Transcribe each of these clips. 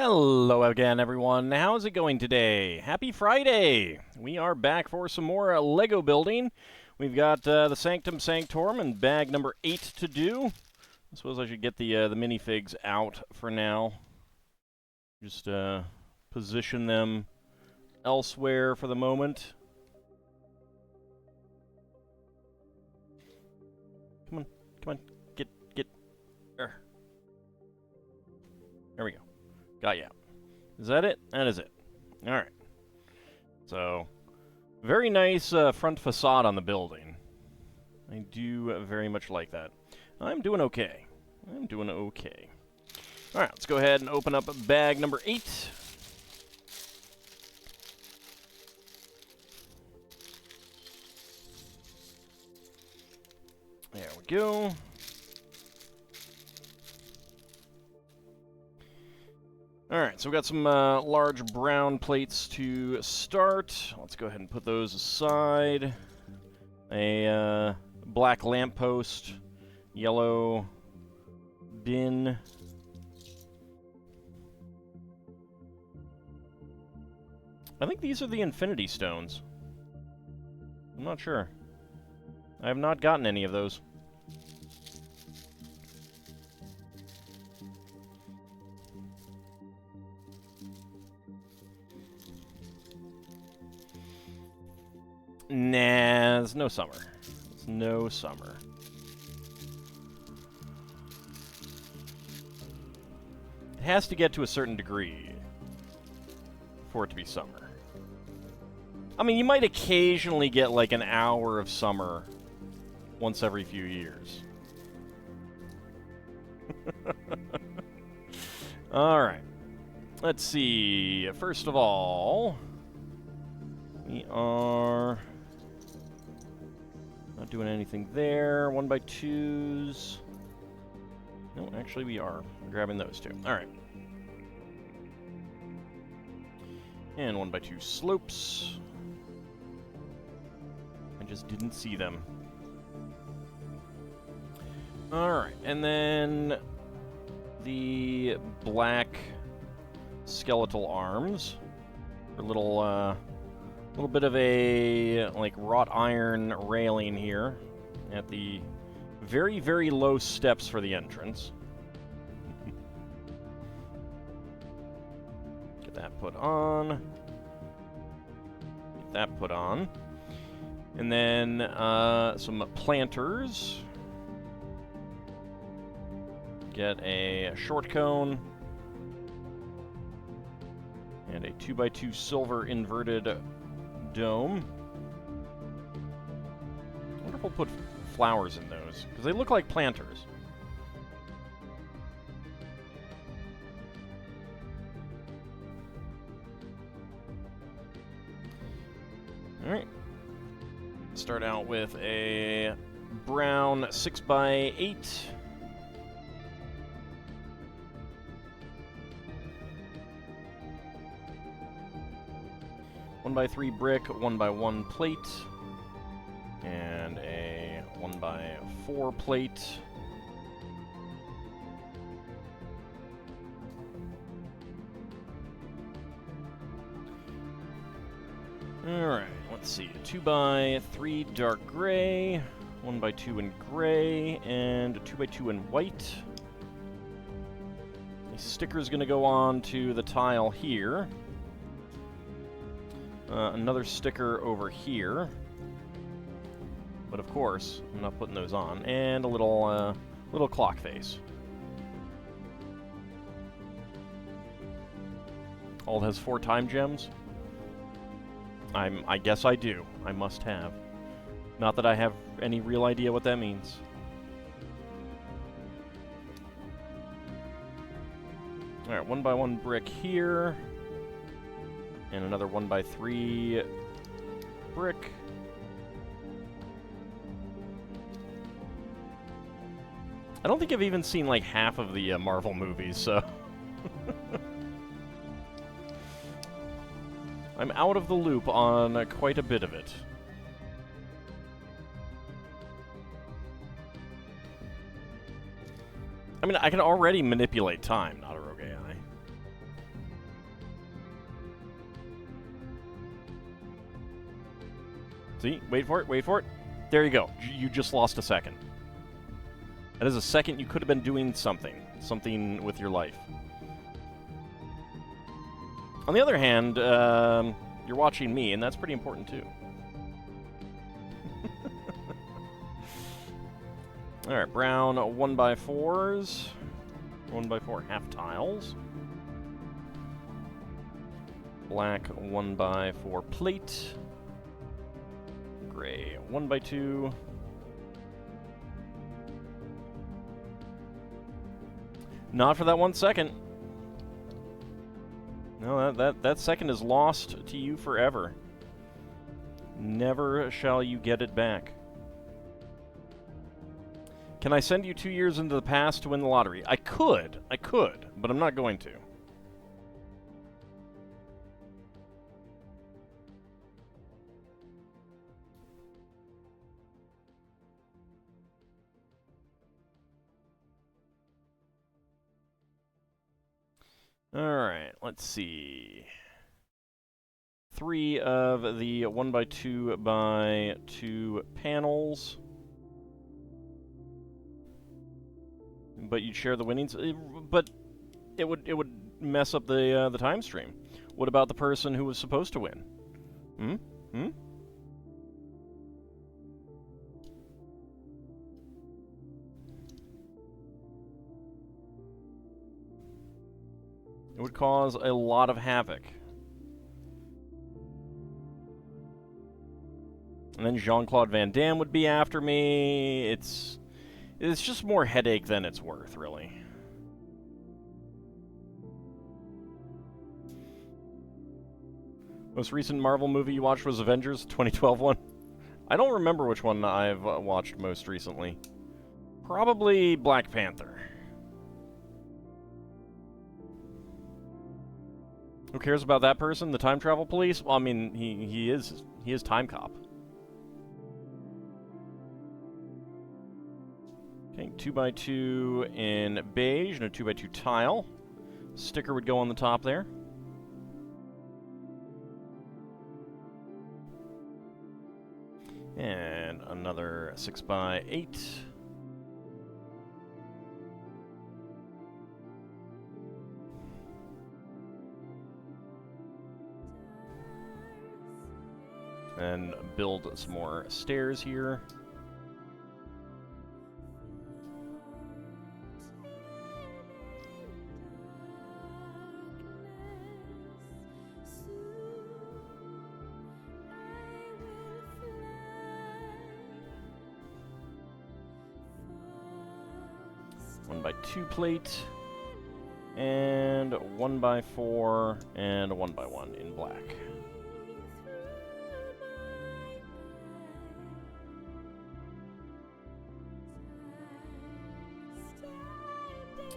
Hello again, everyone. How's it going today? Happy Friday! We are back for some more Lego building. We've got the Sanctum Sanctorum and bag number 8 to do. I suppose I should get the minifigs out for now. Just position them elsewhere for the moment. Come on, get. There we go. Got ya. Is that it? That is it. Alright. So, very nice front facade on the building. I do very much like that. I'm doing okay. Alright, let's go ahead and open up bag number 8. There we go. Alright, so we've got some large brown plates to start. Let's go ahead and put those aside. A black lamppost, yellow bin. I think these are the Infinity Stones. I'm not sure. I have not gotten any of those. Nah, there's no summer. There's no summer. It has to get to a certain degree for it to be summer. I mean, you might occasionally get like an hour of summer once every few years. Alright. Let's see. First of all, we are not doing anything there. 1x2s. No, actually we are. We're grabbing those two. Alright. And 1x2 slopes. I just didn't see them. Alright, and then the black skeletal arms. A little bit of a like wrought iron railing here at the very, very low steps for the entrance. Get that put on. Get that put on. And then some planters. Get a short cone. And a 2x2 silver inverted dome. I wonder if we'll put flowers in those, because they look like planters. Alright. Start out with a brown 6x8. 1x3 brick, 1x1 plate, and a 1x4 plate. Alright, let's see. 2x3 dark gray, 1x2 in gray, and a 2x2 in white. The sticker's going to go on to the tile here. Another sticker over here. But of course, I'm not putting those on. And a little clock face. All has 4 time gems. I guess I do. I must have. Not that I have any real idea what that means. Alright, 1x1 brick here. And another 1x3 brick. I don't think I've even seen like half of the Marvel movies, so... I'm out of the loop on quite a bit of it. I mean, I can already manipulate time, not a rogue AI. See? Wait for it, wait for it. There you go. You just lost a second. That is a second you could have been doing something with your life. On the other hand, you're watching me, and that's pretty important too. Alright, brown 1x4s. 1x4 half tiles. Black 1x4 plate. Gray 1x2. Not for that 1 second. No, that second is lost to you forever. Never shall you get it back. Can I send you 2 years into the past to win the lottery? I could, but I'm not going to. Alright, let's see. 3 of the 1x2x2 panels. But you'd share the winnings? But it would mess up the time stream. What about the person who was supposed to win? It would cause a lot of havoc. And then Jean-Claude Van Damme would be after me. It's just more headache than it's worth, really. Most recent Marvel movie you watched was Avengers, 2012 one. I don't remember which one I've watched most recently. Probably Black Panther. Who cares about that person? The time travel police? Well, I mean, he is time cop. Okay, 2x2 in beige and a 2x2 tile. Sticker would go on the top there. And another 6x8. And build some more stairs here. One by two plate, and 1x4, and a 1x1 in black.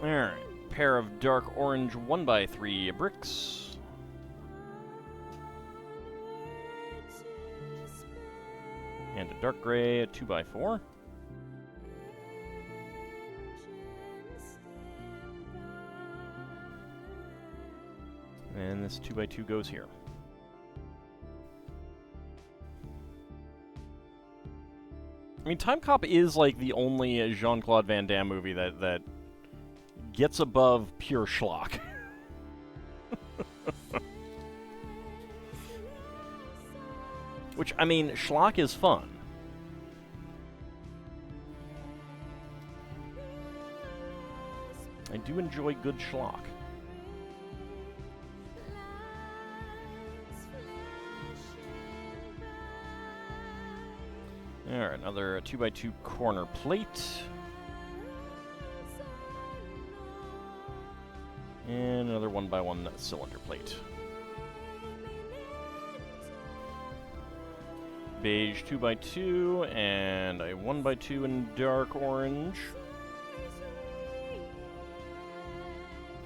Alright, pair of dark orange 1x3 bricks. And a dark gray 2x4. And this 2x2 goes here. I mean, Time Cop is like the only Jean-Claude Van Damme movie that gets above pure schlock. Which, I mean, schlock is fun. I do enjoy good schlock. Alright, another 2x2 corner plate. And another 1x1 cylinder plate. Beige 2x2 and a 1x2 in dark orange.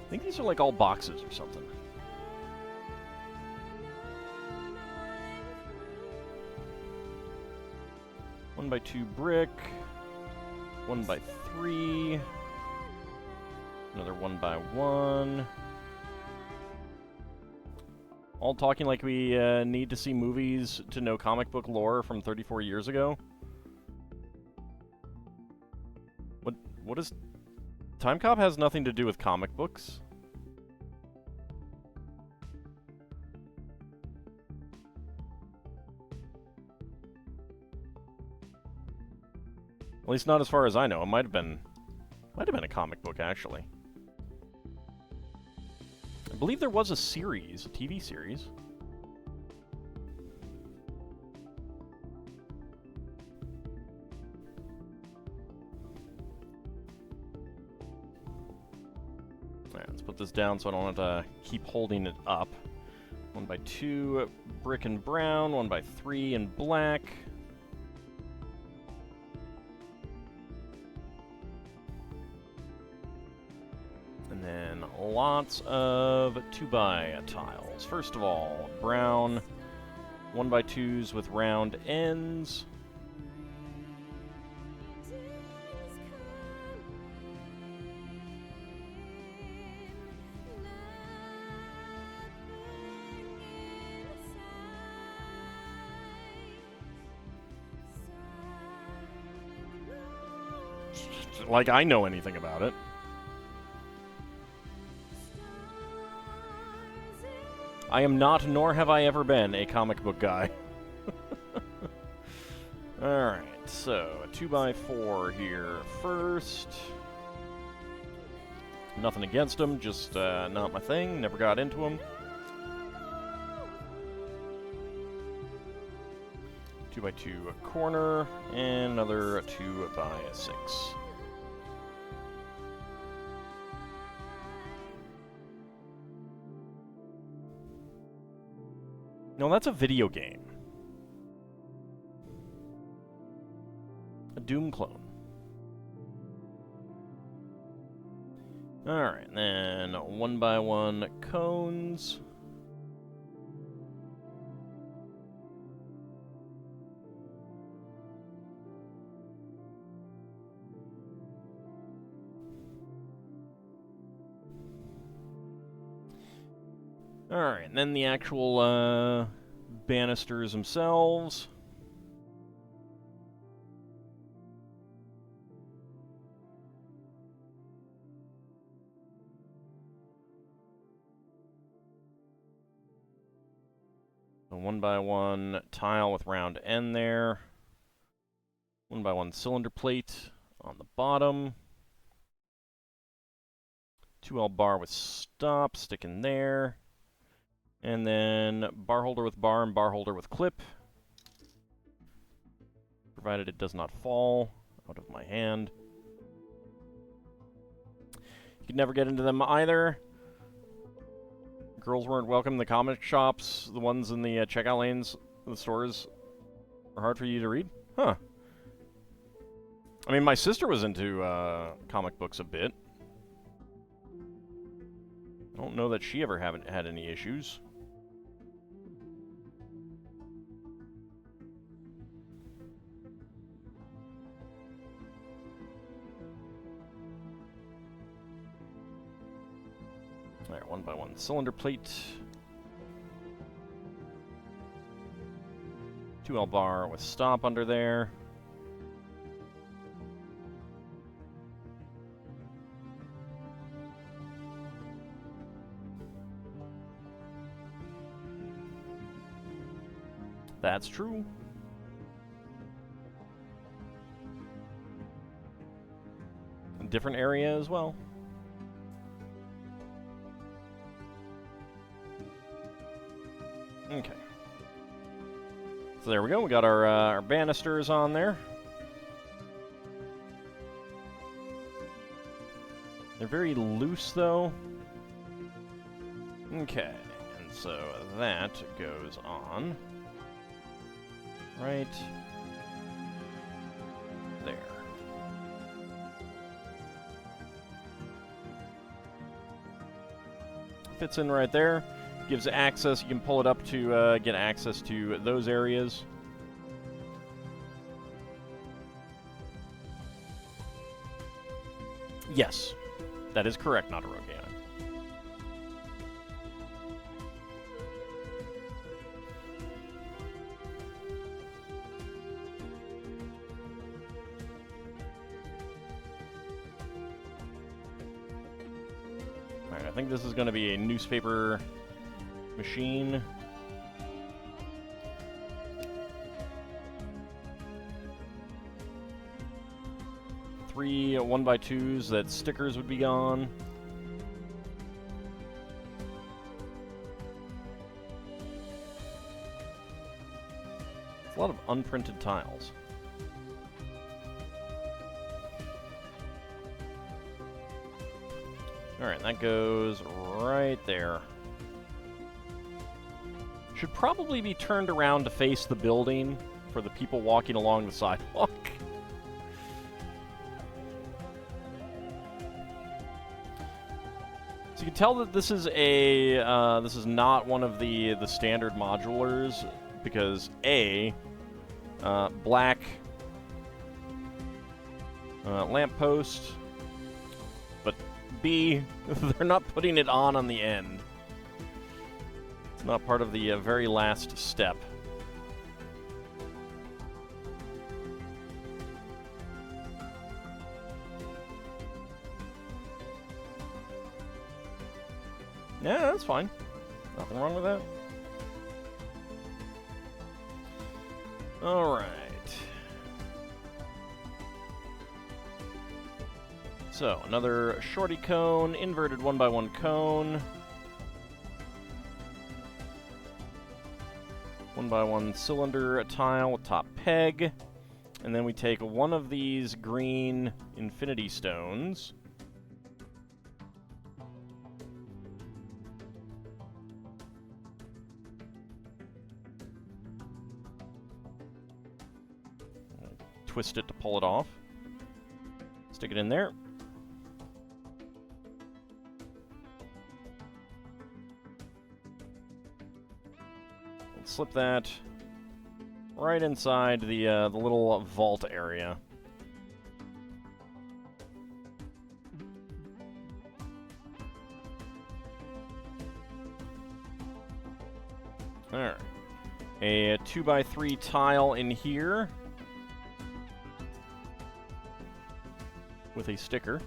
I think these are like all boxes or something. One by two brick, 1x3, another 1x1, All talking like we need to see movies to know comic book lore from 34 years ago. What is... Time Cop has nothing to do with comic books. At least not as far as I know. It might have been a comic book, actually. I believe there was a series, a TV series. Alright, let's put this down so I don't have to keep holding it up. 1x2 brick and brown, 1x3 in black. And then lots of 2x tiles. First of all, brown 1x2s with round ends. Like I know anything about it. I am not, nor have I ever been, a comic book guy. Alright, so a 2x4 here first. Nothing against them, just not my thing, never got into them. 2x2 a corner, and another 2x6. No, that's a video game. A Doom clone. Alright, then 1x1 cones. Alright, and then the actual banisters themselves. A 1x1 tile with round end there. 1x1 cylinder plate on the bottom. 2L bar with stop, stick in there. And then bar holder with bar and bar holder with clip. Provided it does not fall out of my hand. You could never get into them either. Girls weren't welcome in the comic shops. The ones in the checkout lanes of the stores are hard for you to read? Huh. I mean, my sister was into comic books a bit. I don't know that she ever haven't had any issues. Alright, 1x1 cylinder plate. 2L bar with stop under there. That's true. A different area as well. Okay. So there we go. We got our banisters on there. They're very loose, though. Okay. And so that goes on right there. Fits in right there. Gives access. You can pull it up to get access to those areas. Yes, that is correct, not a Rogaine. Alright, I think this is going to be a newspaper machine. Three 1x2s that stickers would be gone. It's a lot of unprinted tiles. Alright, that goes right there. Should probably be turned around to face the building for the people walking along the sidewalk. So you can tell that this is a this is not one of the standard modulars because A, black lamppost, but B, they're not putting it on the end. It's not part of the very last step. Yeah, that's fine. Nothing wrong with that. Alright. So, another shorty cone, inverted 1x1 cone. 1x1 cylinder tile with top peg. And then we take one of these green infinity stones. Twist it to pull it off. Stick it in there. And slip that right inside the little vault area. Alright. A 2x3 tile in here. With a sticker.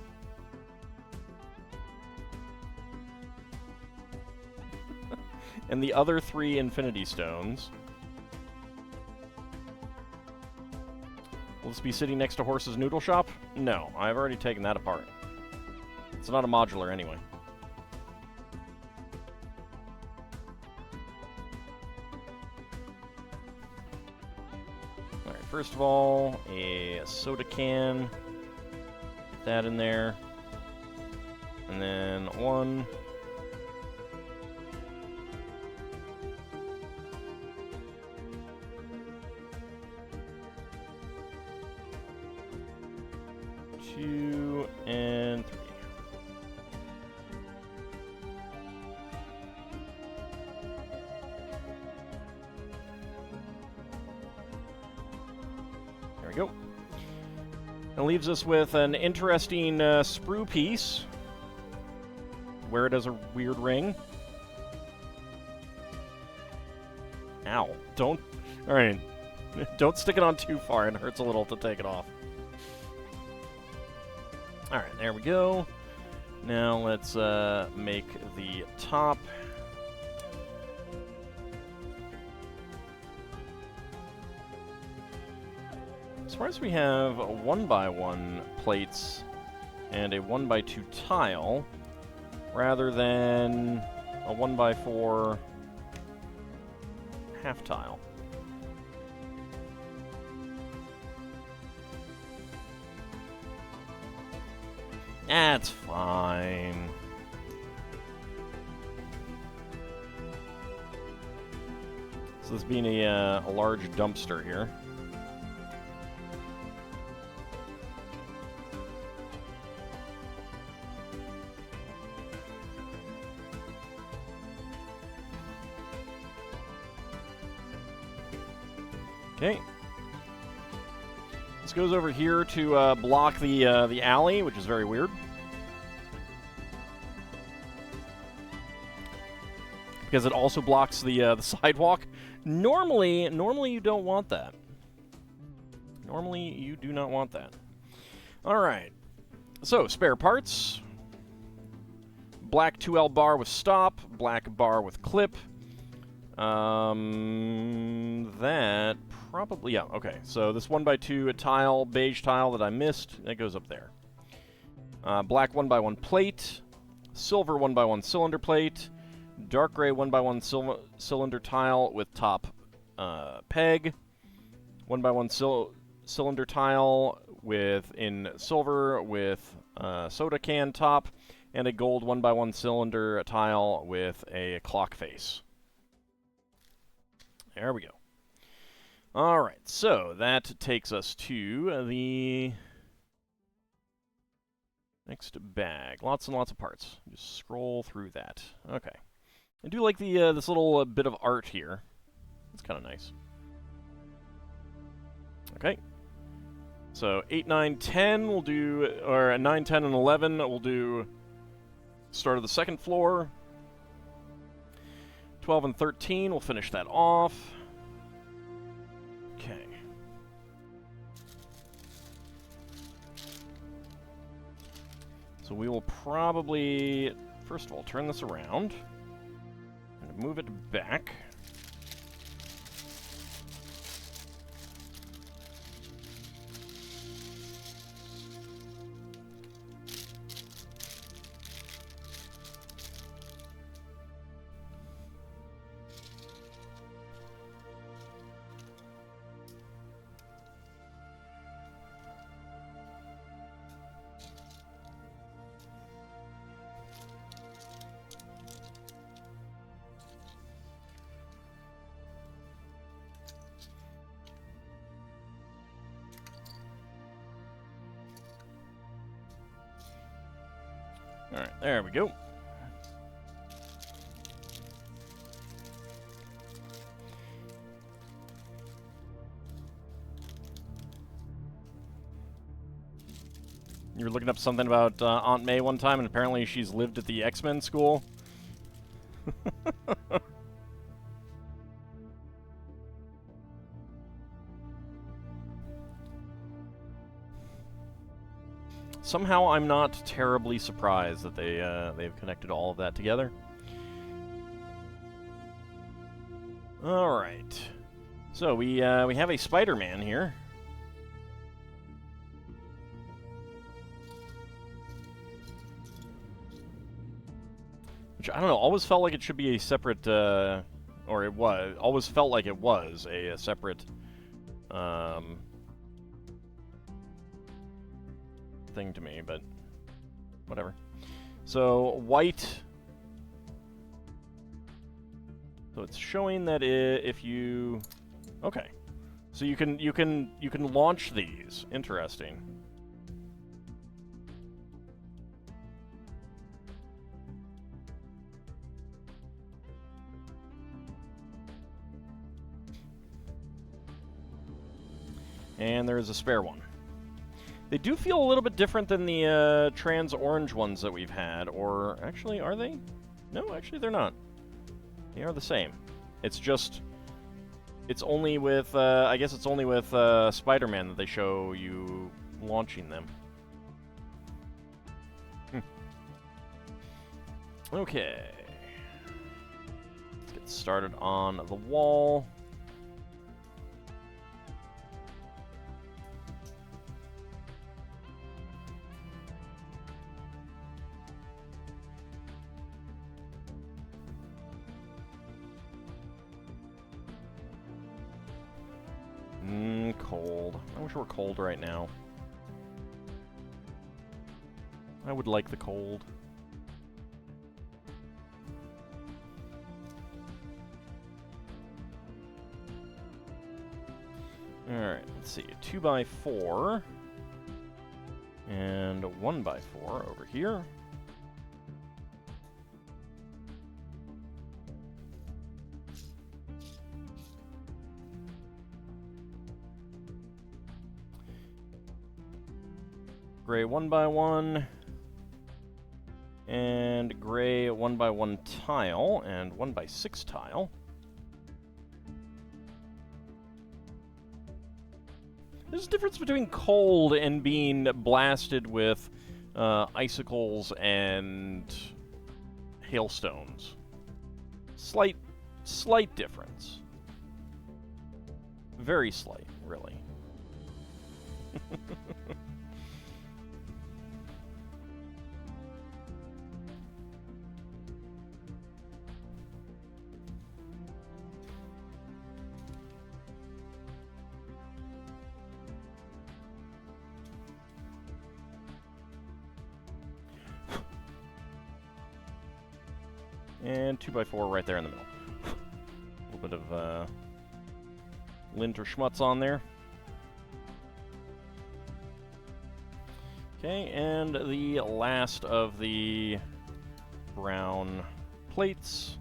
And the other 3 infinity stones. Will this be sitting next to Horse's Noodle Shop? No, I've already taken that apart. It's not a modular anyway. Alright, first of all, a soda can. That in there, and then 1, 2, and 3. There we go. It leaves us with an interesting sprue piece. Where it has a weird ring. Ow. Don't... Alright. Don't stick it on too far. It hurts a little to take it off. Alright, there we go. Now let's make the top. As far as we have 1x1 plates and a 1x2 tile, rather than a 1x4 half tile. That's fine. So this being a large dumpster here. Okay. This goes over here to block the alley, which is very weird. Because it also blocks the sidewalk. Normally you don't want that. Normally you do not want that. All right. So spare parts. black 2L bar with stop, black bar with clip. That probably, yeah, okay. So this 1x2 tile, beige tile that I missed, that goes up there. Black 1x1 plate, silver 1x1 cylinder plate, dark gray 1x1 cylinder tile with top peg, 1x1 cylinder tile in silver with soda can top, and a gold 1x1 cylinder tile with a clock face. There we go. Alright, so that takes us to the next bag. Lots and lots of parts. Just scroll through that. Okay. I do like the this little bit of art here. It's kind of nice. Okay. So 8, 9, 10 we'll do, or 9, 10, and 11 we'll do start of the second floor. 12 and 13 we'll finish that off. Okay. So we will probably, first of all, turn this around and move it back. Alright, there we go. You were looking up something about Aunt May one time, and apparently she's lived at the X-Men school. Somehow I'm not terribly surprised that they've connected all of that together. All right, so we have a Spider-Man here. Which, I don't know, always felt like it should be a separate, or it was, always felt like it was a separate, thing to me, but whatever. So, white. So it's showing that if you... Okay. So you can launch these. Interesting. And there's a spare one. They do feel a little bit different than the trans orange ones that we've had, or actually, are they? No, actually they're not. They are the same. It's just, it's only with, I guess it's only with Spider-Man that they show you launching them. Okay. Let's get started on the wall. Cold. I wish it were cold right now. I would like the cold. Alright, let's see. 2x4 and 1x4 over here. Gray 1x1, and gray 1x1 tile, and 1x6 tile. There's a difference between cold and being blasted with icicles and hailstones. Slight difference. Very slight, really. And 2x4 right there in the middle. A little bit of lint or schmutz on there. Okay, and the last of the brown plates.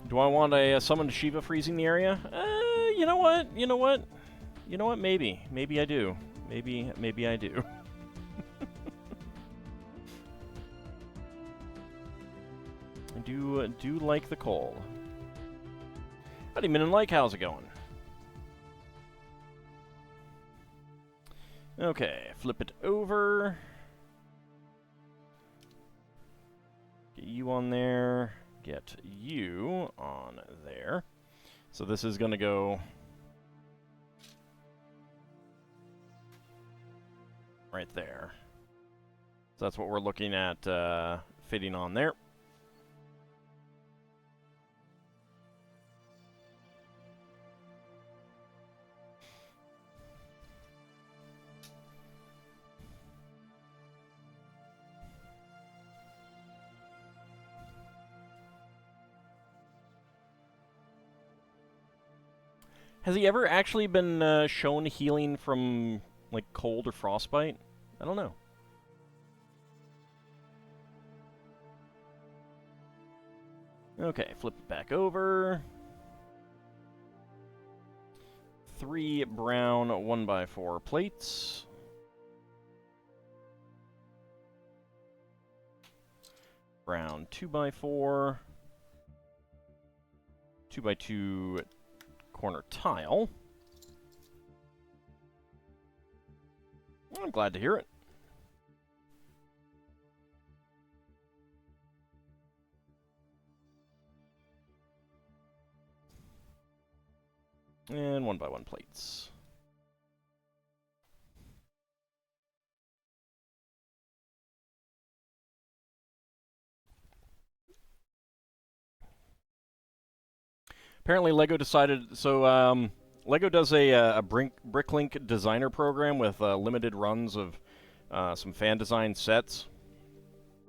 Do I want a summoned Shiva freezing the area? You know what? You know what? You know what? Maybe. Maybe I do. Maybe I do. I do like the coal. Howdy, Min and Like, how's it going? Okay, flip it over. Get you on there. Get you on there. So this is going to go right there. So that's what we're looking at fitting on there. Has he ever actually been shown healing from, like, cold or frostbite? I don't know. Okay, flip it back over. 3 brown 1x4 plates. Brown 2x4. 2x2 corner tile. I'm glad to hear it. And 1x1 plates. Apparently LEGO decided, so LEGO does a Bricklink designer program with limited runs of some fan-designed sets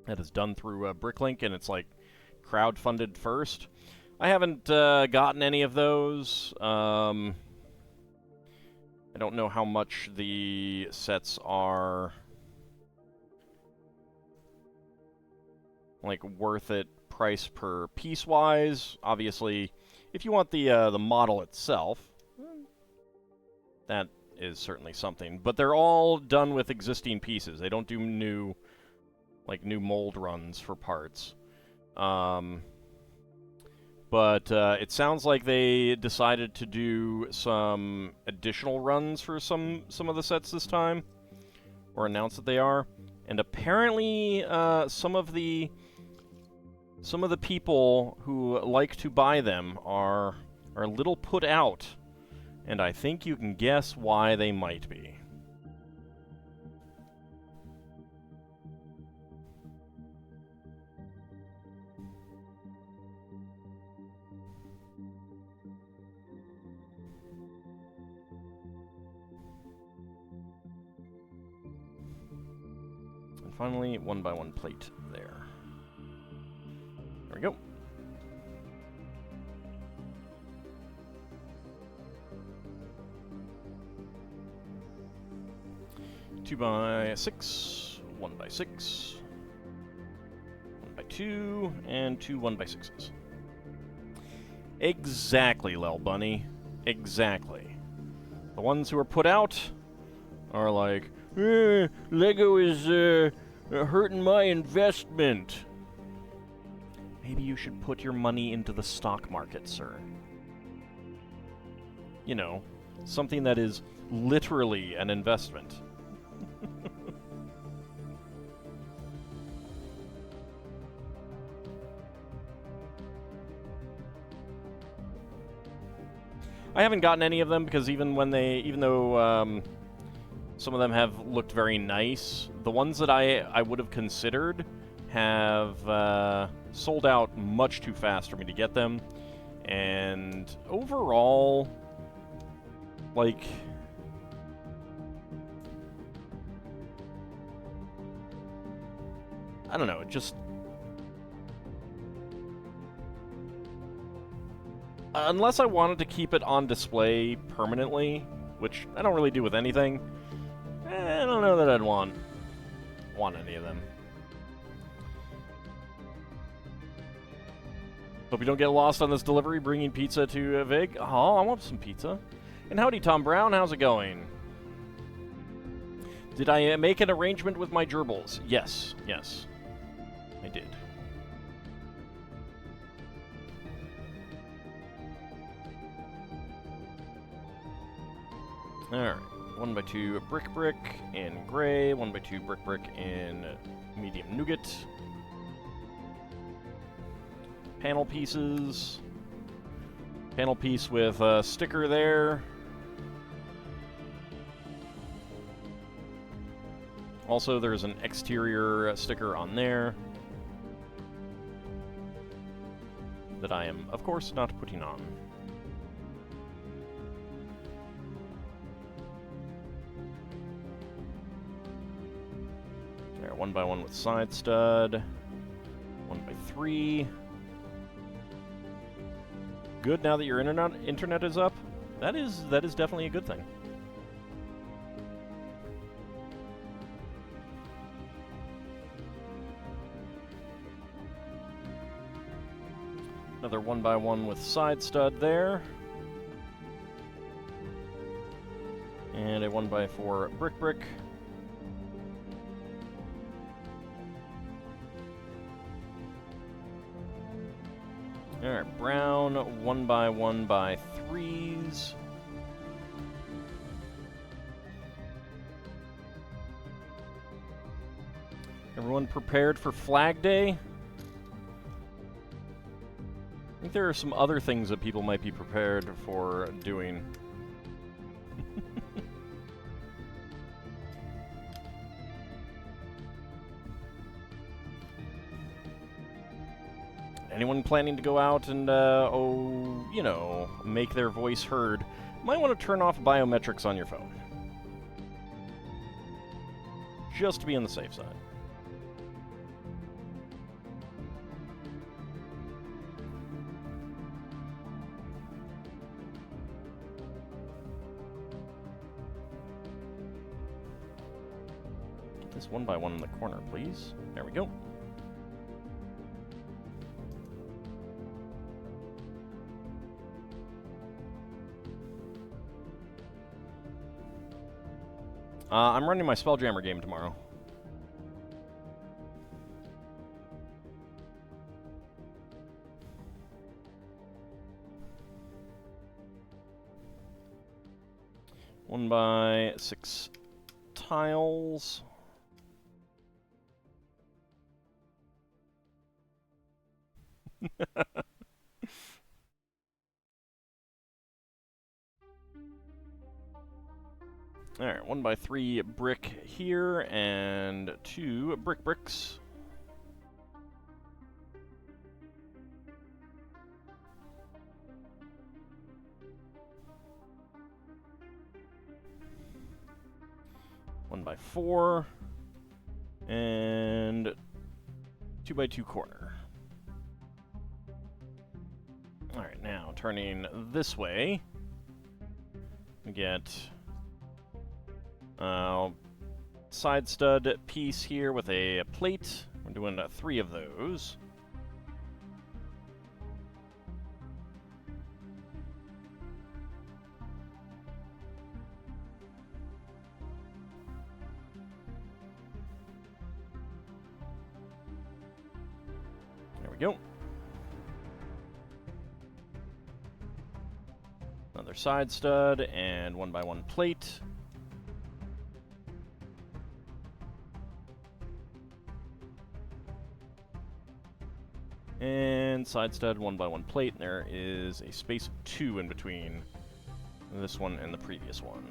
that is done through Bricklink, and it's like crowd-funded first. I haven't gotten any of those. I don't know how much the sets are, like, worth it price per piece-wise. Obviously, if you want the model itself, that is certainly something. But they're all done with existing pieces. They don't do new mold runs for parts. But it sounds like they decided to do some additional runs for some of the sets this time, or announced that they are. And apparently, some of the people who like to buy them are a little put out, and I think you can guess why they might be. And finally, 1x1 plate there. There we go. Two by 6, 1x6, 1x2, and 2 1x6s. Exactly, Lel Bunny. Exactly. The ones who are put out are like, Lego is hurting my investment. Maybe you should put your money into the stock market, sir. You know, Something that is literally an investment. I haven't gotten any of them because even though some of them have looked very nice, the ones that I would have considered have sold out much too fast for me to get them. And overall, like, I don't know, it just... Unless I wanted to keep it on display permanently, which I don't really do with anything, I don't know that I'd want any of them. Hope you don't get lost on this delivery bringing pizza to Vig. Oh, I want some pizza. And howdy, Tom Brown. How's it going? Did I make an arrangement with my gerbils? Yes, yes. I did. Alright. 1x2 brick in gray. 1x2 brick in medium nougat. Panel pieces. Panel piece with a sticker there. Also, there's an exterior sticker on there that I am, of course, not putting on. There, 1x1 with side stud. 1x3. Good now that your internet is up. That is definitely a good thing. Another 1x1 with side stud there. And a 1x4 brick. Alright, brown 1x1x3s. Everyone prepared for Flag Day? I think there are some other things that people might be prepared for doing. Anyone planning to go out and, make their voice heard, might want to turn off biometrics on your phone. Just to be on the safe side. Get this 1x1 in the corner, please. There we go. I'm running my Spelljammer game tomorrow. One by 6 tiles. Alright, 1x3 brick here, and 2 bricks. One by 4, and 2x2 corner. Alright, now turning this way, we get side stud piece here with a plate. We're doing 3 of those. There we go. Another side stud, and 1x1 plate. And side stud, 1x1 plate, and there is a space of 2 in between this one and the previous one.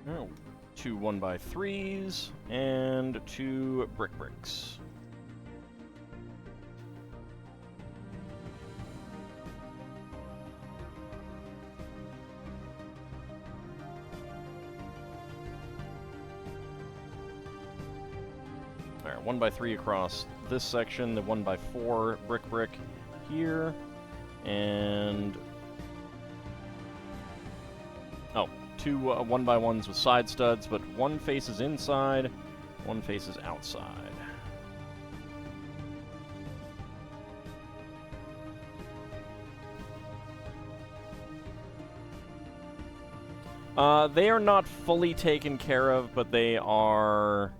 Oh, 2 1x3s, and 2 bricks. Alright, 1x3 across this section, the 1x4 brick here, and... oh, 2 1x1s with side studs, but one faces inside, one faces outside. They are not fully taken care of, but they're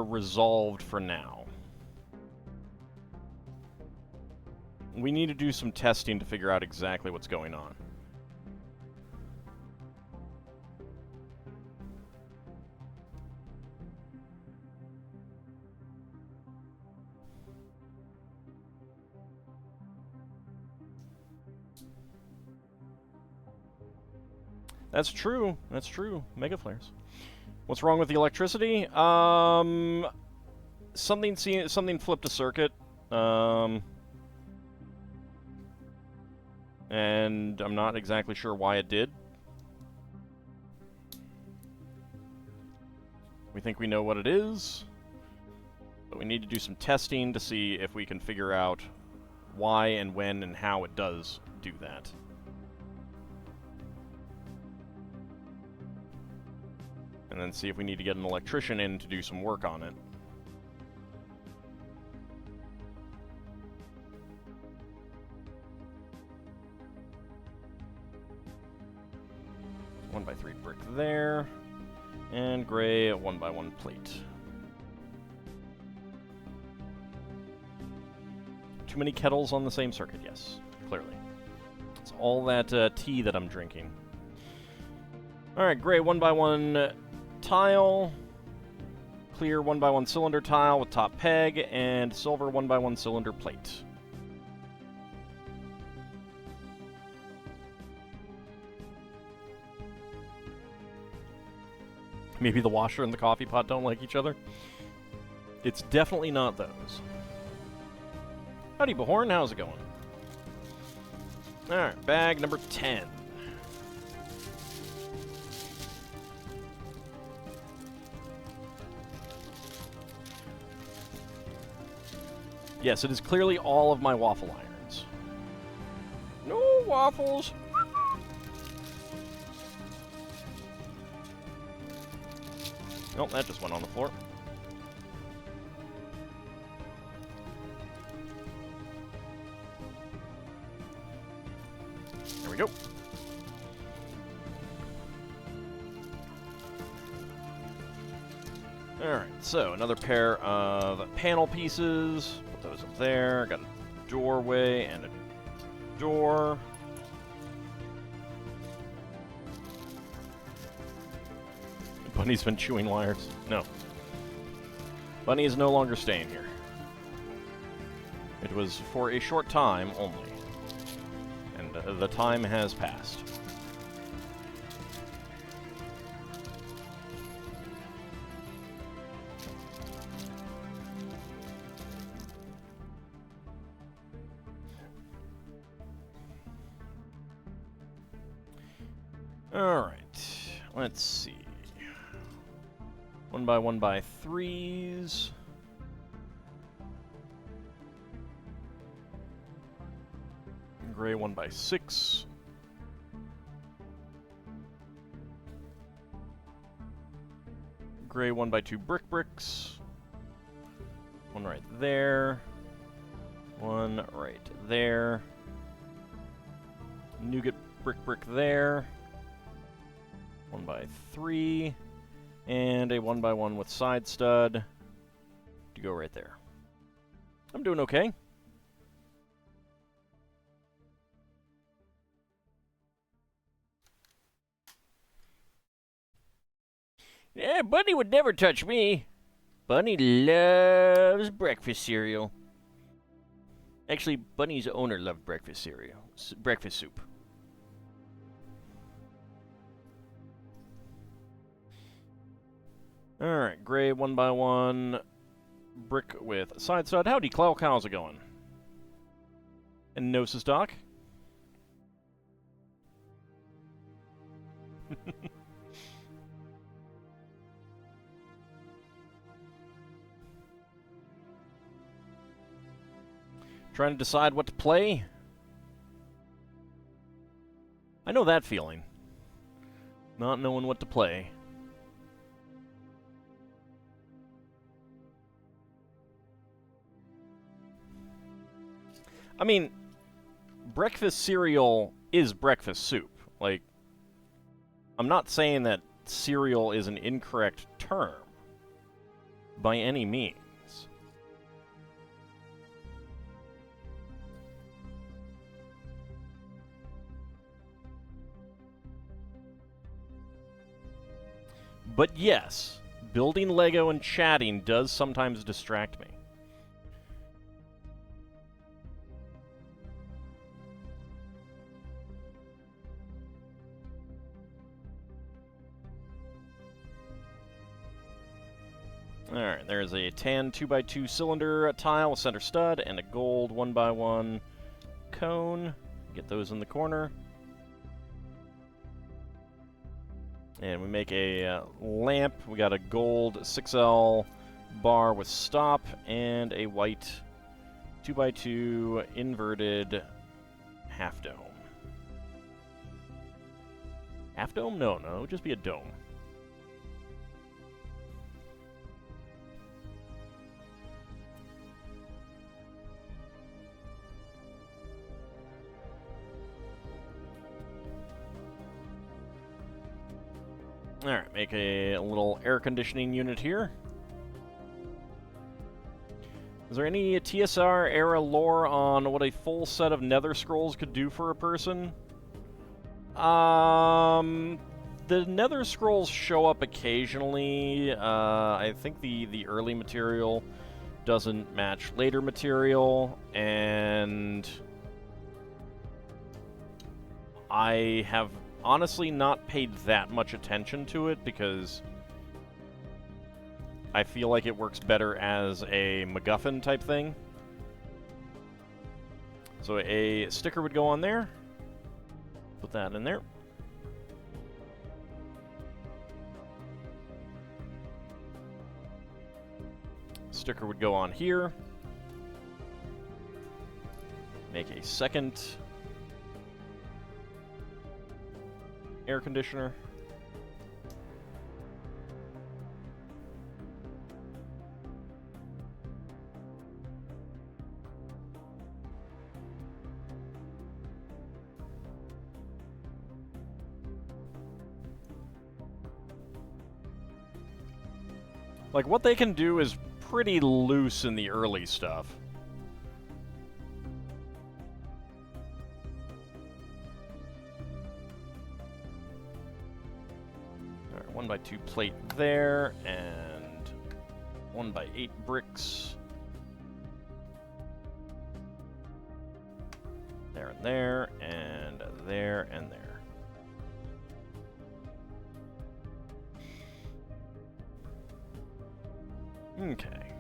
resolved for now. We need to do some testing to figure out exactly what's going on. That's true. That's true. Mega flares. What's wrong with the electricity? Something flipped a circuit. And I'm not exactly sure why it did. We think we know what it is, but we need to do some testing to see if we can figure out why and when and how it does do that. And then see if we need to get an electrician in to do some work on it. One by 3 brick there, and gray 1x1 plate. Too many kettles on the same circuit, yes, clearly. It's all that tea that I'm drinking. Alright, gray 1x1 tile, clear 1x1 cylinder tile with top peg, and silver 1x1 cylinder plate. Maybe the washer and the coffee pot don't like each other? It's definitely not those. Howdy, Bahorn. How's it going? Alright, bag number 10. Yes, it is clearly all of my waffle irons. No waffles! Nope, that just went on the floor. There we go. Alright, so another pair of panel pieces. Put those up there. Got a doorway and a door. Bunny's been chewing wires. No. Bunny is no longer staying here. It was for a short time only. And the time has passed. Alright. Let's see. 1x1x3s. Gray 1x6. Gray 1x2 bricks. One right there. One right there. Nougat brick there. 1x3. And a 1x1 with side stud to go right there. I'm doing okay. Yeah, Bunny would never touch me. Bunny loves breakfast cereal. Actually, Bunny's owner loved breakfast cereal. Breakfast soup. Alright, gray 1x1. Brick with side stud. Howdy, Clow. How's it going? And Gnosis Doc. Trying to decide what to play? I know that feeling. Not knowing what to play. I mean, breakfast cereal is breakfast soup. Like, I'm not saying that cereal is an incorrect term by any means. But yes, building Lego and chatting does sometimes distract me. Alright, there's a tan 2x2 cylinder tile with center stud and a gold 1x1 cone. Get those in the corner. And we make a lamp. We got a gold 6L bar with stop and a white 2x2 inverted half dome. Half dome? No, it would just be a dome. Alright, make a little air conditioning unit here. Is there any TSR era lore on what a full set of nether scrolls could do for a person? The nether scrolls show up occasionally. I think the early material doesn't match later material, and I have honestly not paid that much attention to it because I feel like it works better as a MacGuffin type thing. So a sticker would go on there. Put that in there. Sticker would go on here. Make a second air conditioner. Like, what they can do is pretty loose in the early stuff. Alright, 1x2 plate there, and 1x8 bricks. There and there, and there and there. Okay.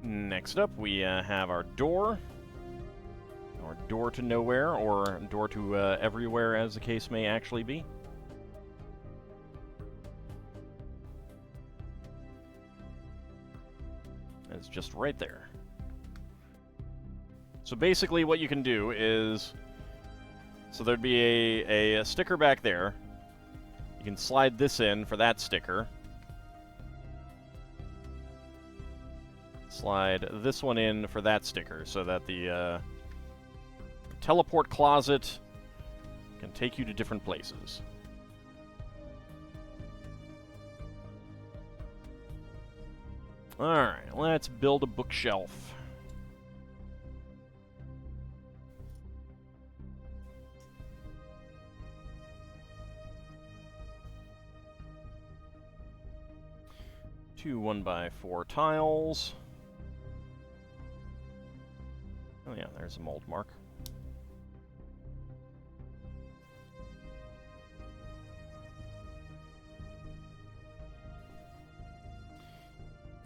Next up, we have our door. Or door to nowhere, or door to everywhere, as the case may actually be. It's just right there. So basically what you can do is... So there'd be a sticker back there. You can slide this in for that sticker. Slide this one in for that sticker so that the teleport closet can take you to different places. Alright, let's build a bookshelf. Two 1x4 tiles. Oh yeah, there's a mold mark.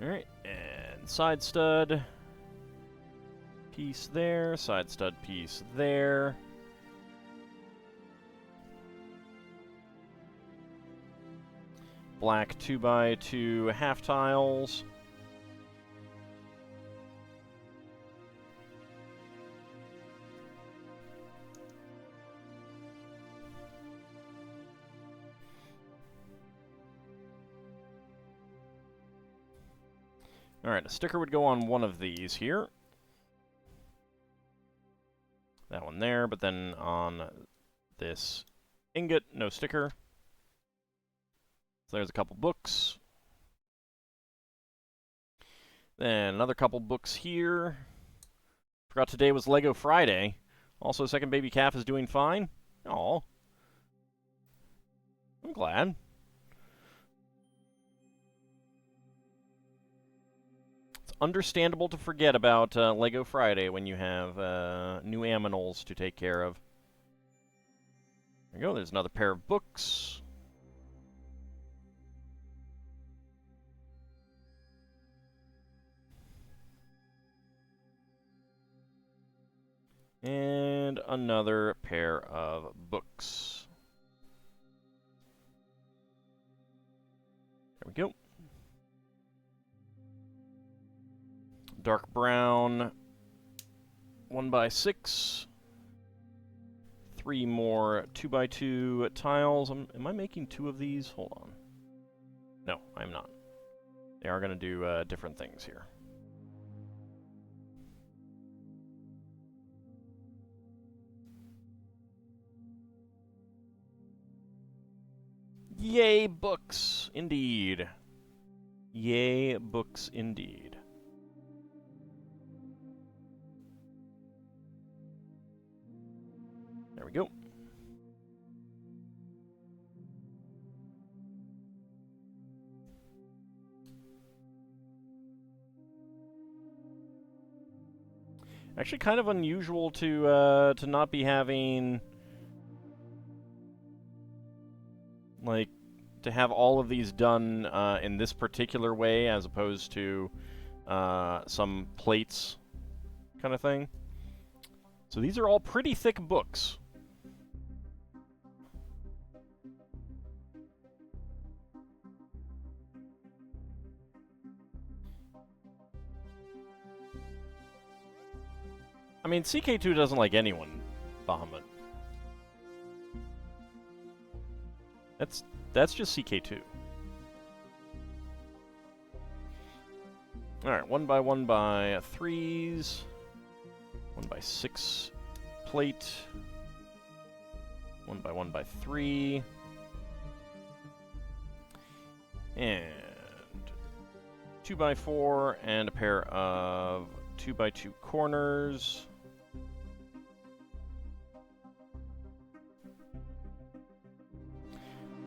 Alright, and side stud piece there, side stud piece there. Black 2x2 half tiles. Alright, a sticker would go on one of these here. That one there, but then on this ingot, no sticker. So there's a couple books. Then another couple books here. Forgot today was Lego Friday. Also, second baby calf is doing fine. Aw. I'm glad. It's understandable to forget about Lego Friday when you have new aminals to take care of. There you go, there's another pair of books. And another pair of books. There we go. Dark brown, 1x6. 3 more 2x2 tiles. Am I making 2 of these? Hold on. No, I'm not. They are going to do different things here. Yay, books, indeed. Yay, books, indeed. There we go. Actually, kind of unusual to not be having, like, to have all of these done in this particular way, as opposed to some plates kind of thing. So these are all pretty thick books. I mean, CK2 doesn't like anyone, Bahamut. That's just CK2. Alright, 1x1x3s. 1x6 plate. 1x1x3. And 2x4 and a pair of 2x2 corners.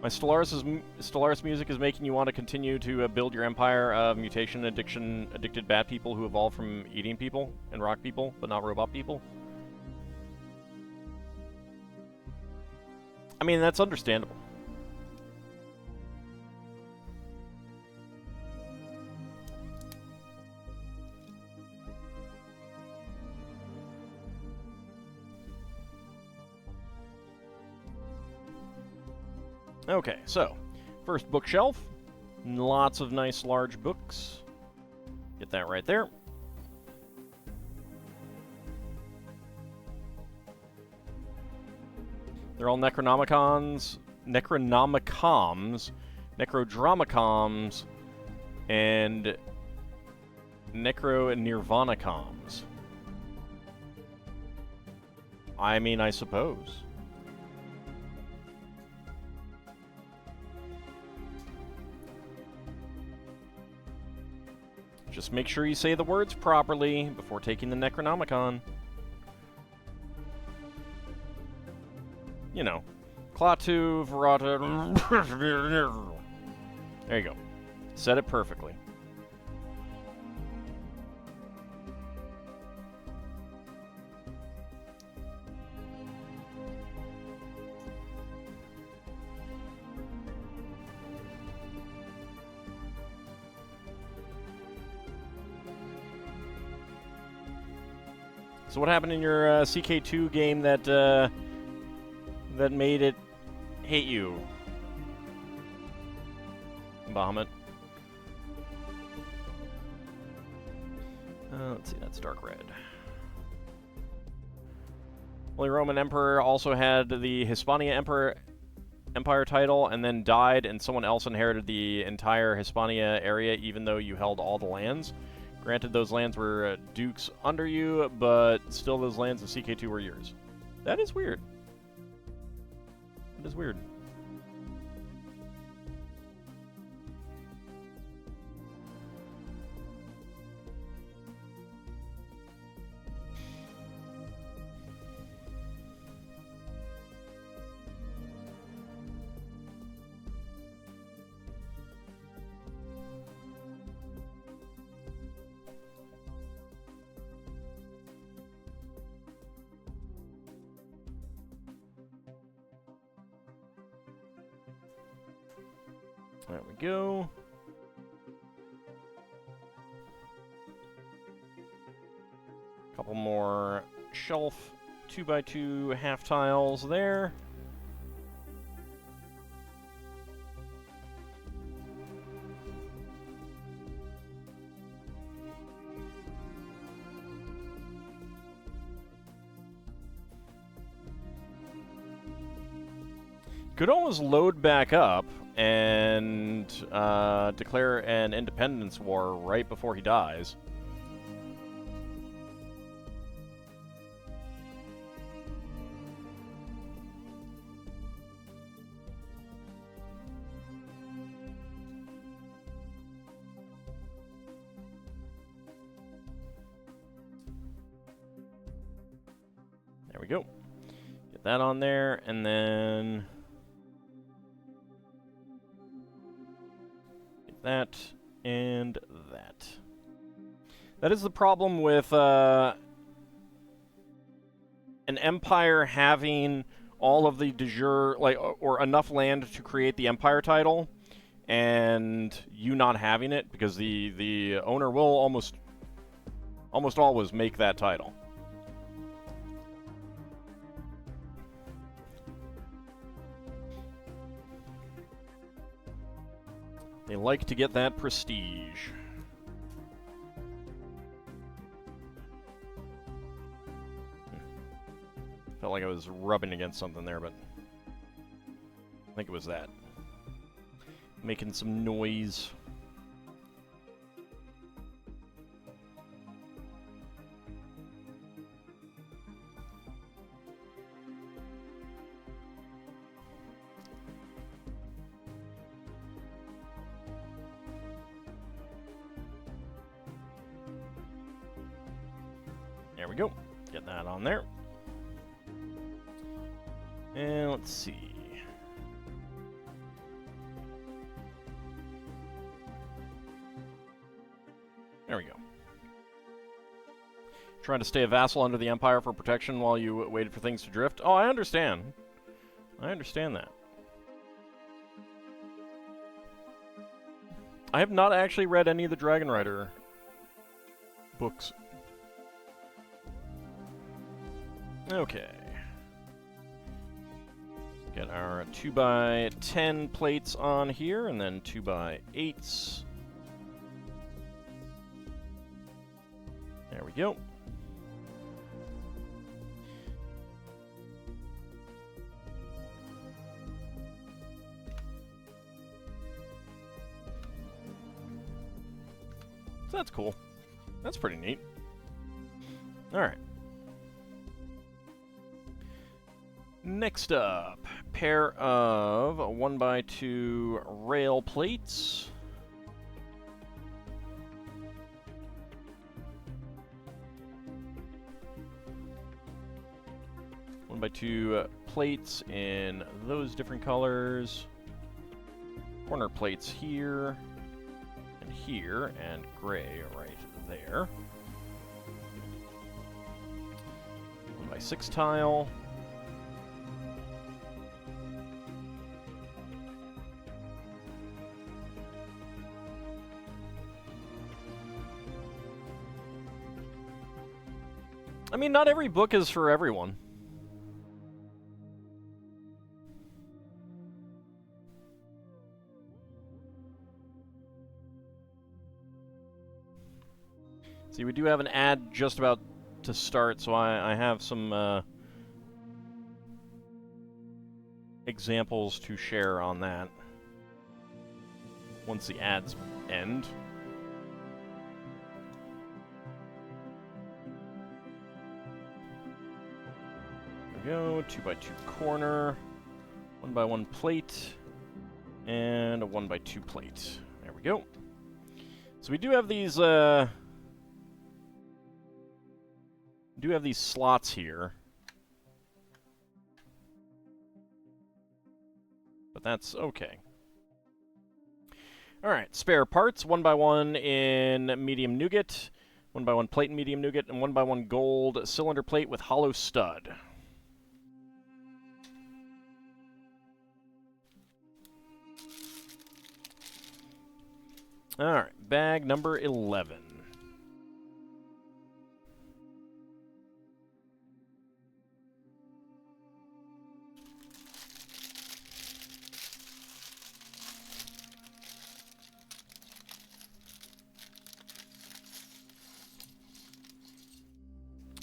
My Stellaris music is making you want to continue to build your empire of mutation addicted bat people who evolve from eating people and rock people, but not robot people. I mean, that's understandable. Okay, so, first bookshelf. Lots of nice large books. Get that right there. They're all Necronomicoms, Necrodramacoms, and Necronirvanacoms. I mean, I suppose. Just make sure you say the words properly before taking the Necronomicon. You know, Klaatu, Verata. There you go. Said it perfectly. So what happened in your CK2 game that that made it hate you, Bahamut? Let's see, that's dark red. Holy Roman Emperor also had the Hispania Empire title and then died, and someone else inherited the entire Hispania area even though you held all the lands. Granted, those lands were dukes under you, but still those lands of CK2 were yours. That is weird. That is weird. There we go. Couple more shelf 2x2 half tiles there. Could almost load back up and declare an independence war right before he dies. There we go. Get that on there, and then that and that. That is the problem with an empire having all of the de jure, like, or enough land to create the empire title, and you not having it, because the owner will almost always make that title. They like to get that prestige. Felt like I was rubbing against something there, but I think it was that. Making some noise. There we go. Get that on there. And let's see. There we go. Trying to stay a vassal under the Empire for protection while you waited for things to drift. Oh, I understand. I understand that. I have not actually read any of the Dragon Rider books. Okay. Get our 2x10 plates on here, and then 2x8s. There we go. So that's cool. That's pretty neat. Alright. Next up, pair of 1x2 rail plates. 1x2 plates in those different colors. Corner plates here, and gray right there. 1x6 tile. I mean, not every book is for everyone. See, we do have an ad just about to start, so I have some examples to share on that once the ads end. There we go, 2x2 corner, 1x1 plate, and a 1x2 plate. There we go. So we do have these slots here, but that's okay. All right, spare parts, 1x1 in medium nougat, 1x1 plate in medium nougat, and 1x1 gold cylinder plate with hollow stud. All right, bag number 11.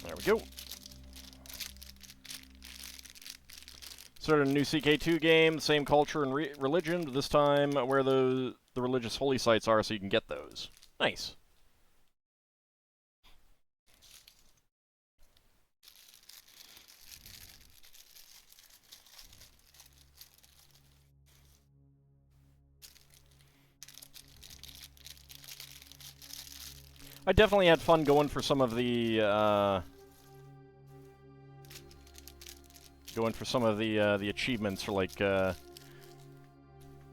There we go. Started a new CK2 game, same culture and religion, but this time where the religious holy sites are so you can get those. Nice. I definitely had fun going for some of the achievements for like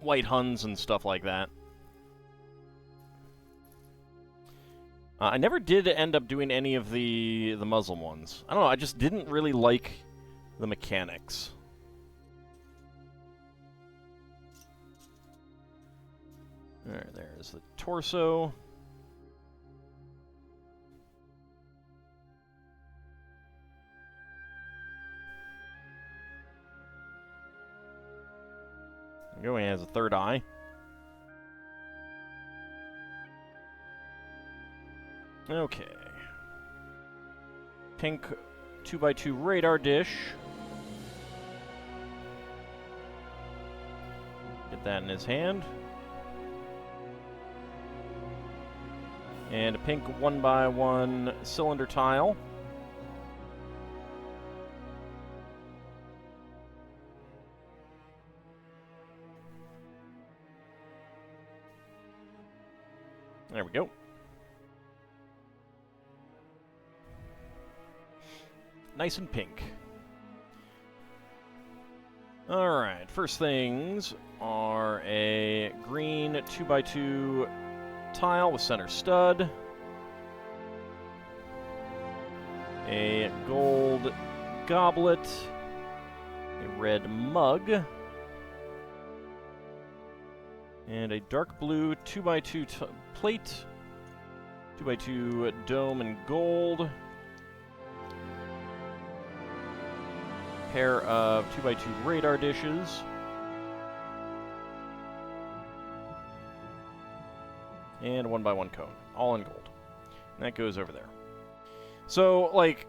white Huns and stuff like that. I never did end up doing any of the Muslim ones. I don't know, I just didn't really like the mechanics. Alright, there's the torso. There we go, he has a third eye. Okay. Pink 2x2 radar dish. Get that in his hand. And a pink 1x1 cylinder tile. There we go. Nice and pink. Alright, first things are a green 2x2 tile with center stud, a gold goblet, a red mug, and a dark blue 2x2 plate, 2x2 dome and gold, pair of 2x2 radar dishes, and a 1x1 cone, all in gold. And that goes over there. So, like,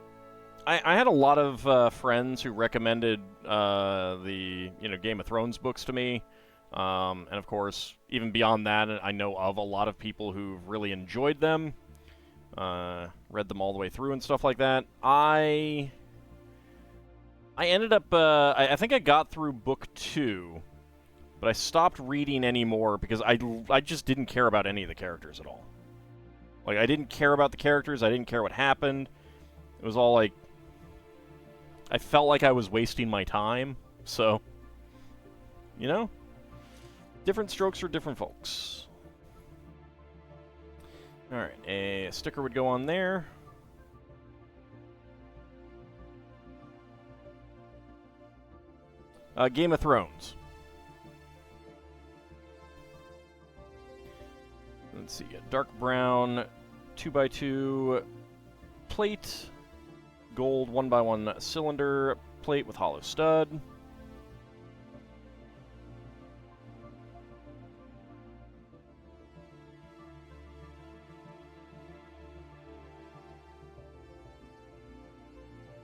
I had a lot of friends who recommended the Game of Thrones books to me, and of course, even beyond that, I know of a lot of people who've really enjoyed them, read them all the way through and stuff like that. I ended up, I think I got through book 2, but I stopped reading anymore because I just didn't care about any of the characters at all. Like, I didn't care about the characters, I didn't care what happened. It was all like, I felt like I was wasting my time, so, you know, different strokes for different folks. Alright, a sticker would go on there. Game of Thrones. Let's see, a dark brown 2x2 plate, gold 1x1 cylinder plate with hollow stud.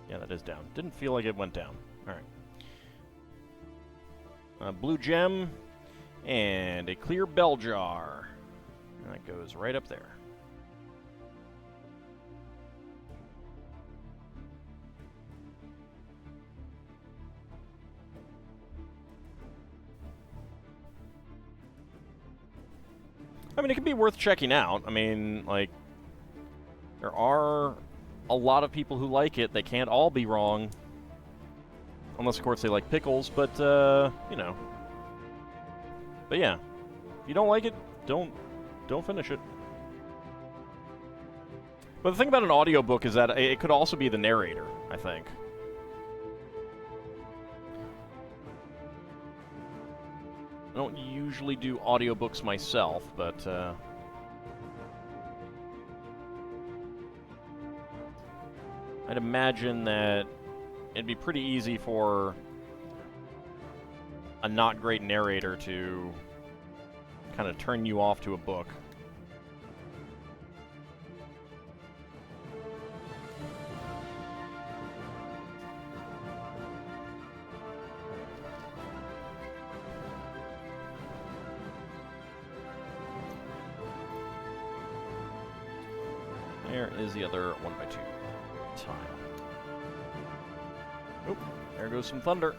Yeah, that is down. Didn't feel like it went down. Alright. Blue gem and a clear bell jar. And that goes right up there. I mean, it can be worth checking out. I mean, like, there are a lot of people who like it. They can't all be wrong. Unless, of course, they like pickles, but, you know. But yeah, if you don't like it, don't finish it. But the thing about an audiobook is that it could also be the narrator, I think. I don't usually do audiobooks myself, but, I'd imagine that it'd be pretty easy for a not great narrator to kind of turn you off to a book. There is the other 1x2 tile. Oop, there goes some thunder.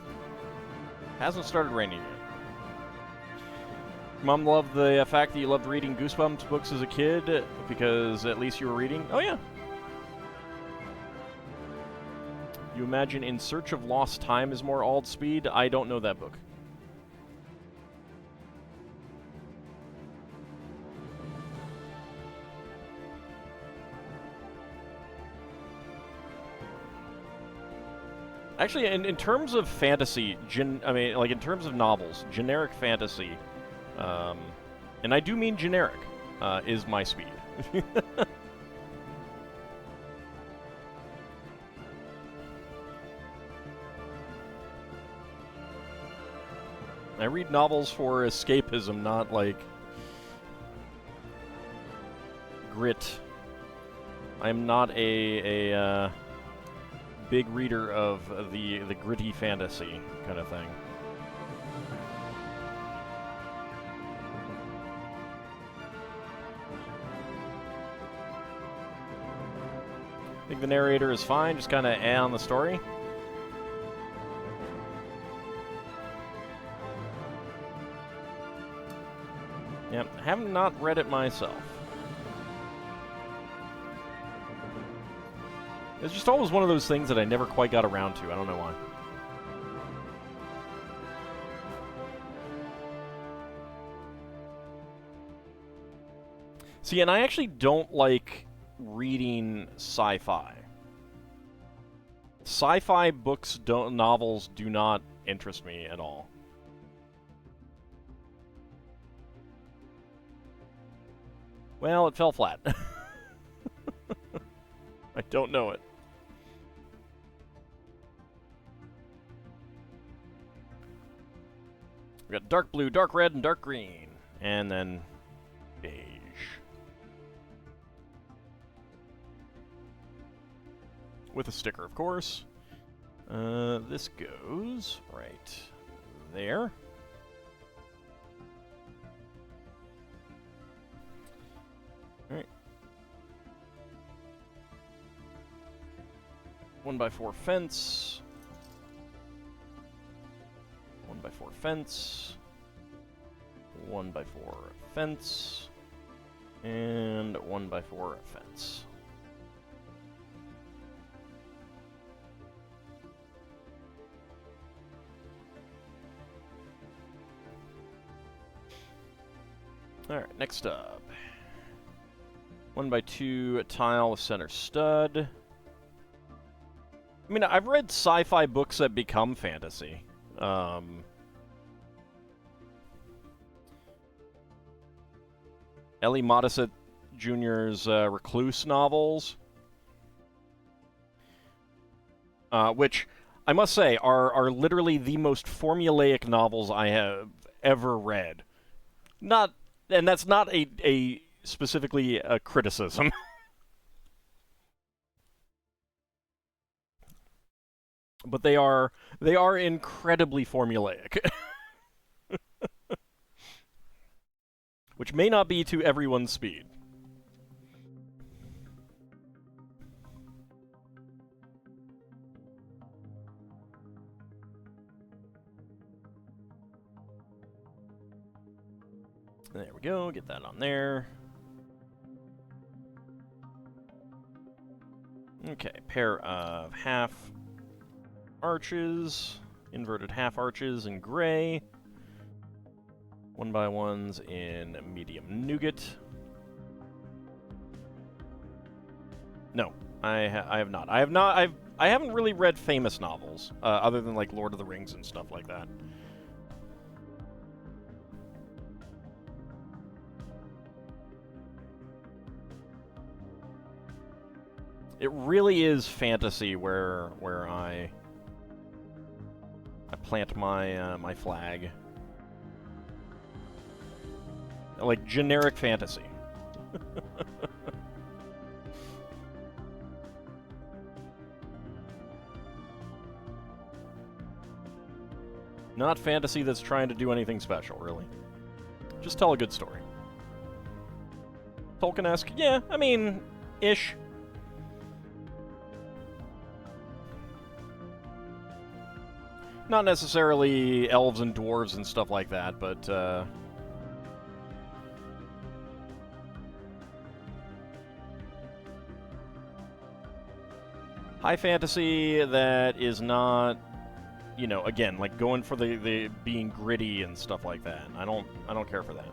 Hasn't started raining yet. Mom loved the fact that you loved reading Goosebumps books as a kid because at least you were reading. Oh, yeah. You imagine In Search of Lost Time is more Ald Speed? I don't know that book. Actually, in terms of fantasy, I mean, like in terms of novels, generic fantasy, and I do mean generic, is my speed. I read novels for escapism, not like grit. I'm not a big reader of the gritty fantasy kind of thing. I think the narrator is fine, just kind of on the story. Yep, I have not read it myself. It's just always one of those things that I never quite got around to. I don't know why. See, and I actually don't like reading sci-fi. Sci-fi books, novels do not interest me at all. Well, it fell flat. I don't know it. We got dark blue, dark red, and dark green. And then beige. With a sticker, of course. This goes right there. Alright. 1x4 fence. 1x4 fence. 1x4 fence. And 1x4 fence. Alright, next up. 1x2 tile with center stud. I mean, I've read sci-fi books that become fantasy. Ellie Modisette Jr.'s Recluse novels. Which, I must say, are literally the most formulaic novels I have ever read. And that's not a specifically a criticism. But they are incredibly formulaic. Which may not be to everyone's speed. There we go, get that on there. Okay, pair of half arches, inverted half arches in gray. 1x1s in medium nougat. No, I have not. I haven't really read famous novels, other than like Lord of the Rings and stuff like that. It really is fantasy where I plant my my flag. Like generic fantasy. Not fantasy that's trying to do anything special, really. Just tell a good story. Tolkien-esque? Yeah, I mean, ish. Not necessarily elves and dwarves and stuff like that, but, high fantasy that is not, you know, again, like going for the being gritty and stuff like that. I don't care for that.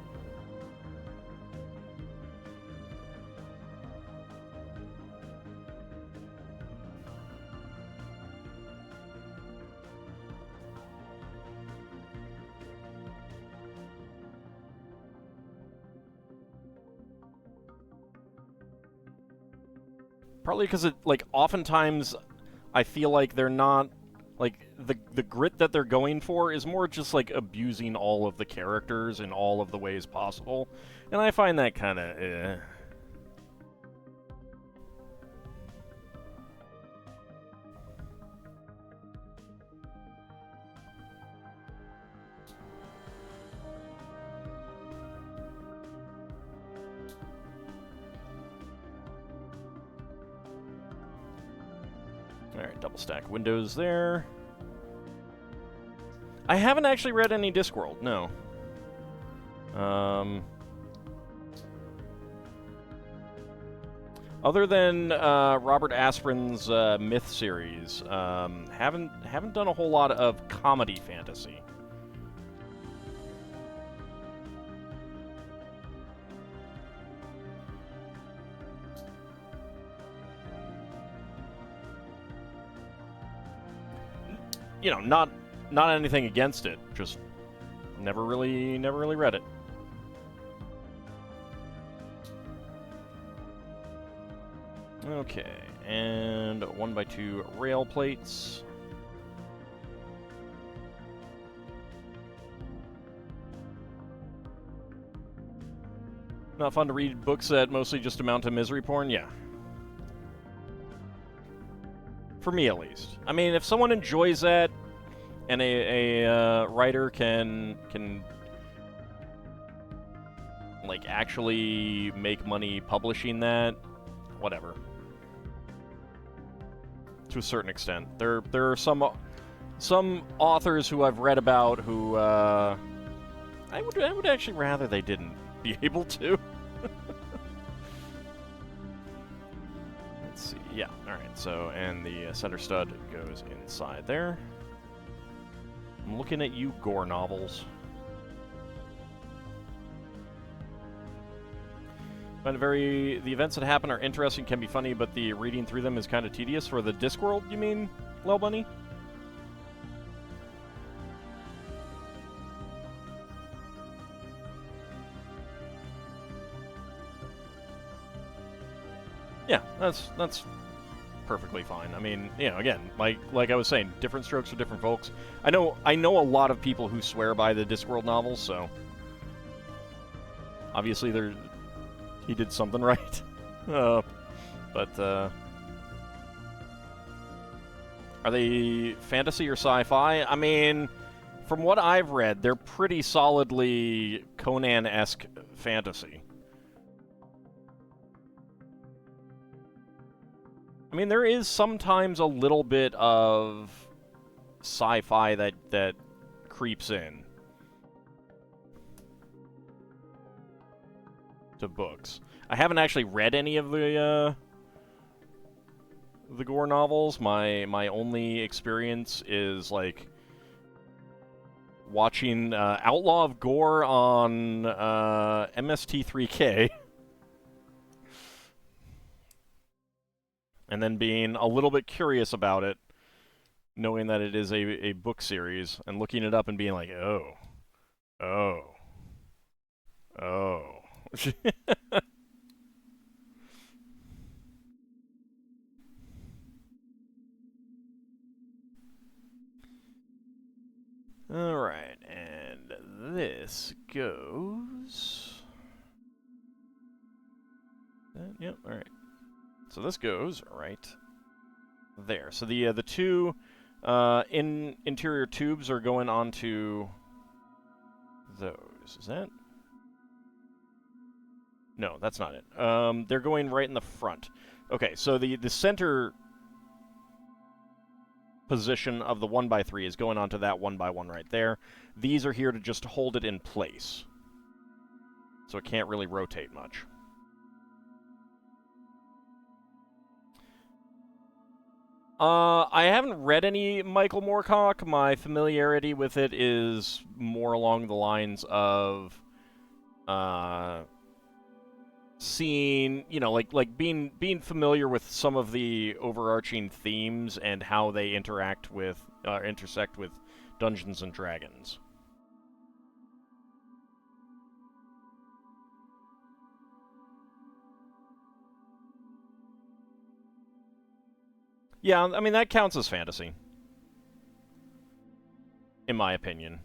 Probably because it, like, oftentimes I feel like they're not, like, the grit that they're going for is more just, like, abusing all of the characters in all of the ways possible. And I find that kind of, Alright, double stack windows there. I haven't actually read any Discworld, no. Other than Robert Asprin's Myth series, haven't done a whole lot of comedy fantasy. You know, not anything against it, just never really read it. Okay, and 1x2 rail plates. Not fun to read books that mostly just amount to misery porn? Yeah. For me, at least. I mean, if someone enjoys that, and a writer can like actually make money publishing that, whatever. To a certain extent, there are some authors who I've read about who I would actually rather they didn't be able to. Let's see. Yeah. All right. So, and the center stud goes inside there. I'm looking at you, gore novels. The events that happen are interesting, can be funny, but the reading through them is kind of tedious. For the Discworld, you mean, Lil Bunny? Yeah, that's perfectly fine. I mean, you know, again, like I was saying, different strokes for different folks. I know a lot of people who swear by the Discworld novels, so obviously he did something right. But are they fantasy or sci-fi? I mean, from what I've read, they're pretty solidly Conan-esque fantasy. I mean, there is sometimes a little bit of sci-fi that creeps in to books. I haven't actually read any of the Gore novels. My only experience is like watching Outlaw of Gore on MST3K. And then being a little bit curious about it, knowing that it is a book series, and looking it up and being like, oh. Alright, and this goes... Yep, alright. So this goes right there. So the two interior tubes are going onto those. Is that? No, that's not it. They're going right in the front. Okay, so the center position of the 1x3 is going onto that 1x1 right there. These are here to just hold it in place. So it can't really rotate much. I haven't read any Michael Moorcock. My familiarity with it is more along the lines of seeing, you know, like being familiar with some of the overarching themes and how they intersect with Dungeons and Dragons. Yeah, I mean, that counts as fantasy, in my opinion.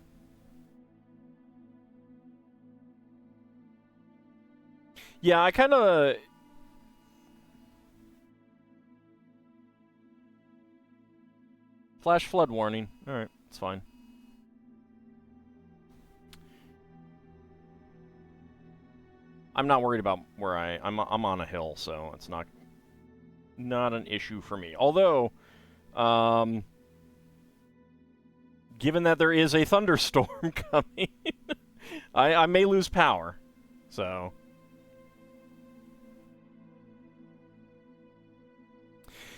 Yeah, I kind of... Flash flood warning. Alright, it's fine. I'm not worried about where I'm on a hill, so it's not an issue for me. Although, given that there is a thunderstorm coming, I may lose power. So,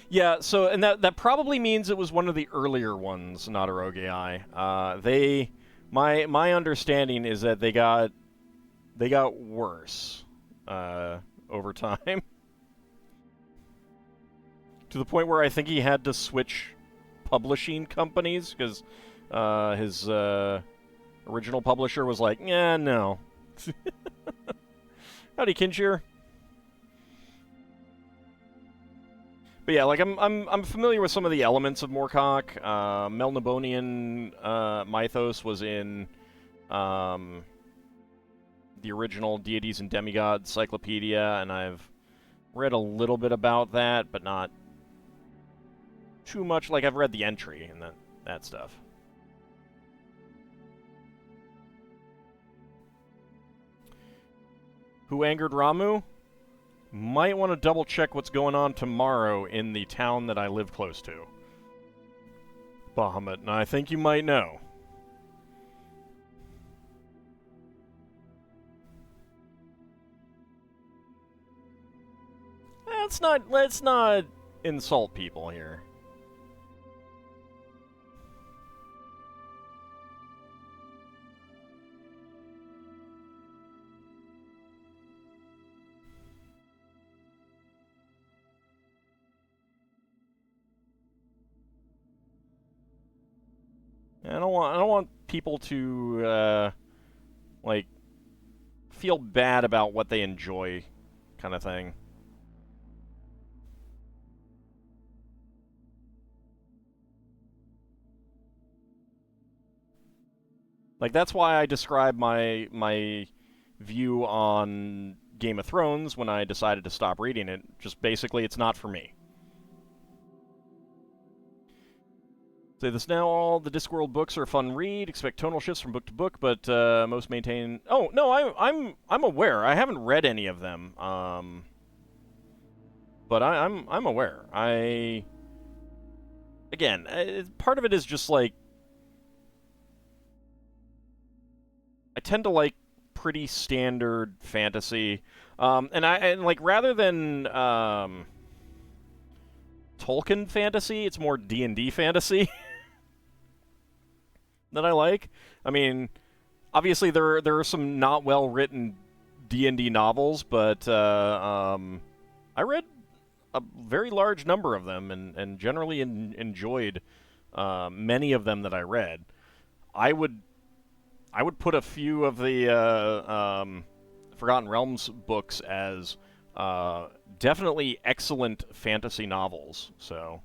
yeah. So, and that probably means it was one of the earlier ones, not a rogue AI. My understanding is that they got worse over time. To the point where I think he had to switch publishing companies because his original publisher was like, "Yeah, no." Howdy, Kinshir. But yeah, like I'm familiar with some of the elements of Moorcock. Melnibonian mythos was in the original Deities and Demigods Cyclopedia, and I've read a little bit about that, but not too much. Like, I've read the entry and that stuff. Who angered Ramu? Might want to double check what's going on tomorrow in the town that I live close to. Bahamut, and I think you might know. Let's not insult people here. I don't want people to like feel bad about what they enjoy, kind of thing. Like that's why I describe my view on Game of Thrones when I decided to stop reading it. Just basically, it's not for me. Say this now, all the Discworld books are a fun read. Expect tonal shifts from book to book, but most maintain... Oh, no, I'm aware. I haven't read any of them. But I'm aware. Again, part of it is just like... I tend to like pretty standard fantasy. And like, rather than Tolkien fantasy, it's more D&D fantasy that I like. I mean, obviously there are some not well written D&D novels, but I read a very large number of them and generally enjoyed many of them that I read. I would put a few of the Forgotten Realms books as definitely excellent fantasy novels. So.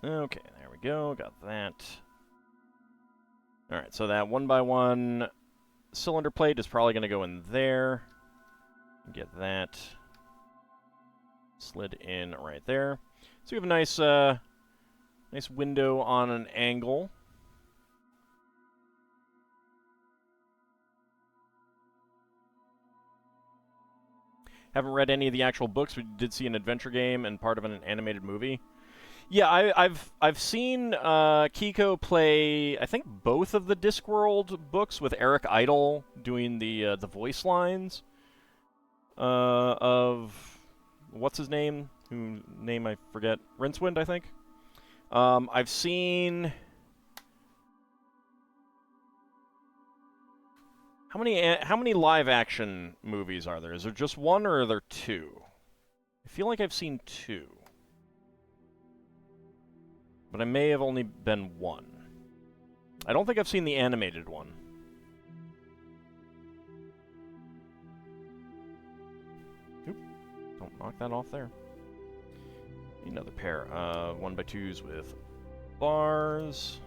Okay, there we go. Got that. Alright, so that 1x1 cylinder plate is probably going to go in there. Get that slid in right there. So we have a nice, nice window on an angle. Haven't read any of the actual books. We did see an adventure game and part of an animated movie. Yeah, I've seen Kiko play, I think, both of the Discworld books with Eric Idle doing the voice lines of what's his name? Who name I forget? Rincewind, I think. I've seen how many live action movies are there? Is there just one or are there two? I feel like I've seen two. But I may have only been one. I don't think I've seen the animated one. Oop. Don't knock that off there. Another pair of 1x2s with bars.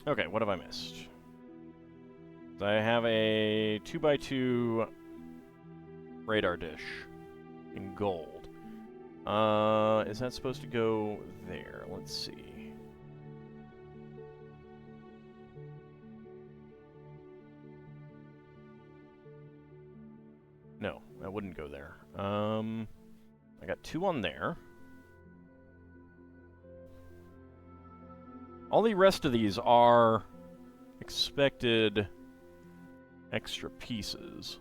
Okay, what have I missed? I have a 2x2 radar dish in gold. Is that supposed to go there? Let's see. No, that wouldn't go there. I got two on there. All the rest of these are expected extra pieces.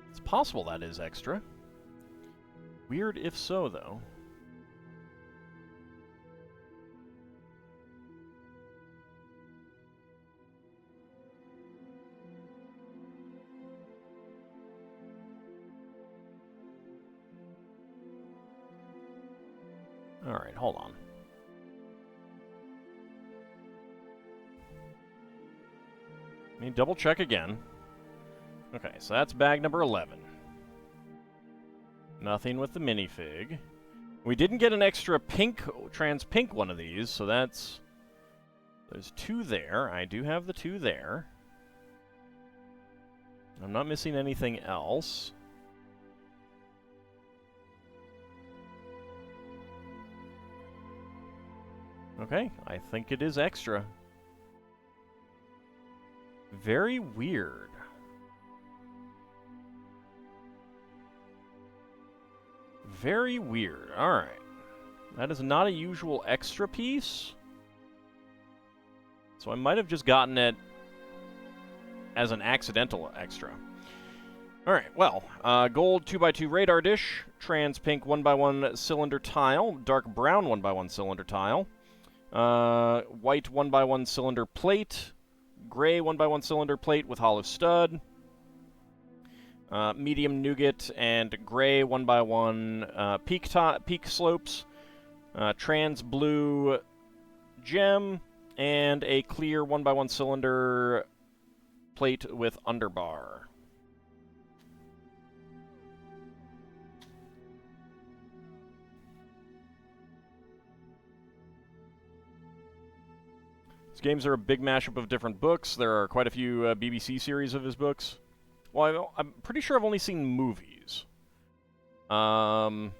It's possible that is extra. Weird if so, though. Alright, hold on. Let me double check again. Okay, so that's bag number 11. Nothing with the minifig. We didn't get an extra pink, trans pink one of these, so that's... There's two there. I do have the two there. I'm not missing anything else. Okay, I think it is extra. Very weird. Very weird. Alright. That is not a usual extra piece. So I might have just gotten it as an accidental extra. Alright, well, gold 2x2 radar dish, trans pink 1x1 cylinder tile, dark brown 1x1 cylinder tile, white 1x1 cylinder plate, gray 1x1 cylinder plate with hollow stud, medium nougat and gray 1x1 peak slopes, trans blue gem, and a clear 1x1 cylinder plate with underbar. These games are a big mashup of different books. There are quite a few BBC series of his books. Well, I'm pretty sure I've only seen movies. Hogfather,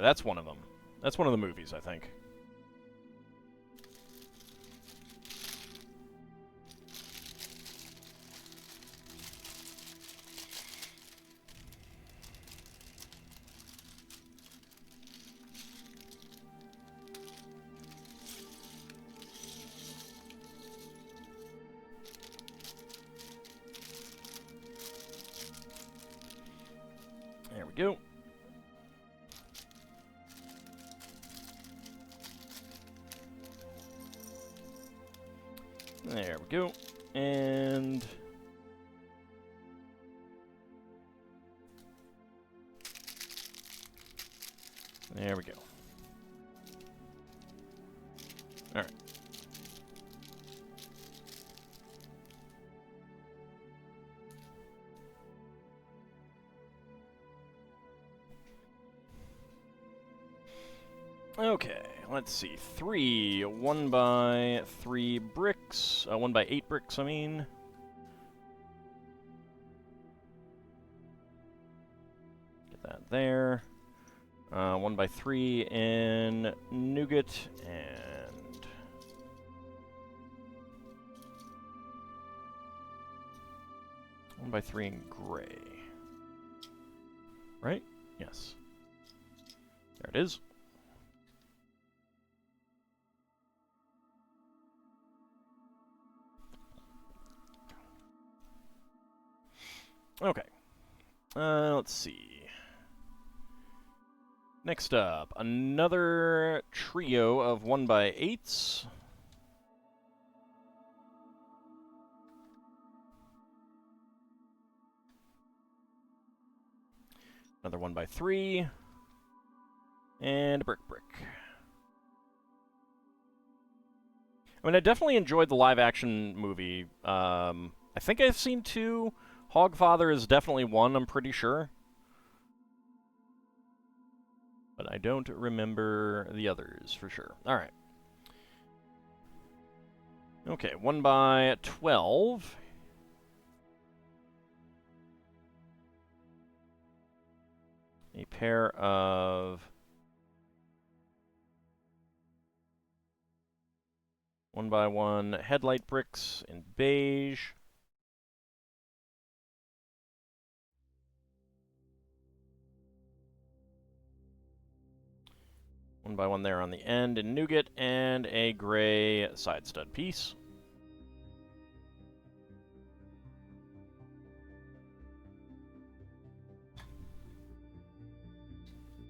that's one of them. That's one of the movies, I think. There we go. There we go. And there we go. All right. Okay, let's see. 3 1x3 bricks. 1x8 bricks, I mean. Get that there. 1x3 in nougat and 1x3 in gray. Right? Yes. There it is. Okay. Let's see. Next up, another trio of 1x8s. Another 1x3. And a brick. I mean, I definitely enjoyed the live-action movie. I think I've seen 2. Hogfather is definitely 1, I'm pretty sure. But I don't remember the others for sure. Alright. Okay, 1x12. A pair of 1x1 headlight bricks in beige. One by one there on the end in nougat, and a gray side stud piece.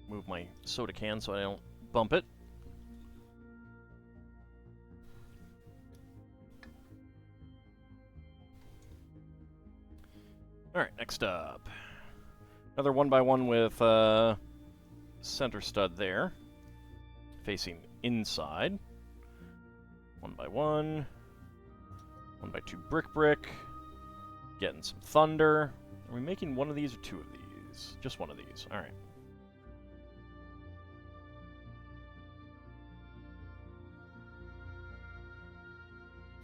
Move my soda can so I don't bump it. Alright, next up. Another 1x1 with center stud there. Facing inside. 1x1. 1x2 brick. Getting some thunder. Are we making one of these or 2 of these? Just one of these. Alright.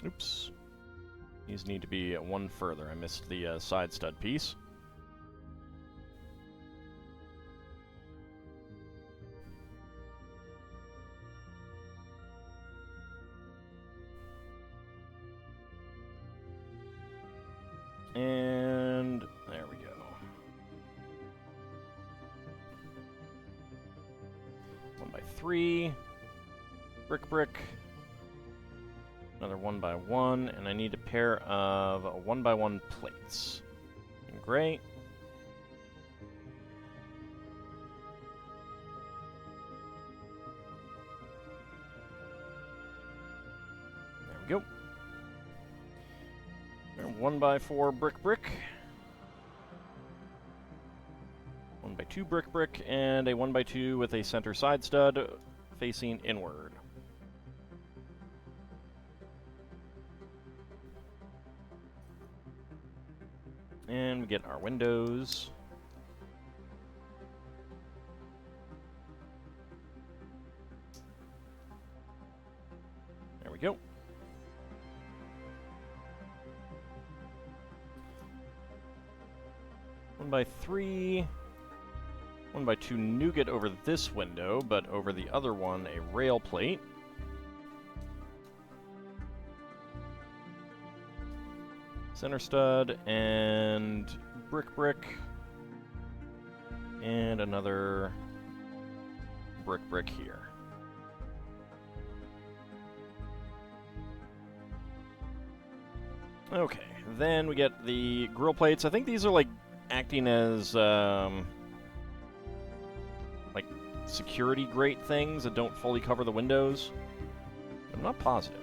Oops. These need to be 1 further. I missed the side stud piece. And there we go. 1x3. Brick. Another 1x1, and I need a pair of 1x1 plates. And gray. There we go. 1x4 brick. 1x2 brick, and a 1x2 with a center side stud facing inward. And we get our windows. There we go. One by 3. 1x2 nougat over this window, but over the other one, a rail plate. Center stud, and brick, and another brick here. Okay, then we get the grill plates. I think these are like acting as like security grate things that don't fully cover the windows. I'm not positive.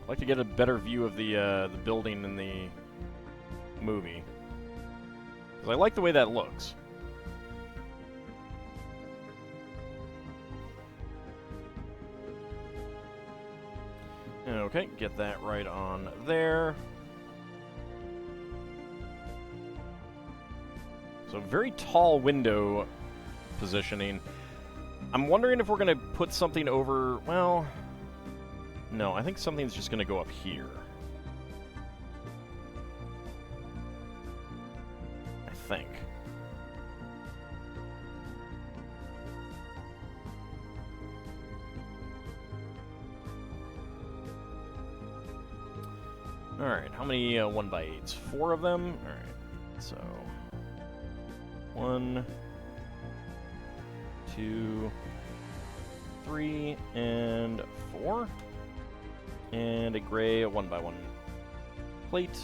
I'd like to get a better view of the building in the movie, because I like the way that looks. Okay, get that right on there. So very tall window positioning. I'm wondering if we're going to put something over, well, no, I think something's just going to go up here. I think. Alright, how many 1x8s? 4 of them? Alright, so 1, 2, 3, and 4. And a gray 1x1 plate.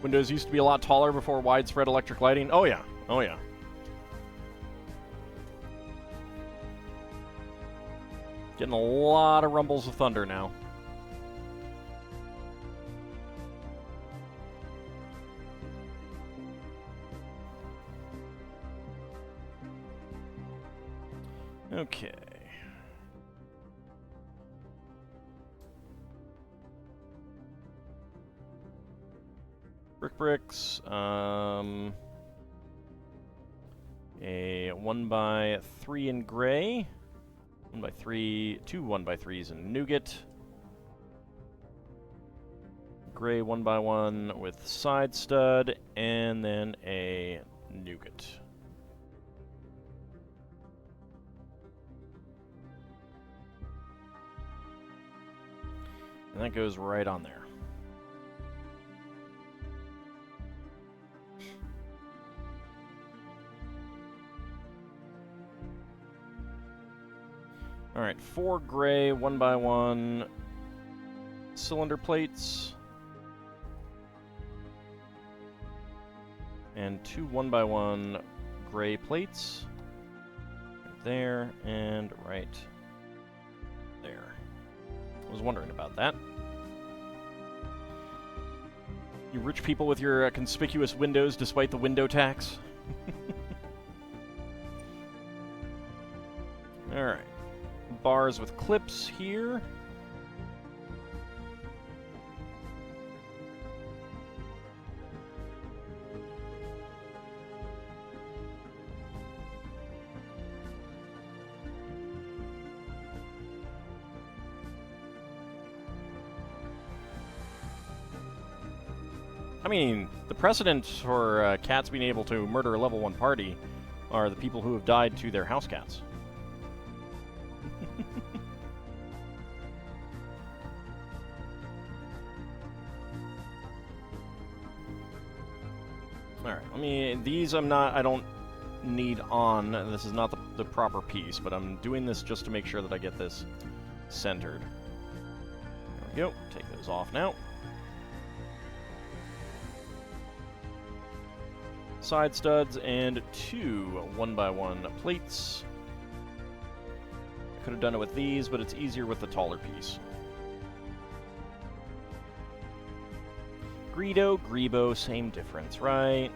Windows used to be a lot taller before widespread electric lighting. Oh yeah, oh yeah. Getting a lot of rumbles of thunder now. Okay. Bricks. A 1x3 in gray. 1x3, 2 1x3s in nougat. Gray 1x1 with side stud, and then a nougat. And that goes right on there. Alright, 4 gray 1x1 cylinder plates. And 2 1x1 gray plates. Right there and right there. I was wondering about that. You rich people with your conspicuous windows despite the window tax. Alright. Bars with clips here. I mean, the precedent for cats being able to murder a level 1 party are the people who have died to their house cats. Alright, these I don't need on. This is not the proper piece, but I'm doing this just to make sure that I get this centered. There we go. Take those off now. Side studs and 2 1x1 plates. I could have done it with these, but it's easier with the taller piece. Greedo, Grebo, same difference, right?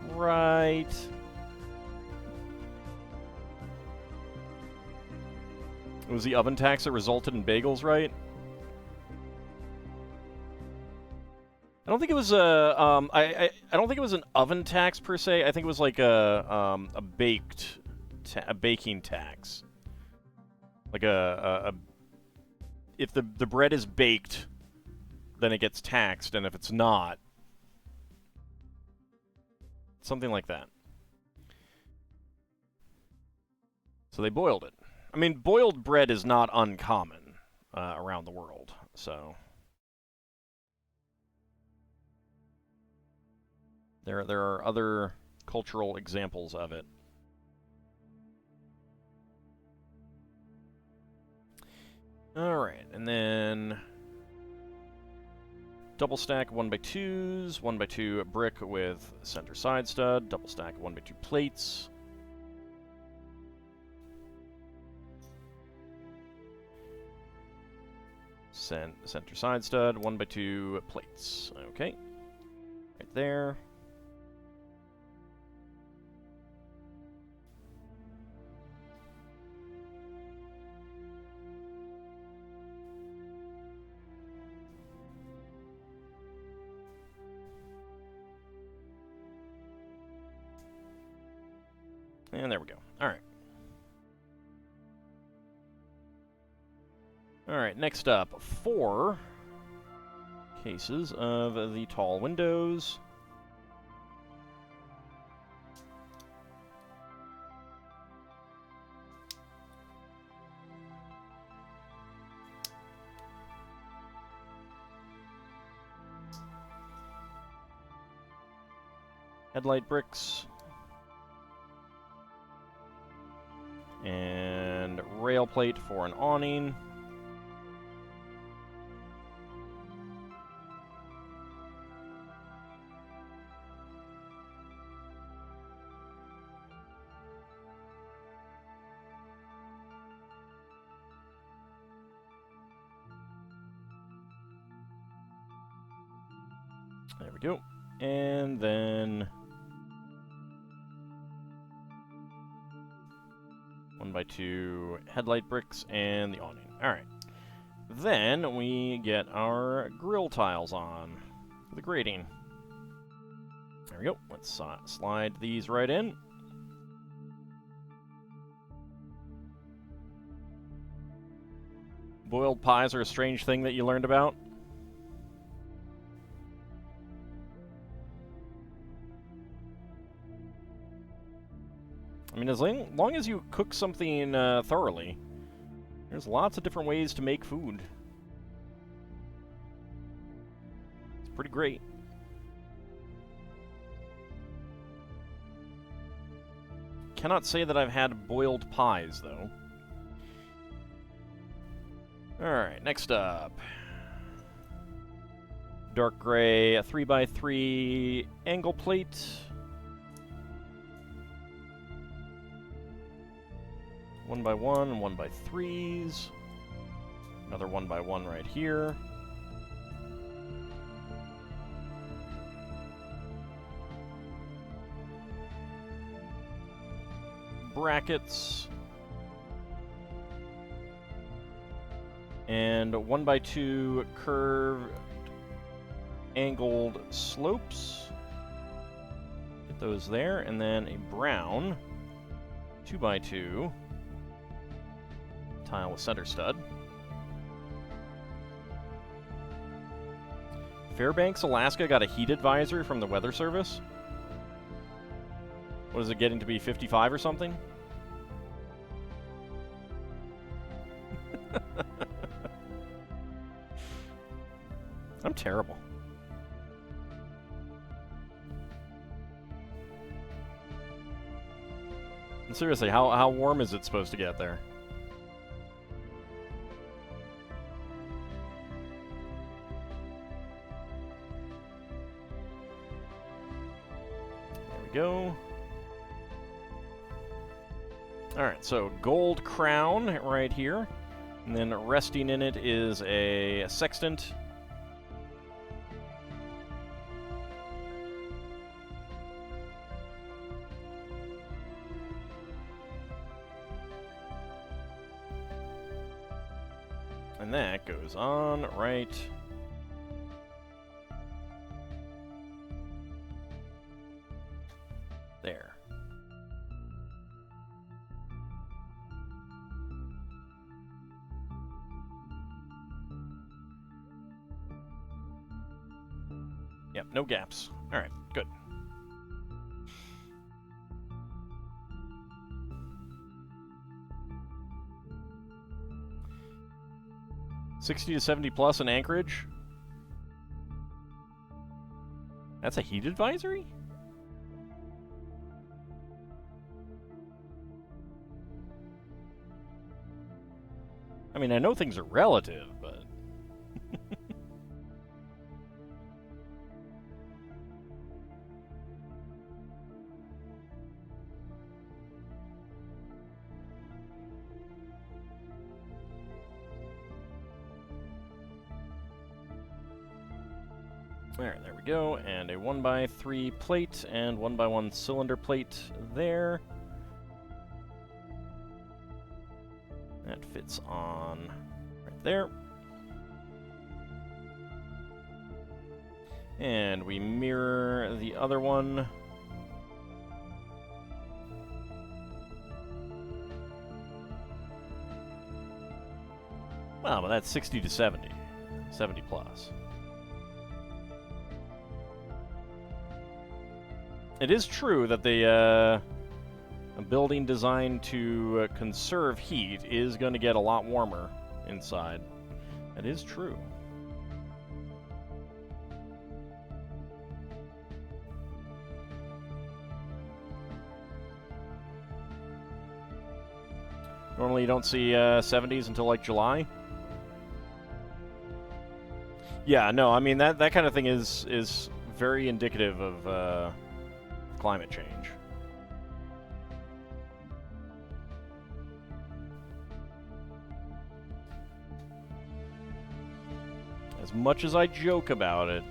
Right. It was the oven tax that resulted in bagels, right? I don't think it was I don't think it was an oven tax per se. I think it was like a baking tax. Like if the bread is baked, then it gets taxed, and if it's not, something like that. So they boiled it. I mean, boiled bread is not uncommon around the world, so there are other cultural examples of it. Alright, and then double stack 1x2s, 1x2 brick with center side stud, double stack 1x2 plates. Center side stud, 1x2 plates. Okay, right there. And there we go. Alright. Alright, next up, 4 cases of the tall windows. Headlight bricks. And rail plate for an awning. There we go. And then 1x2 headlight bricks and the awning. Alright. Then we get our grill tiles on the grating. There we go. Let's slide these right in. Boiled pies are a strange thing that you learned about. I mean, as long as you cook something thoroughly, there's lots of different ways to make food. It's pretty great. Cannot say that I've had boiled pies, though. Alright, next up. Dark gray, a 3x3 angle plate. One by one, 1x3s. Another 1x1 right here. Brackets. And 1x2 curved angled slopes. Get those there. And then a brown 2x2 tile with center stud. Fairbanks, Alaska got a heat advisory from the Weather Service. What is it, getting to be 55 or something? I'm terrible. And seriously, how warm is it supposed to get there? There we go. Alright, so gold crown right here. And then resting in it is a sextant. And that goes on right there. Yep, no gaps. All right, good. $60 to $70 plus in Anchorage. That's a heat advisory? I mean, I know things are relative, but... Alright, there we go, and a 1x3 plate and 1x1 cylinder plate there. That fits on right there. And we mirror the other one. Wow, but that's 60 to 70. 70 plus. It is true that a building designed to conserve heat is going to get a lot warmer inside. That is true. Normally you don't see 70s until like July. Yeah, no, I mean that kind of thing is very indicative of climate change. As much as I joke about it,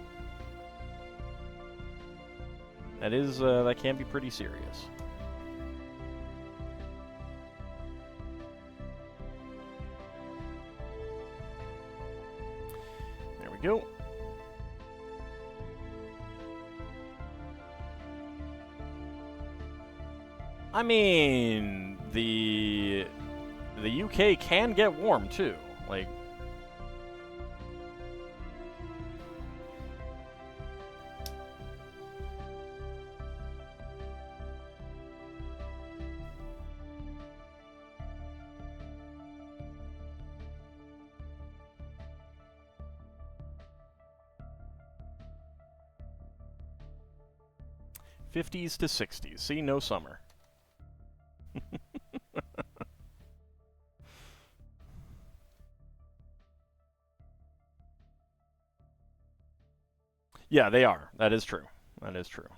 that can be pretty serious. There we go. I mean, the UK can get warm too. Like, '50s to '60s. See, no summer. Yeah, they are. That is true. That is true.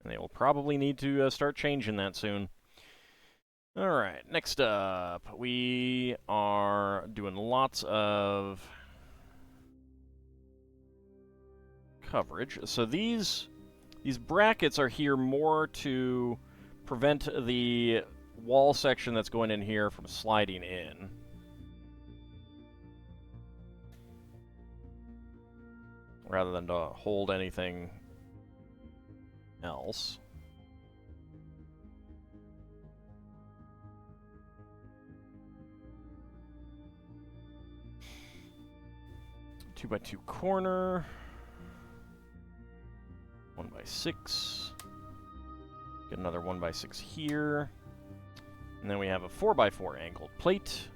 And they will probably need to start changing that soon. All right, next up, we are doing lots of coverage. So these brackets are here more to prevent the wall section that's going in here from sliding in. Rather than to hold anything else. Two by two corner. 1x6. Get another 1x6 here. And then we have a 4x4 angled plate.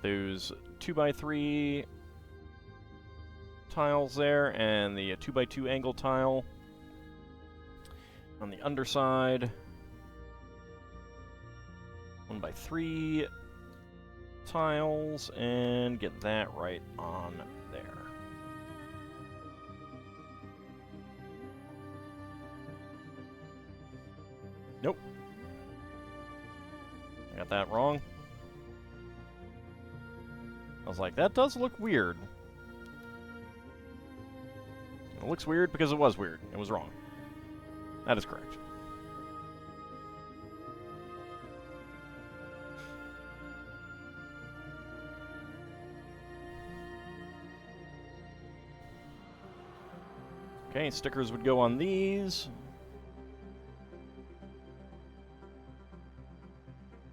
Get those 2x3 tiles there, and the 2x2 angle tile on the underside. 1x3 tiles, and get that right on there. Nope. I got that wrong. I was like, that does look weird. It looks weird because it was weird. It was wrong. That is correct. Okay, stickers would go on these.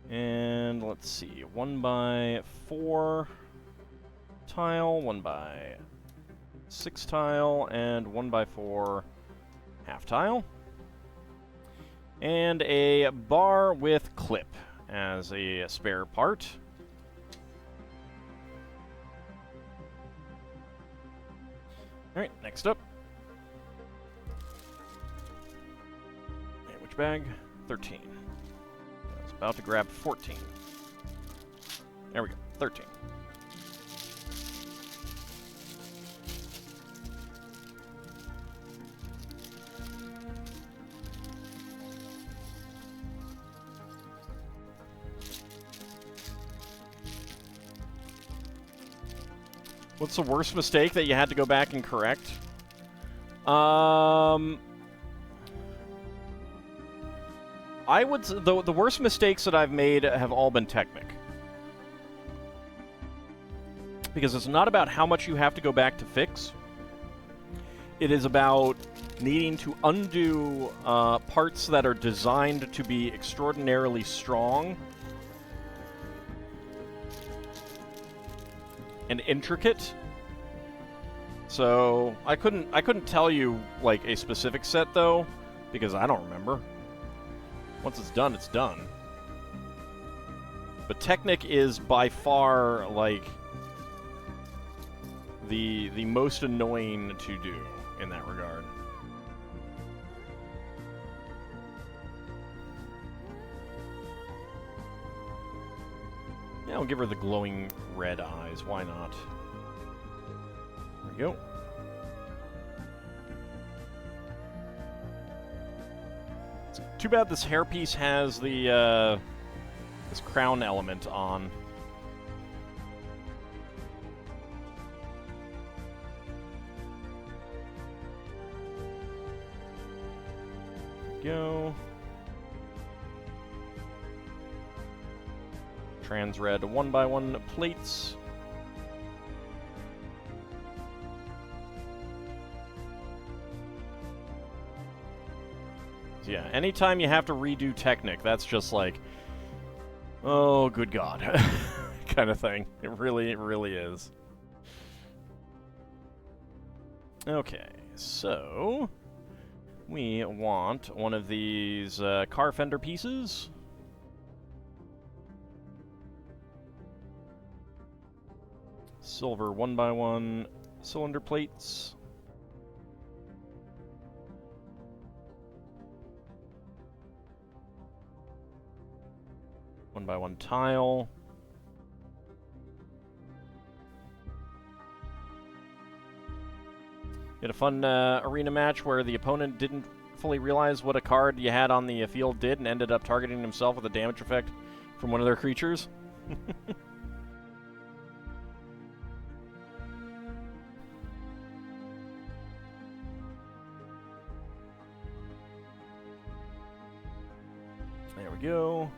And let's see, 1x4 tile, 1x6 tile, and 1x4 half tile. And a bar with clip as a spare part. Alright, next up. Okay, which bag? 13. I was about to grab 14. There we go, 13. What's the worst mistake that you had to go back and correct? I would the worst mistakes that I've made have all been Technic. Because it's not about how much you have to go back to fix. It is about needing to undo parts that are designed to be extraordinarily strong and intricate. So I couldn't tell you like a specific set though, because I don't remember. Once it's done, it's done. But Technic is by far like the most annoying to do in that regard. Yeah, I'll give her the glowing red eyes. Why not? There we go. It's too bad this hairpiece has the this crown element on. Go. Trans red 1x1 plates. So yeah, anytime you have to redo Technic, that's just like, oh, good God, kind of thing. It really is. Okay, so we want one of these car fender pieces. Silver 1x1 cylinder plates. One by one tile. You had a fun arena match where the opponent didn't fully realize what a card you had on the field did and ended up targeting himself with a damage effect from one of their creatures. There we go.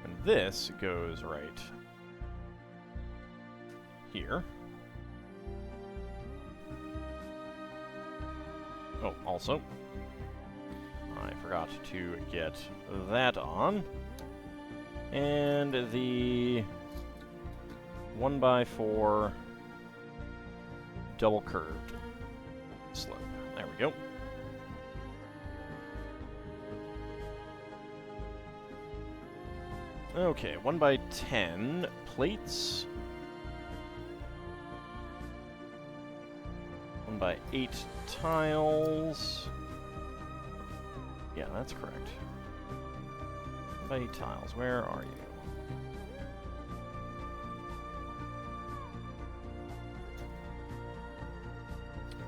And this goes right here. Oh, also, I forgot to get that on. And the 1x4 double curved slip. There we go. Okay, 1x10 plates. 1x8 tiles. Yeah, that's correct. 1x8 tiles. Where are you?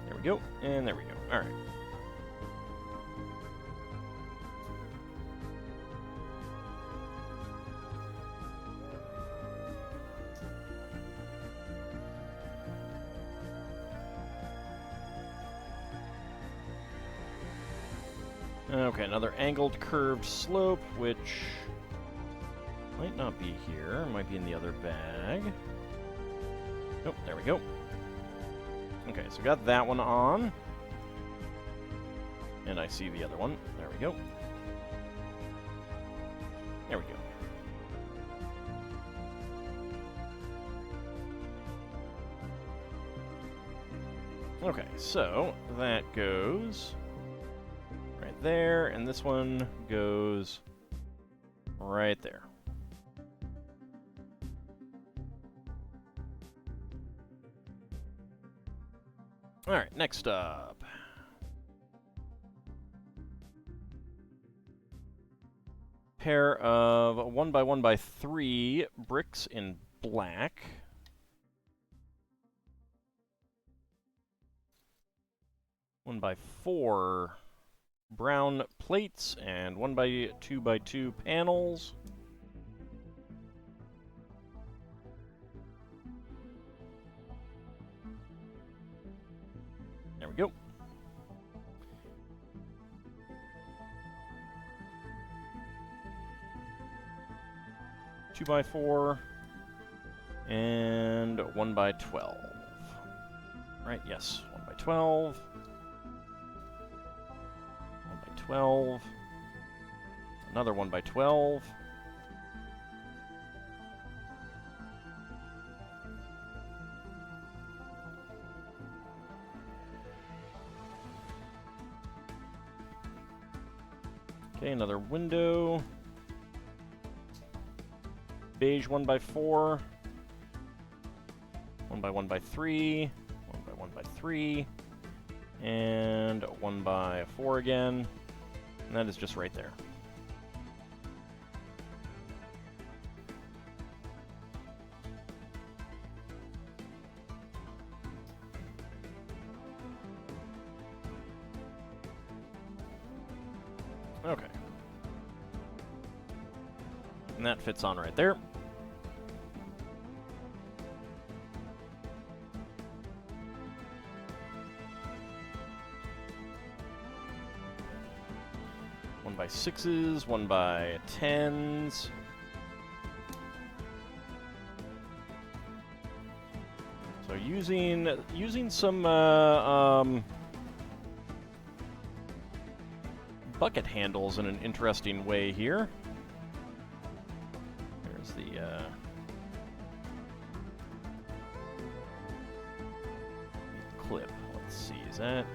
There we go, and there we go. All right. Okay, another angled curved slope, which might not be here. Might be in the other bag. Oh, there we go. Okay, so got that one on. And I see the other one. There we go. There we go. Okay, so that goes right there, and this one goes right there. All right, next up. Pair of 1x1x3 bricks in black. One by 4 brown plates and 1x2x2 panels. There we go. Two by 4 and 1x12. Right, yes, 1x12. 1x12. Another 1x12. Okay, another window. Beige 1x4. 1x1x3. 1x1x3. And 1x4 again. And that is just right there. Okay. And that fits on right there. One by 6s, 1x10s. So using some bucket handles in an interesting way here. There's the clip. Let's see, is that?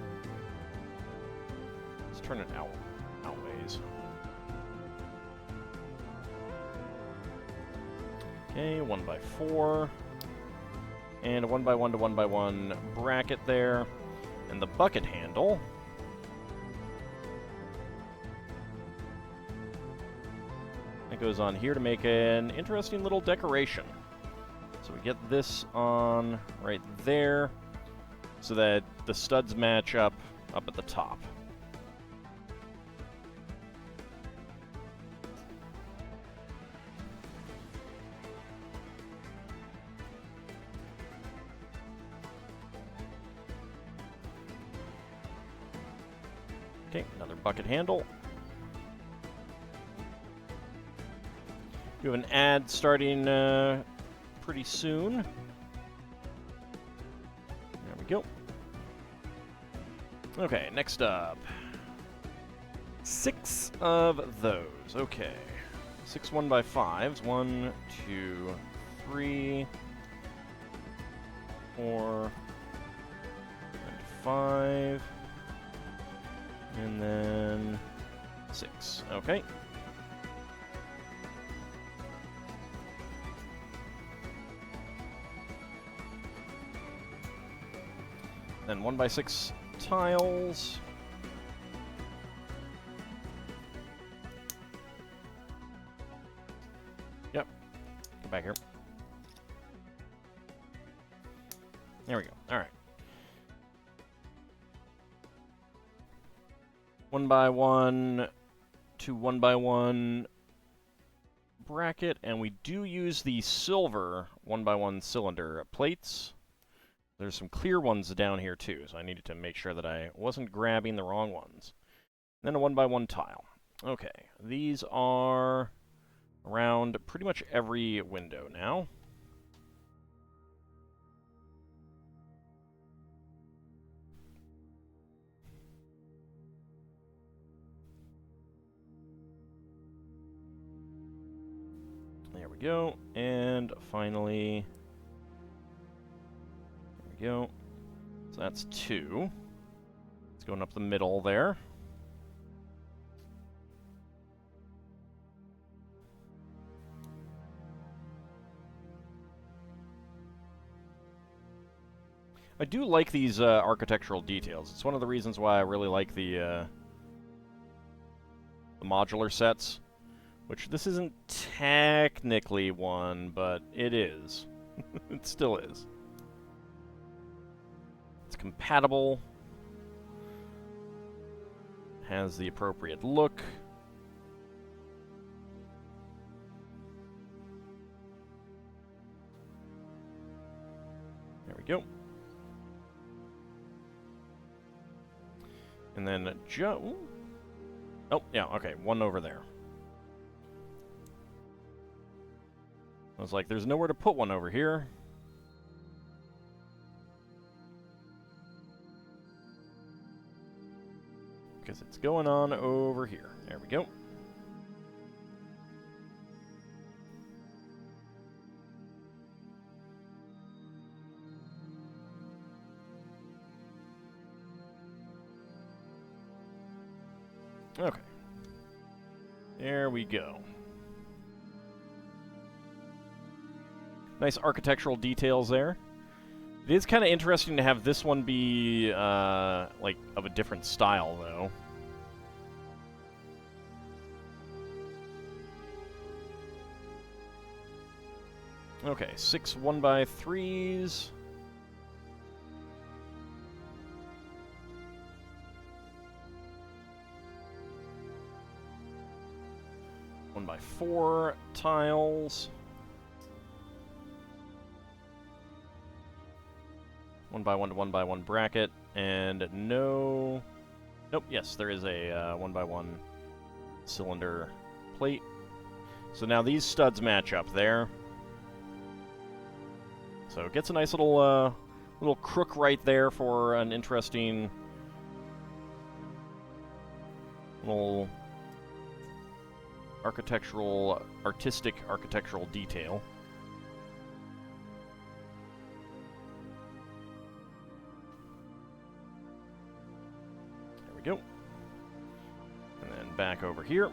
Let's turn it outways. Okay, 1x4. And a 1x1 to 1x1 bracket there. And the bucket handle. It goes on here to make an interesting little decoration. So we get this on right there so that the studs match up at the top. Okay, another bucket handle. We have an ad starting pretty soon. There we go. Okay, next up. 6 of those. Okay. 6 1x5s. 1, 2, 3, 4, and 5. And then 6. Okay. Then 1x6 tiles. Yep. Go back here. There we go. All right. 1x1 to 1x1 bracket, and we do use the silver 1x1 cylinder plates. There's some clear ones down here too, so I needed to make sure that I wasn't grabbing the wrong ones. And then a 1x1 tile. Okay, these are around pretty much every window now. There we go, and finally, there we go. So that's 2. It's going up the middle there. I do like these architectural details. It's one of the reasons why I really like the modular sets. Which this isn't technically one, but it is. It still is. It's compatible. Has the appropriate look. There we go. And then oh, yeah, okay, one over there. I was like, there's nowhere to put one over here. Because it's going on over here. There we go. Okay. There we go. Nice architectural details there. It is kind of interesting to have this one be, like, of a different style, though. Okay, 6 1x3s. One by 4 tiles. 1x1 to 1x1 bracket, and no... Nope, yes, there is a 1x1 cylinder plate. So now these studs match up there. So it gets a nice little crook right there for an interesting little artistic architectural detail. Go. And then back over here.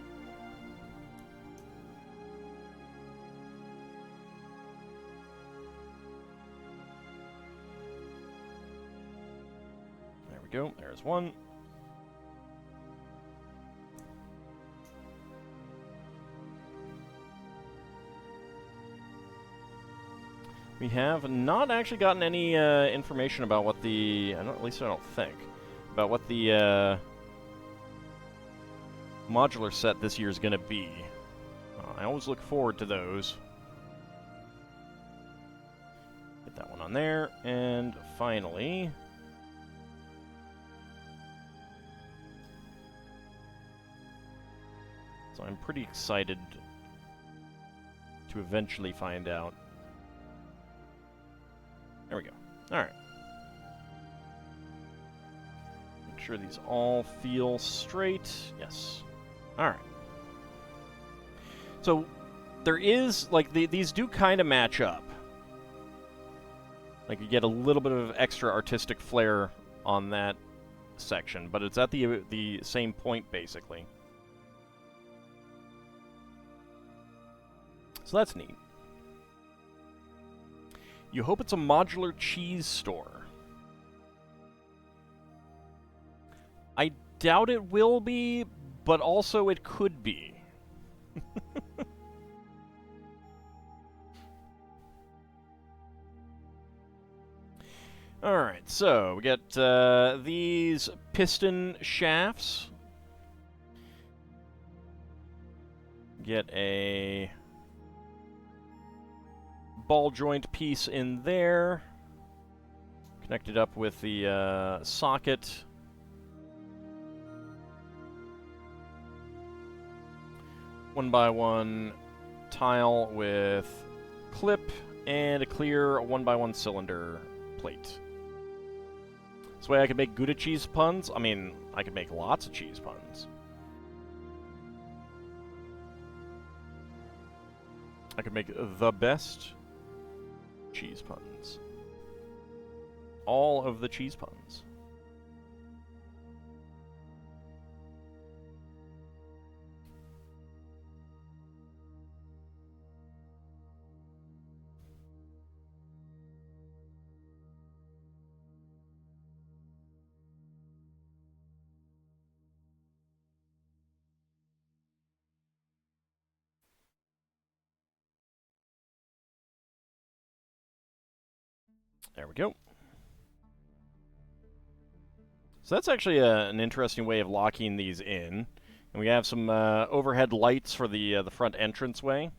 There we go. There's one. We have not actually gotten any information about what the, at least I don't think, about what the modular set this year is going to be. I always look forward to those. Get that one on there, and finally... So I'm pretty excited to eventually find out. There we go. Alright. Make sure these all feel straight. Yes. Alright. So, there is, like, these do kind of match up. Like, you get a little bit of extra artistic flair on that section, but it's at the same point, basically. So that's neat. You hope it's a modular cheese store. I doubt it will be, but also it could be. Alright, so we get these piston shafts. Get a ball joint piece in there. Connected up with the socket. One by one tile with clip and a clear 1x1 cylinder plate. This way I can make Gouda cheese puns. I mean, I could make lots of cheese puns. I could make the best cheese puns. All of the cheese puns. There we go. So that's actually an interesting way of locking these in. And we have some overhead lights for the front entranceway.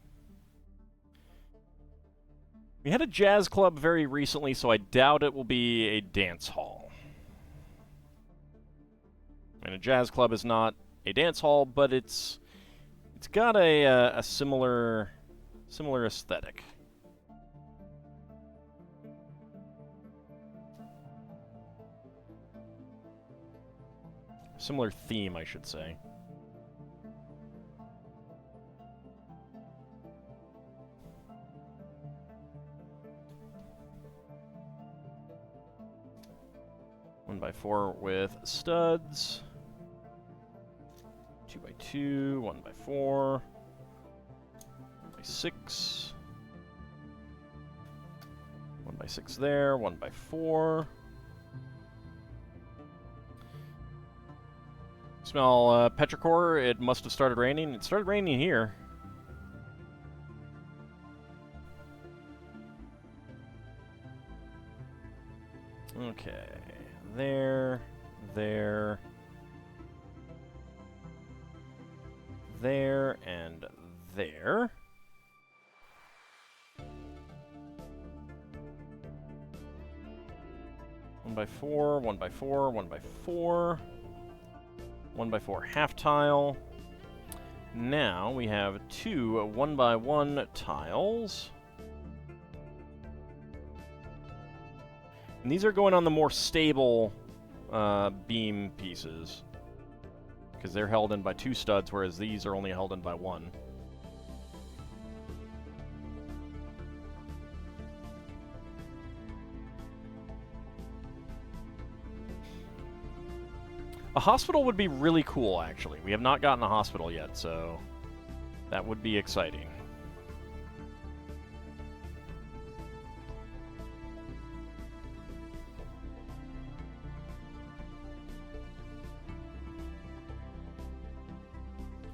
We had a jazz club very recently, so I doubt it will be a dance hall. And a jazz club is not a dance hall, but it's got a similar aesthetic. Similar theme, I should say. One by 4 with studs. 2x2, 1x4, 1x6. 1x6 there, 1x4. Smell petrichor. It must have started raining. It started raining here. Okay. There. There, and there. One by 4, 1x4, 1x4. 1x4 half tile. Now we have 2 1x1 tiles. And these are going on the more stable beam pieces, because they're held in by 2 studs, whereas these are only held in by 1. A hospital would be really cool, actually. We have not gotten a hospital yet, so that would be exciting.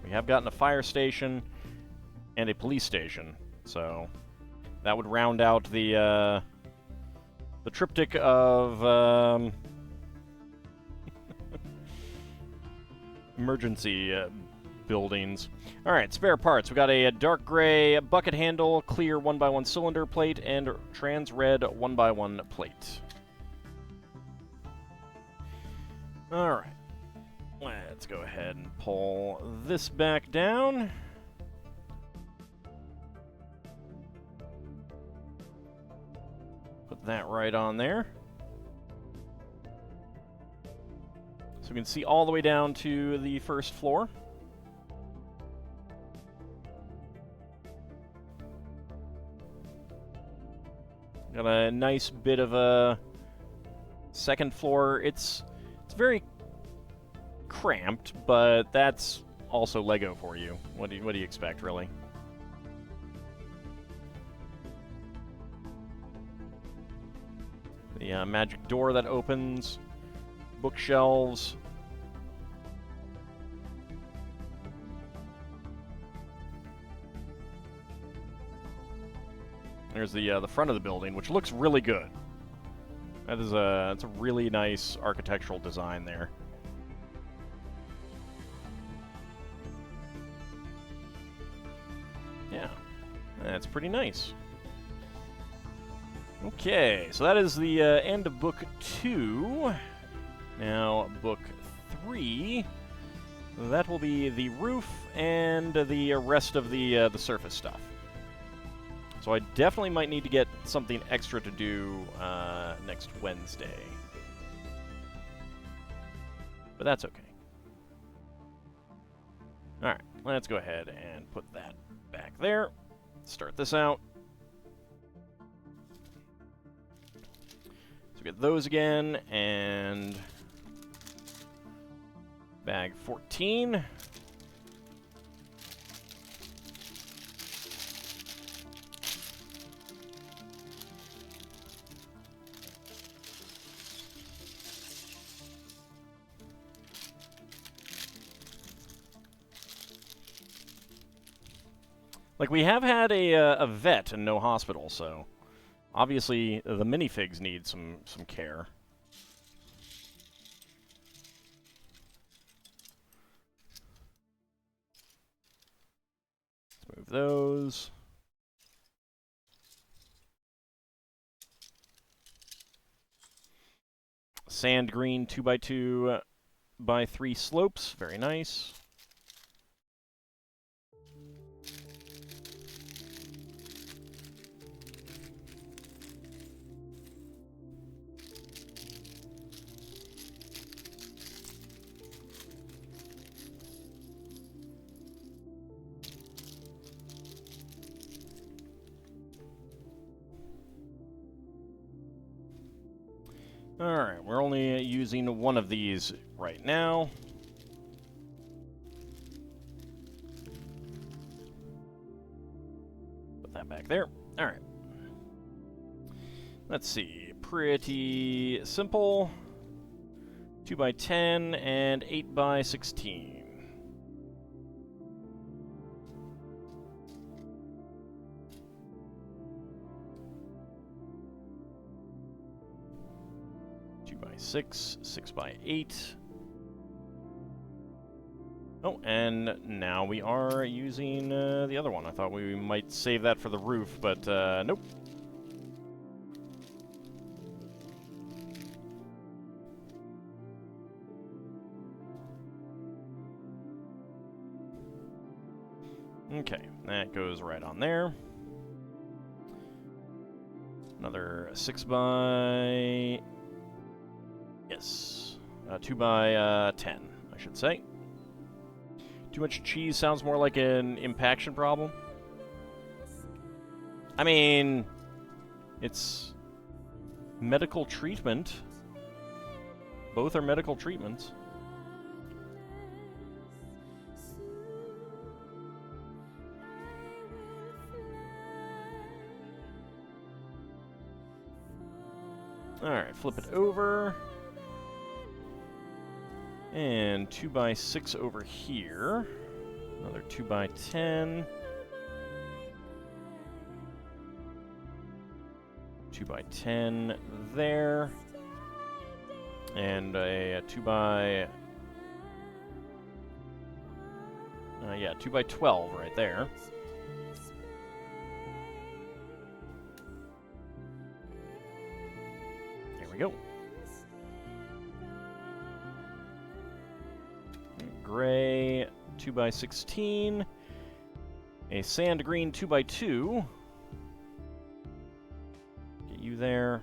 We have gotten a fire station and a police station, so that would round out the triptych of emergency buildings. Alright, spare parts. We got a dark gray bucket handle, clear 1x1 cylinder plate, and trans red 1x1 plate. Alright. Let's go ahead and pull this back down. Put that right on there. So we can see all the way down to the first floor. Got a nice bit of a second floor. It's very cramped, but that's also Lego for you. What do you expect, really? The magic door that opens, bookshelves, There's the front of the building, which looks really good. That's a really nice architectural design there. Yeah, that's pretty nice. Okay, so that is the end of Book 2. Now, Book 3, that will be the roof and the rest of the surface stuff. So I definitely might need to get something extra to do next Wednesday. But that's okay. Alright, let's go ahead and put that back there. Start this out. So get those again, and bag 14. Like, we have had a vet and no hospital, so obviously the minifigs need some care. Let's move those. Sand green 2x2 x 3 slopes, very nice. Alright, we're only using one of these right now. Put that back there. Alright. Let's see. Pretty simple. 2x10 and 8x16. Six, 6x8. Oh, and now we are using the other one. I thought we might save that for the roof, but nope. Okay, that goes right on there. Another 6x... Yes. 2x10, I should say. Too much cheese sounds more like an impaction problem. I mean, it's medical treatment. Both are medical treatments. Alright, flip it over. And 2x6 over here. Another 2x10. 2x10 there. And a 2x... yeah, 2x12 right there. There we go. Gray 2x16, a sand green 2x2. Get you there,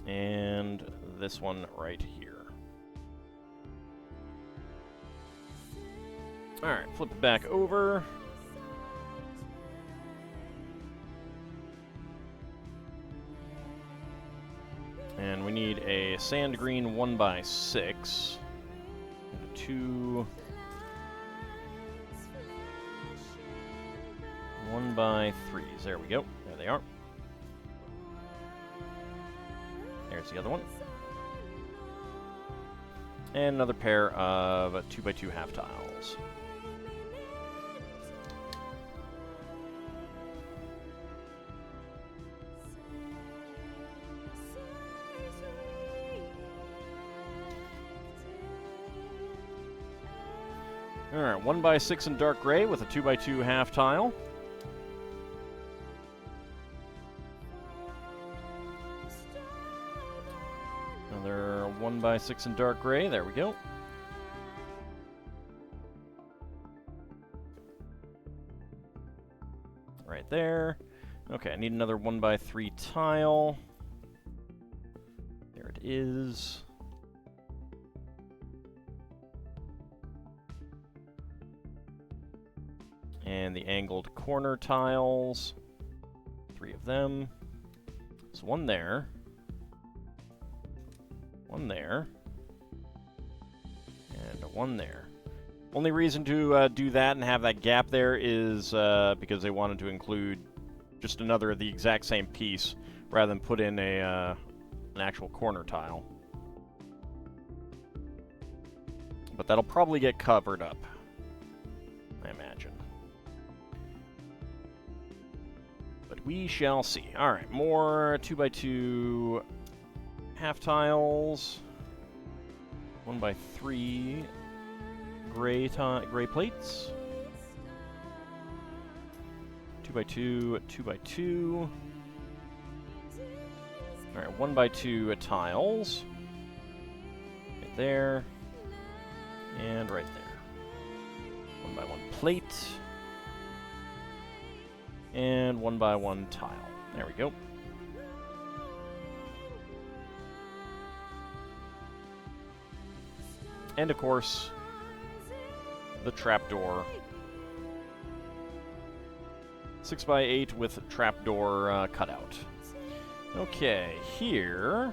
and this one right here. Alright, flip it back over. And we need a sand green 1x6. 2 1x3s. There we go. There they are. There's the other one. And another pair of 2x2 half tiles. Alright, 1x6 in dark gray with a 2x2 half tile. Another 1x6 in dark gray, there we go. Right there. Okay, I need another 1x3 tile. There it is. And the angled corner tiles. 3 of them. So one there. One there. And one there. Only reason to do that and have that gap there is because they wanted to include just another of the exact same piece rather than put in an actual corner tile. But that'll probably get covered up, I imagine. But we shall see. Alright, more 2x2 half tiles. 1x3 gray plates. 2x2, 2x2. Alright, 1x2 tiles. Right there. And right there. 1x1 plate. And 1x1 tile. There we go. And of course, the trapdoor. 6x8 with trapdoor cutout. Okay, here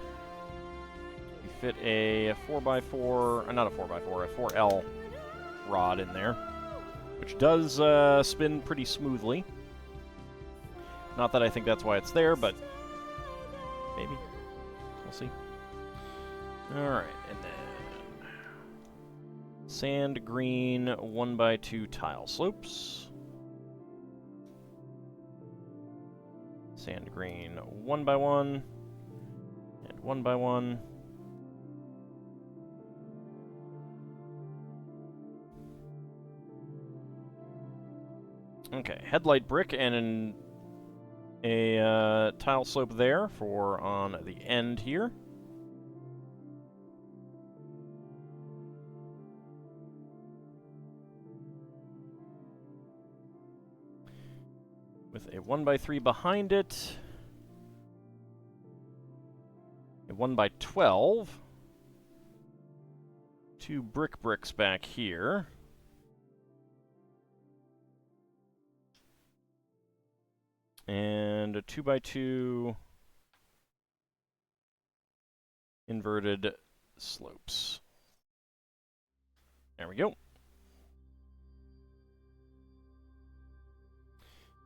we fit a 4x4, not a 4x4, a 4L rod in there, which does spin pretty smoothly. Not that I think that's why it's there, but maybe. We'll see. Alright, and then sand green 1x2 tile slopes. Sand green 1x1 and 1x1. Okay, headlight brick and a tile slope there for on the end here. With a 1x3 behind it. A 1x12. 2 bricks back here. And a 2x2 inverted slopes. There we go.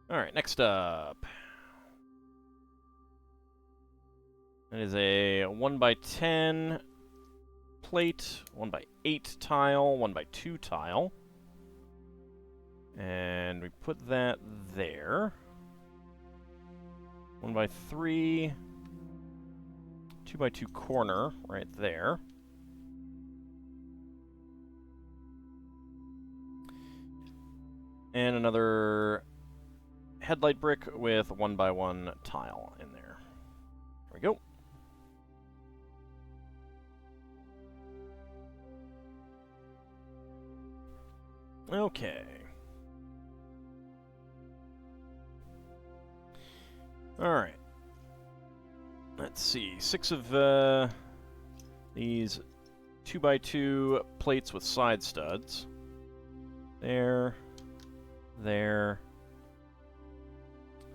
Alright, next up. That is a 1x10 plate, 1x8 tile, 1x2 tile. And we put that there. 1x3, 2x2 corner right there. And another headlight brick with 1x1 tile in there. There we go. Okay. Alright. Let's see. 6 of these 2x2 plates with side studs. There. There.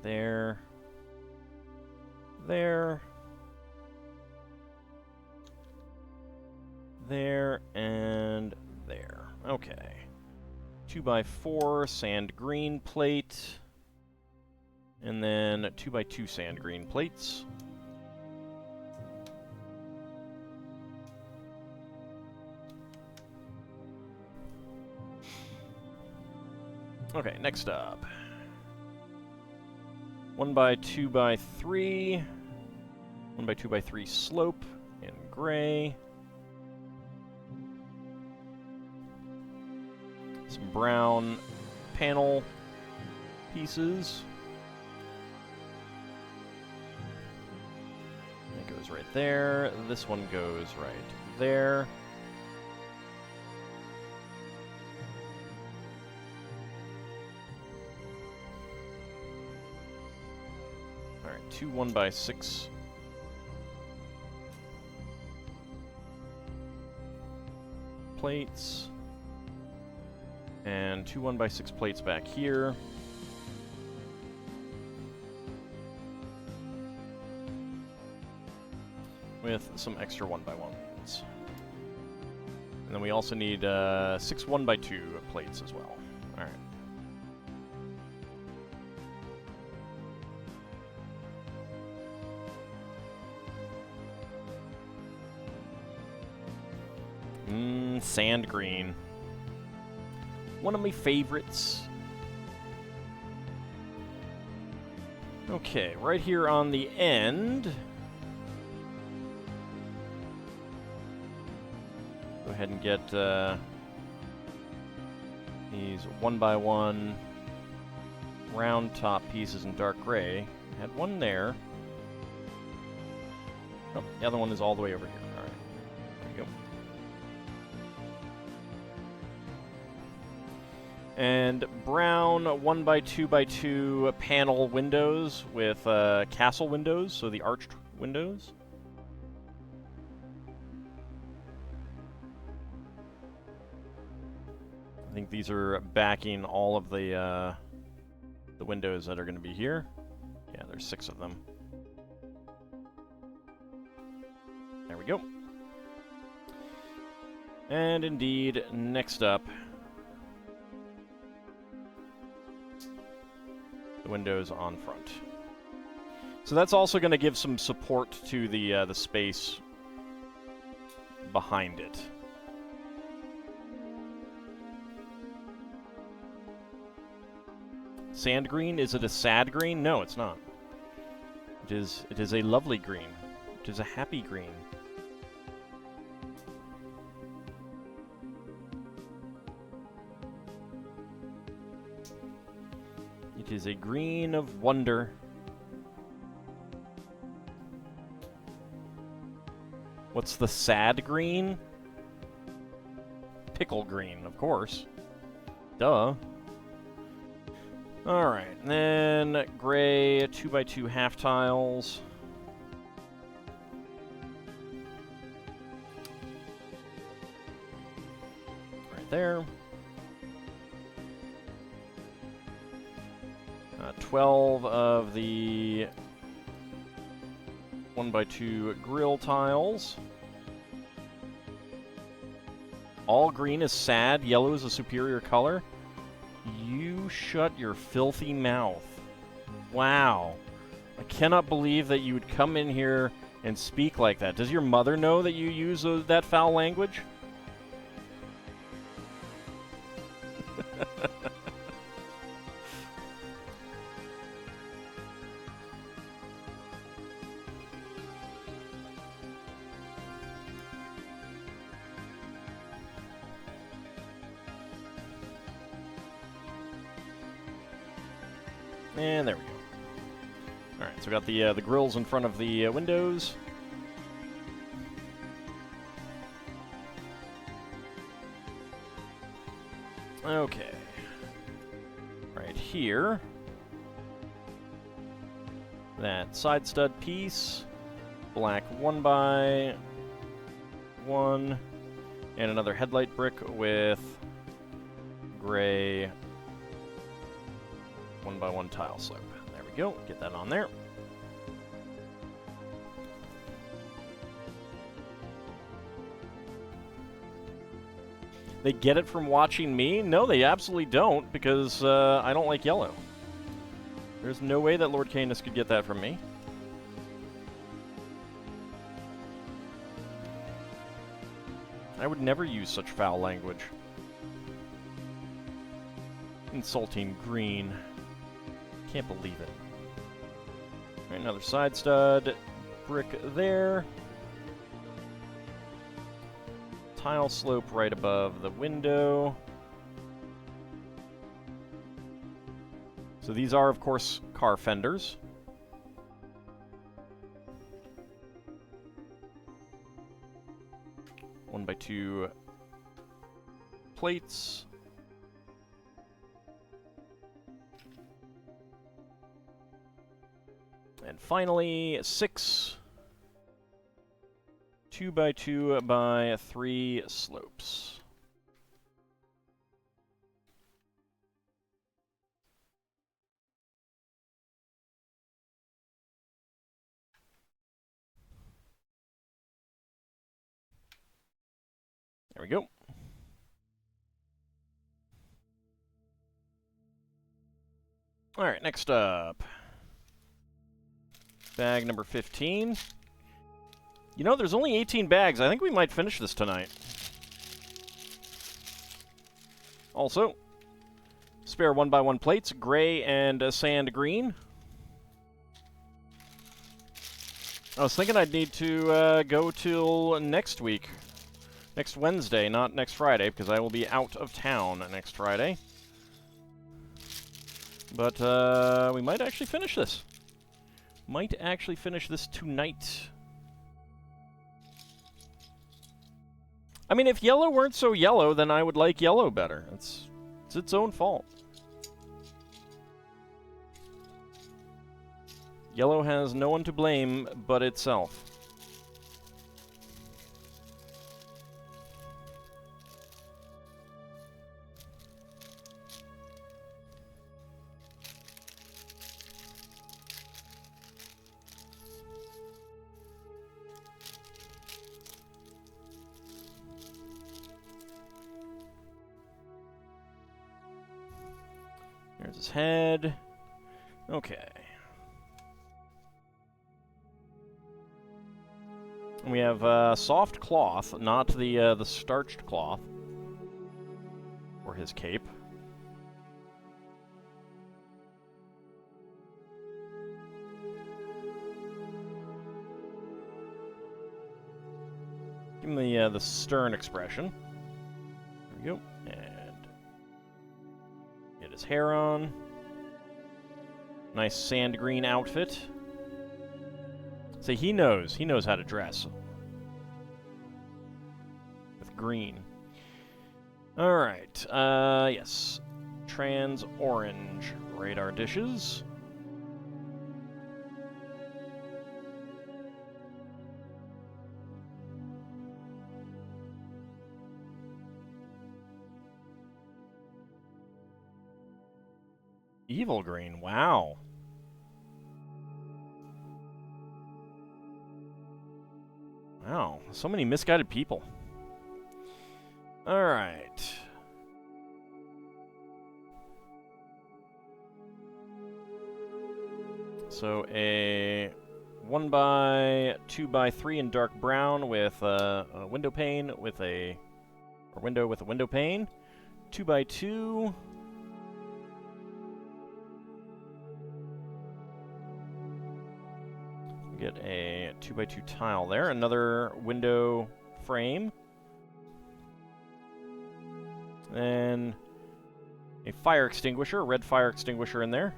There. There. There. And there. Okay. 2x4 sand green plate. And then 2x2 sand green plates. Okay, next up. 1x2x3. 1x2x3 slope in gray. Some some brown panel pieces. It goes right there. This one goes right there. Alright, 2 1x6 plates. And 2 1x6 plates back here. With some extra 1x1s. And then we also need 6 1x2 plates as well. Alright. Sand green. One of my favorites. Okay, right here on the end. Go ahead and get these 1x1 round top pieces in dark gray. Had one there. Oh, the other one is all the way over here. Alright, there you go. And brown 1x2x2 panel windows with castle windows, so the arched windows. I think these are backing all of the windows that are going to be here. Yeah, there's 6 of them. There we go. And indeed, next up, the windows on front. So that's also going to give some support to the space behind it. Sand green? Is it a sad green? No, it's not. It is a lovely green. It is a happy green. It is a green of wonder. What's the sad green? Pickle green, of course. Duh. Alright, then gray 2x2 half tiles. Right there. 12 of the 1x2 grill tiles. All green is sad, yellow is a superior color. You shut your filthy mouth. Wow. I cannot believe that you would come in here and speak like that. Does your mother know that you use that foul language? And there we go. Alright, so we got the grills in front of the windows. Okay. Right here. That side stud piece. Black 1x1. And another headlight brick with gray 1x1 tile slope. There we go. Get that on there. They get it from watching me? No, they absolutely don't, because I don't like yellow. There's no way that Lord Canis could get that from me. I would never use such foul language. Insulting green. Can't believe it. Alright, another side stud. Brick there. Tile slope right above the window. So these are, of course, car fenders. One by two plates. And finally, 6 2 by 2 by 3 slopes. There we go. All right, next up. Bag number 15. You know, there's only 18 bags. I think we might finish this tonight. Also, spare 1x1 plates, gray and sand green. I was thinking I'd need to go till next week. Next Wednesday, not next Friday, because I will be out of town next Friday. But we might actually finish this. Might actually finish this tonight. I mean, if yellow weren't so yellow, then I would like yellow better. It's its own fault. Yellow has no one to blame but itself. There's his head. Okay. We have soft cloth, not the starched cloth for his cape. Give him the stern expression. There we go. And get his hair on. Nice sand green outfit. See, he knows how to dress. With green. Alright, yes. Trans orange radar dishes. Evil green, wow. Wow, so many misguided people. Alright. So a 1x, 2x3 in dark brown with a window pane with a window with a window pane. 2x2. Get a 2x2 tile there. Another window frame. Then a fire extinguisher, a red fire extinguisher in there.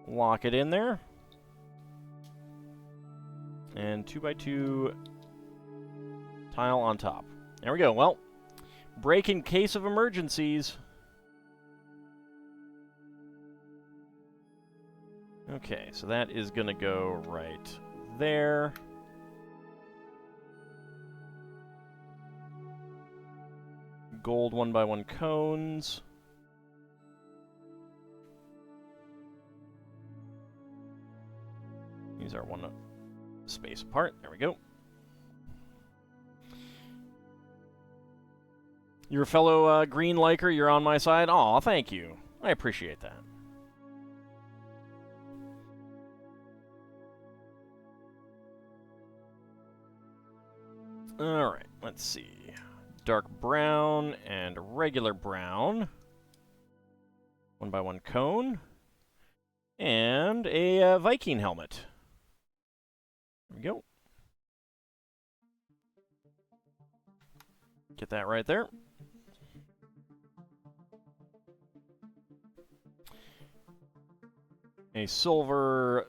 Lock it in there. And 2x2 tile on top. There we go. Well, break in case of emergencies. Okay, so that is going to go right there. Gold 1x1 cones. These are one space apart. There we go. You're a fellow green liker. You're on my side. Aw, thank you. I appreciate that. Alright, let's see. Dark brown and regular brown. 1x1 cone. And a Viking helmet. There we go. Get that right there. a silver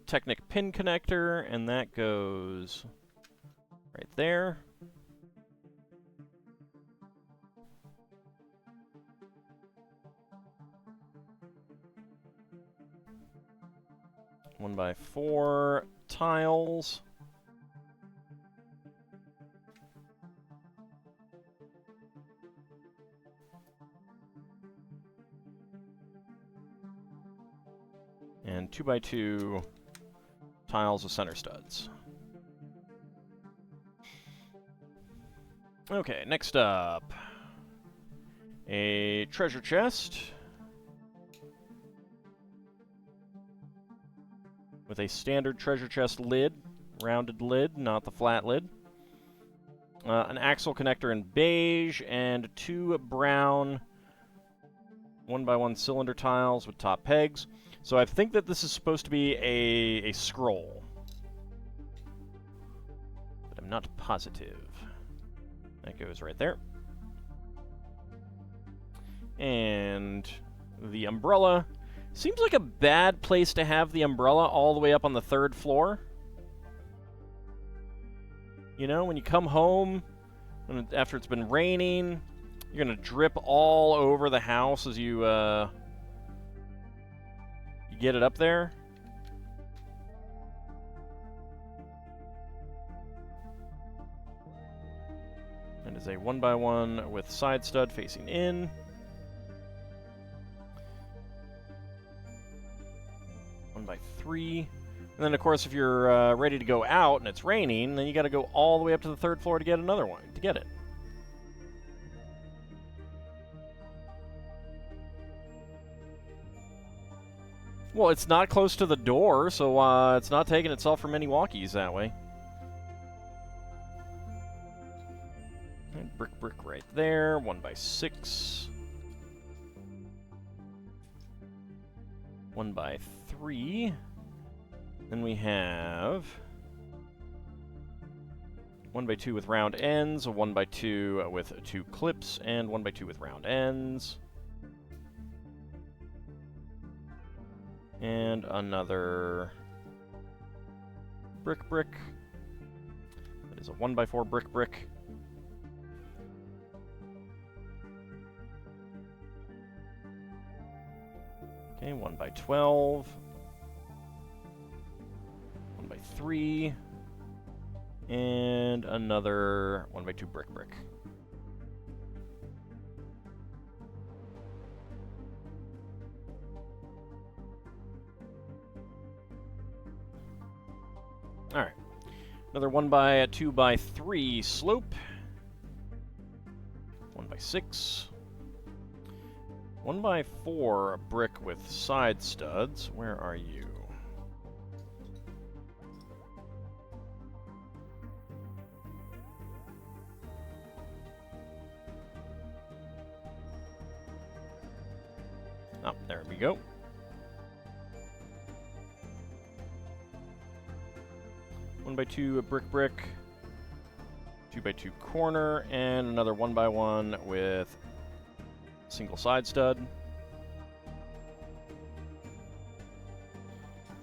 Technic pin connector, and that goes right there. One by 4 tiles. And 2 by 2 tiles with center studs. Okay, next up, a treasure chest with a standard treasure chest lid, rounded lid, not the flat lid. An axle connector in beige, and 2 brown 1x1 cylinder tiles with top pegs. So I think that this is supposed to be a scroll, but I'm not positive. That goes right there. And the umbrella. Seems like a bad place to have the umbrella all the way up on the 3rd floor. You know, when you come home after it's been raining, you're going to drip all over the house as you get it up there. It is a 1x1 with side stud facing in. One by 3. And then, of course, if you're ready to go out and it's raining, then you got to go all the way up to the 3rd floor to get another one, to get it. Well, it's not close to the door, so it's not taking itself from any walkies that way. And brick right there, 1x6. 1x3. Then we have 1x2 with round ends, a 1x2 with 2 clips, and 1x2 with round ends. And another brick. That is a 1x4 brick. Okay, 1x12. 1x3. And another 1x2 brick. Alright. Another 1x2x3 slope. 1x6. 1x4 brick with side studs. Where are you? Oh, there we go. 1x2 brick. 2x2 corner, and another 1x1 with single side stud.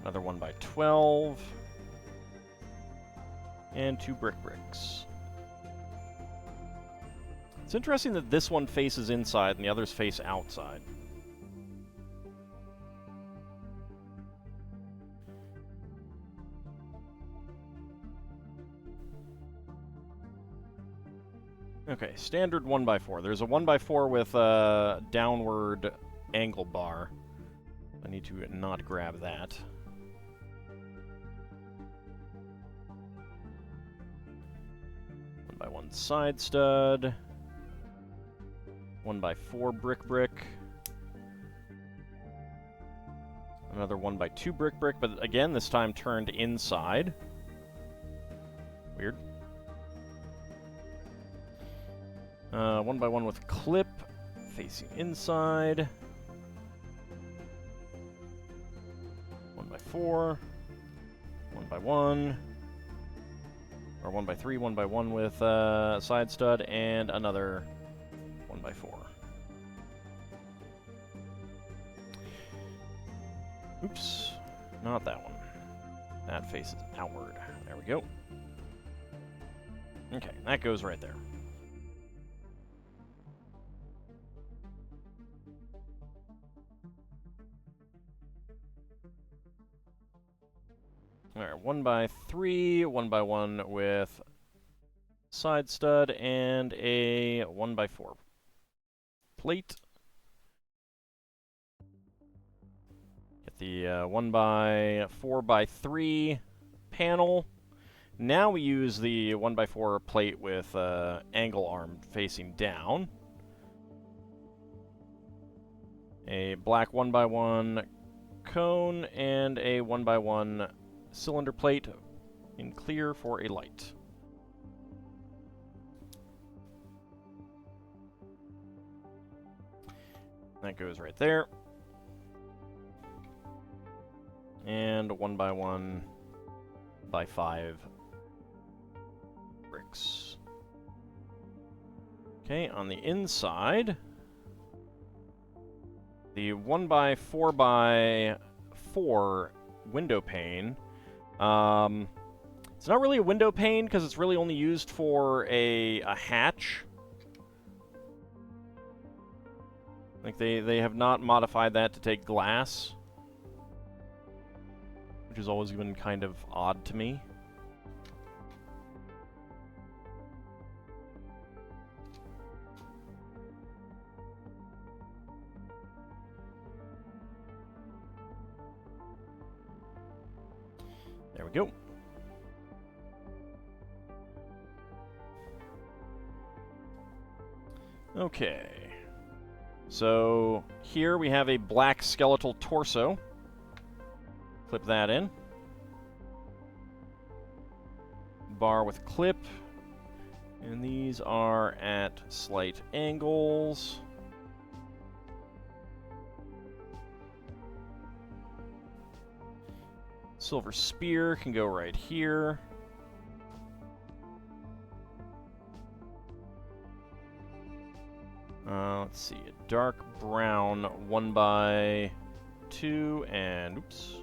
Another 1x12. And 2 bricks. It's interesting that this one faces inside and the others face outside. Okay, standard 1x4. There's a 1x4 with a downward angle bar. I need to not grab that. One by one side stud. 1x4 brick. Another 1x2 brick, but again, this time turned inside. Weird. 1x1 with clip, facing inside. 1x4. 1x1. Or 1x3, 1x1 with side stud, and another 1x4. Oops, not that one. That faces outward. There we go. Okay, that goes right there. Alright, 1x3, 1x1 with side stud, and a 1x4 plate. Get the 1x4x3 panel. Now we use the 1x4 plate with angle arm facing down. A black 1x1 cone and a 1x1 cylinder plate in clear for a light. That goes right there. And 1x1 by 5 bricks. Okay, on the inside, the 1x4x4 window pane. It's not really a window pane because it's really only used for a hatch. Like they have not modified that to take glass, which has always been kind of odd to me. There we go. Okay. So here we have a black skeletal torso. Clip that in. Bar with clip. And these are at slight angles. Silver spear can go right here. Let's see, a dark brown 1x2 and oops.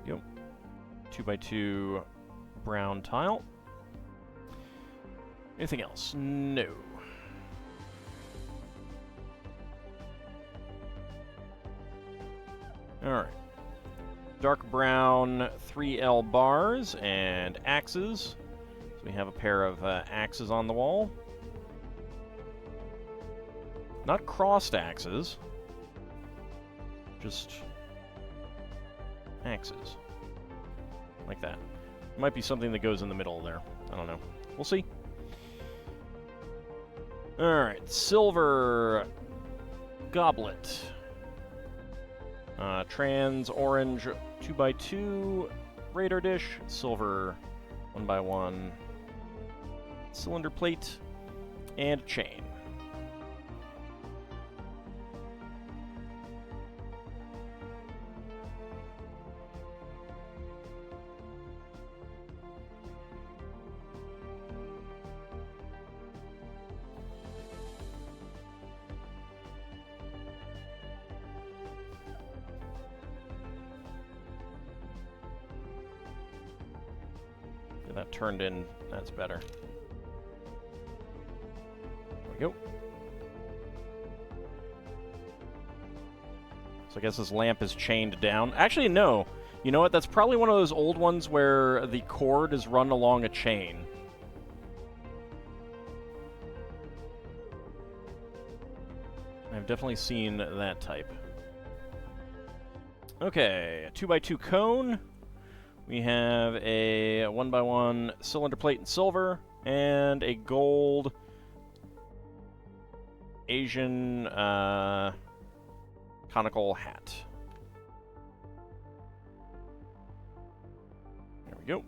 There we go. 2x2 brown tile. Anything else? No. Alright. Dark brown 3L bars and axes. So we have a pair of axes on the wall. Not crossed axes, just axes. Like that. Might be something that goes in the middle there. I don't know. We'll see. Alright, silver goblet. Trans orange 2x2 radar dish. Silver 1x1 cylinder plate. And a chain. That turned in, that's better. There we go. So I guess this lamp is chained down. Actually, no. You know what? That's probably one of those old ones where the cord is run along a chain. I've definitely seen that type. Okay, a 2x2 cone. We have a 1x1 cylinder plate in silver and a gold Asian conical hat. There we go.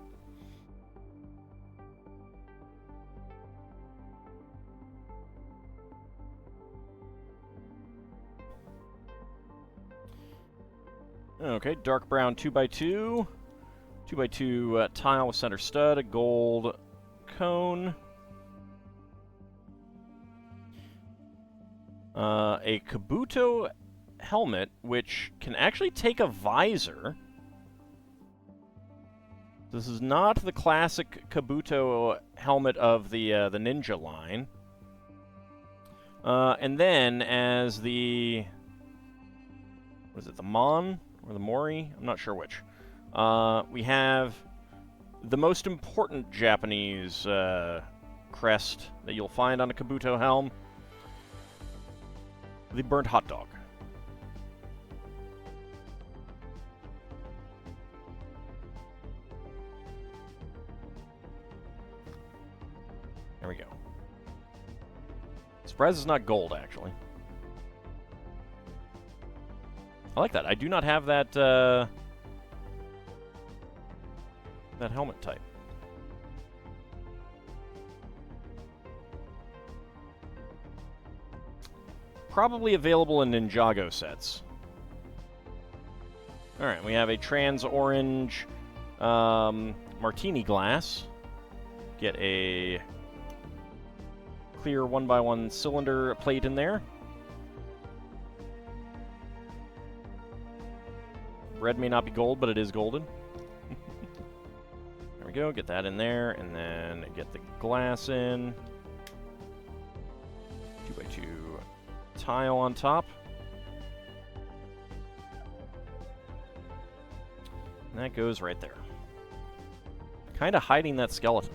Okay, dark brown 2x2. 2x2 tile with center stud, a gold cone. A Kabuto helmet, which can actually take a visor. This is not the classic Kabuto helmet of the ninja line. And then, as the... what is it, the Mon? Or the Mori? I'm not sure which. We have the most important Japanese crest that you'll find on a Kabuto helm. The burnt hot dog. There we go. Surprised it's not gold, actually. I like that. I do not have that, that helmet type. Probably available in Ninjago sets. Alright, we have a trans-orange martini glass. Get a clear 1x1 cylinder plate in there. Red may not be gold, but it is golden. There we go, get that in there, and then get the glass in. 2x2 tile on top. And that goes right there. Kind of hiding that skeleton.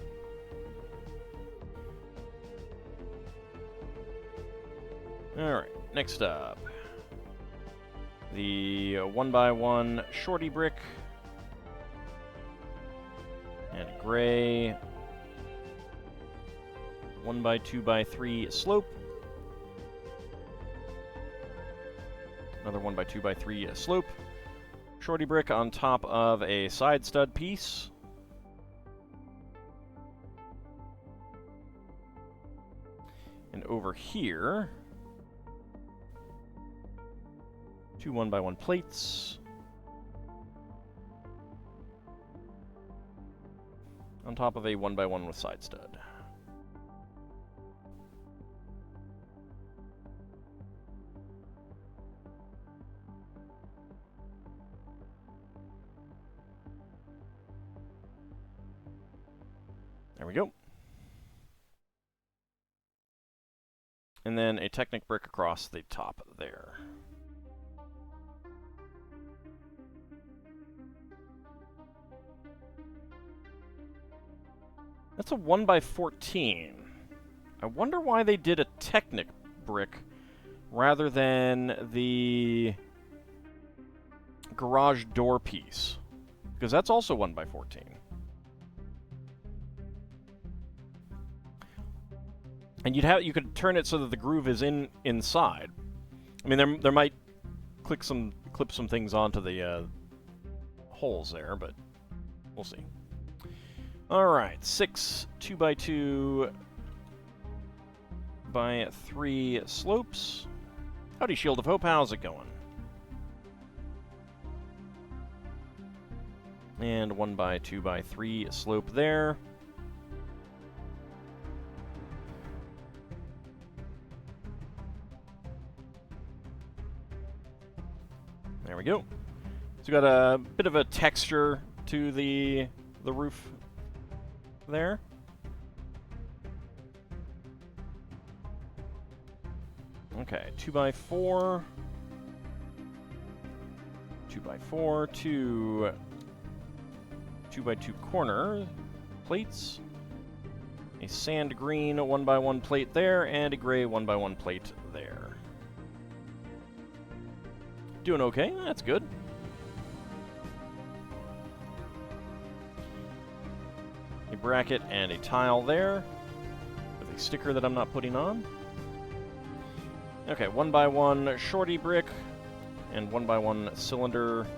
Alright, next up. The 1x1 shorty brick. And a gray 1x2x3 slope. Another 1x2x3 slope. Shorty brick on top of a side stud piece. And over here, 2 1x1 plates. On top of a 1x1 with side stud. There we go. And then a Technic brick across the top there. That's a 1x14. I wonder why they did a Technic brick rather than the garage door piece. Because that's also 1x14. And you could turn it so that the groove is inside. I mean, there might clip some things onto the holes there, but we'll see. All right, 6 2x2 by 3 slopes. Howdy, Shield of Hope. How's it going? And 1x2x3 slope there. There we go. So we got a bit of a texture to the roof there. Okay, 2x4. 2x4, 2x2 corner plates. A sand green 1x1 plate there, and a gray 1x1 plate there. Doing okay, that's good. A bracket and a tile there, with a sticker that I'm not putting on. Okay, 1x1 shorty brick, and 1x1 cylinder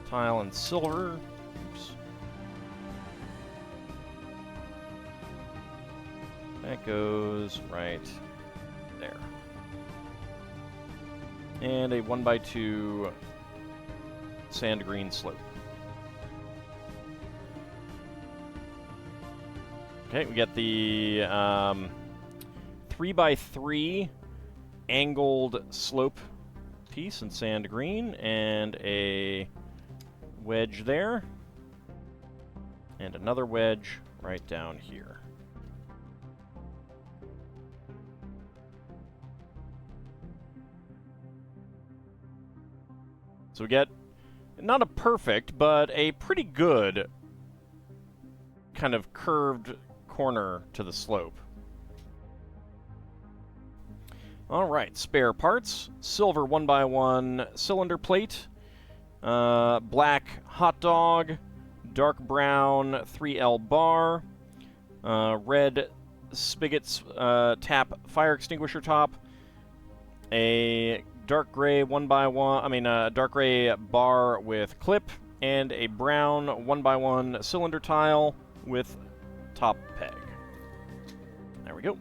tile and silver. Oops. That goes right there. And a 1x2 sand green slope. Okay, we got the 3x3 angled slope piece in sand green, and a wedge there, and another wedge right down here. So we get not a perfect, but a pretty good kind of curved corner to the slope. Alright, spare parts. Silver 1x1 cylinder plate. Black hot dog. Dark brown 3L bar. Red spigots tap fire extinguisher top. A dark gray 1x1, dark gray bar with clip. And a brown 1x1 cylinder tile with top peg. There we go.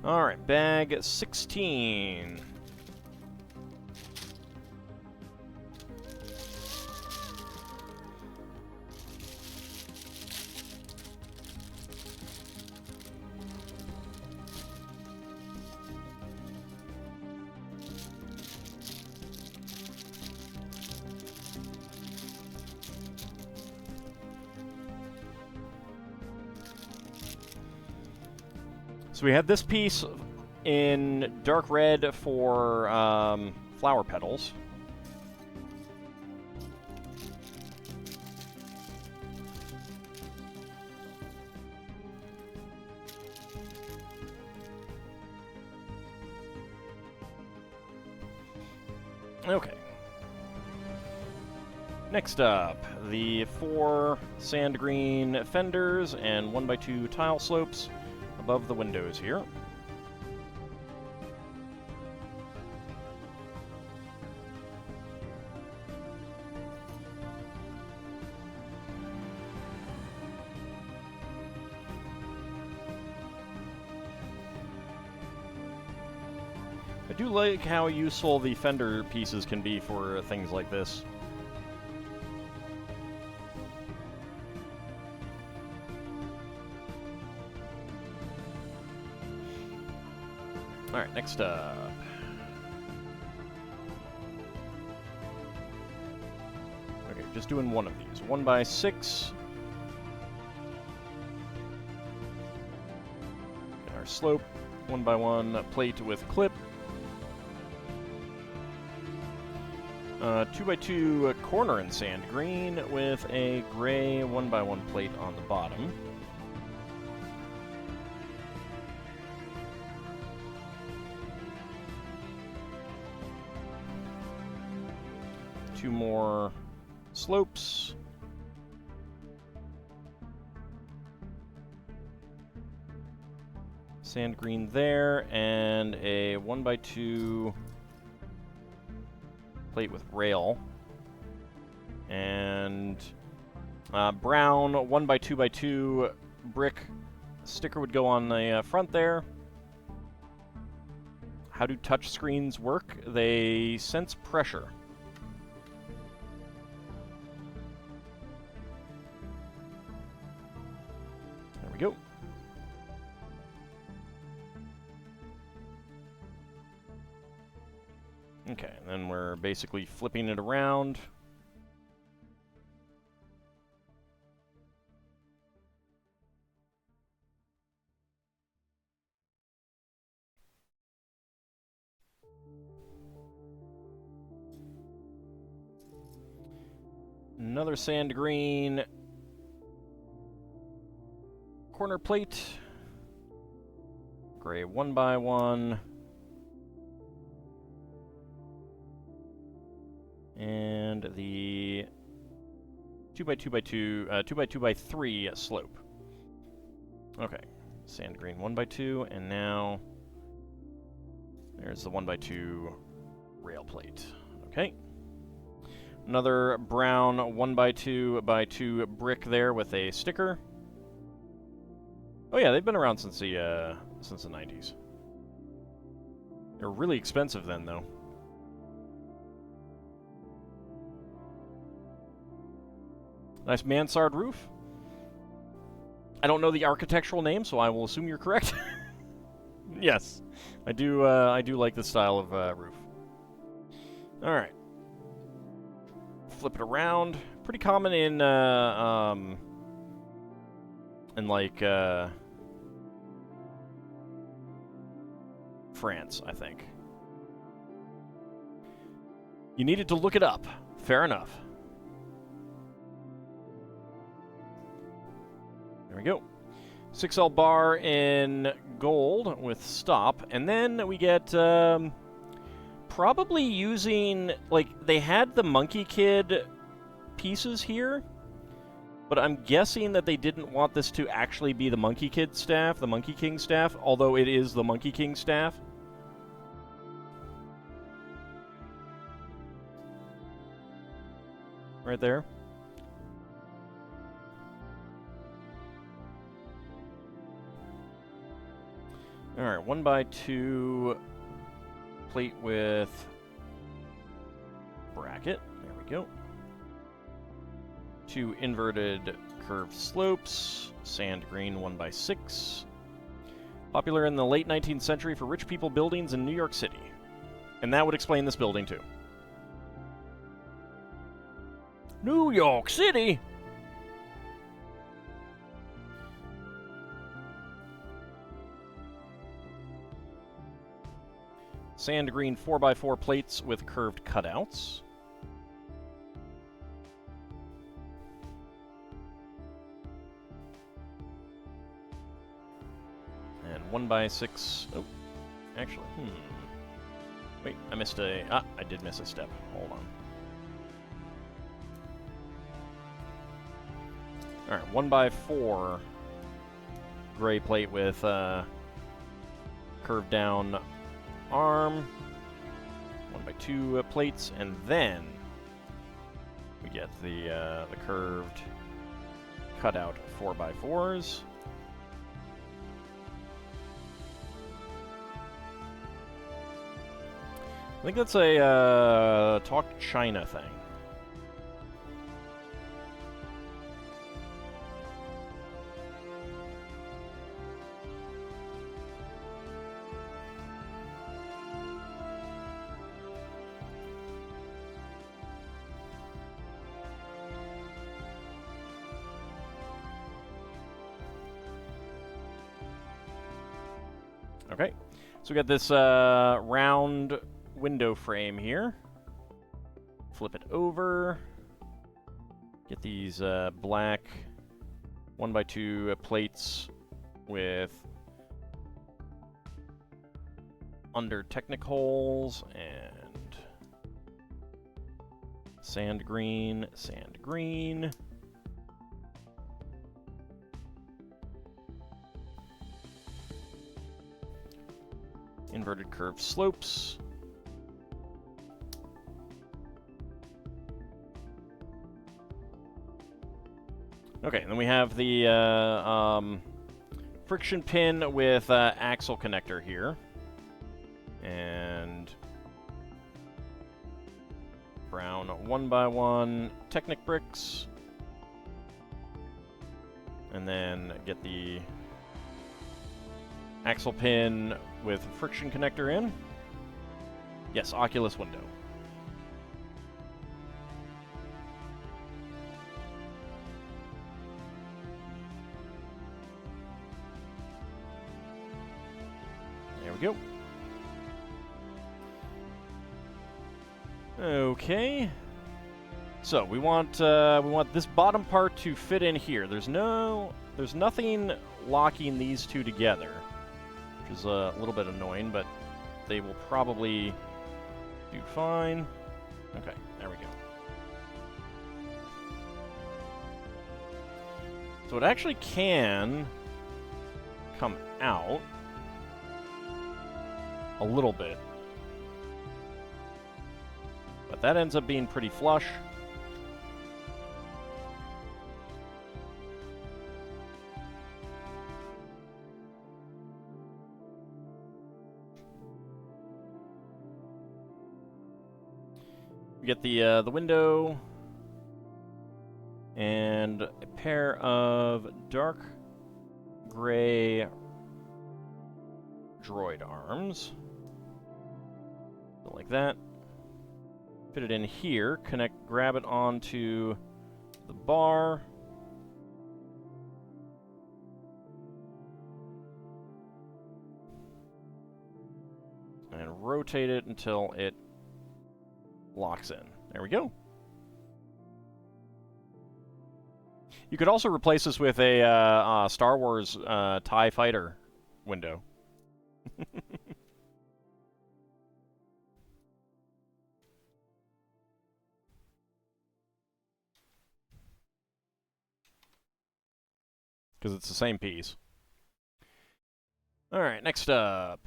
Alright, bag 16. So we had this piece in dark red for flower petals. Okay. Next up, the 4 sand green fenders and 1x2 tile slopes above the windows here. I do like how useful the fender pieces can be for things like this. Alright, next up. Okay, just doing one of these. 1x6. And our slope. 1x1 plate with clip. 2x2 corner in sand green with a gray 1x1 plate on the bottom. Two more slopes. Sand green there, and a 1x2 plate with rail. And brown 1x2x2 brick sticker would go on the front there. How do touch screens work? They sense pressure. There we go. Okay, and then we're basically flipping it around. Another sand green corner plate. Gray 1x1. And the 2x2x3 slope. Okay, sand green 1x2, and now there's the 1x2 rail plate. Okay. Another brown 1x2x2 brick there with a sticker. Oh yeah, they've been around since the 90s. They're really expensive then, though. Nice mansard roof. I don't know the architectural name, so I will assume you're correct. Yes, I do like this style of roof. All right. Flip it around. Pretty common in like France, I think. You needed to look it up. Fair enough. There we go. 6L bar in gold with stop. And then we get, probably using, like, they had the Monkey Kid pieces here, but I'm guessing that they didn't want this to actually be the Monkey Kid staff, the Monkey King staff, although it is the Monkey King staff. Right there. Alright, 1x2 plate with bracket. There we go. 2 inverted curved slopes. Sand green 1x6. Popular in the late 19th century for rich people buildings in New York City. And that would explain this building too. New York City! Sand green 4x4 plates with curved cutouts. And 1x6. Oh, actually, wait, I missed a. I did miss a step. Hold on. Alright, 1x4 gray plate with curved down arm. 1x2 plates, and then we get the curved cutout 4x4s. I think that's a Talk China thing. Okay, so we got this round window frame here. Flip it over. Get these black 1x2 plates with under Technic holes and sand green, sand green. Inverted curved slopes. Okay, and then we have the friction pin with axle connector here. And brown 1x1 Technic bricks. And then get the axle pin with friction connector in. Yes, Oculus window. There we go. Okay. So we want this bottom part to fit in here. There's nothing locking these two together, which is a little bit annoying, but they will probably do fine. Okay, there we go. So it actually can come out a little bit, but that ends up being pretty flush. We get the window and a pair of dark gray droid arms, like that. Fit it in here, grab it onto the bar. And rotate it until it locks in. There we go. You could also replace this with a Star Wars TIE Fighter window. Because it's the same piece. Alright, next up.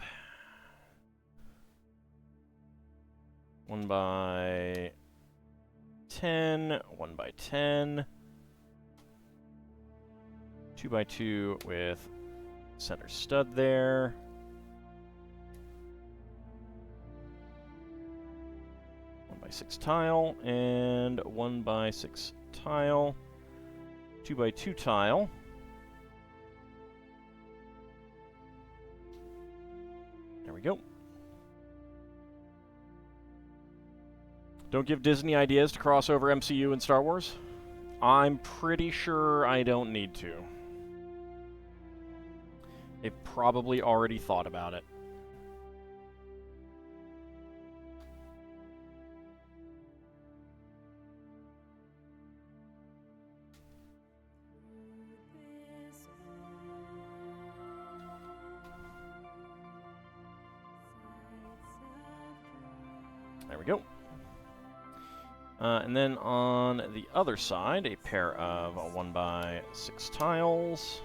1 by 10, 1 by 10. 2 by 2 with center stud there. 1 by 6 tile and 1 by 6 tile. 2 by 2 tile. There we go. Don't give Disney ideas to cross over MCU and Star Wars. I'm pretty sure I don't need to. They've probably already thought about it. There we go. And then on the other side, a pair of 1 by 6 tiles.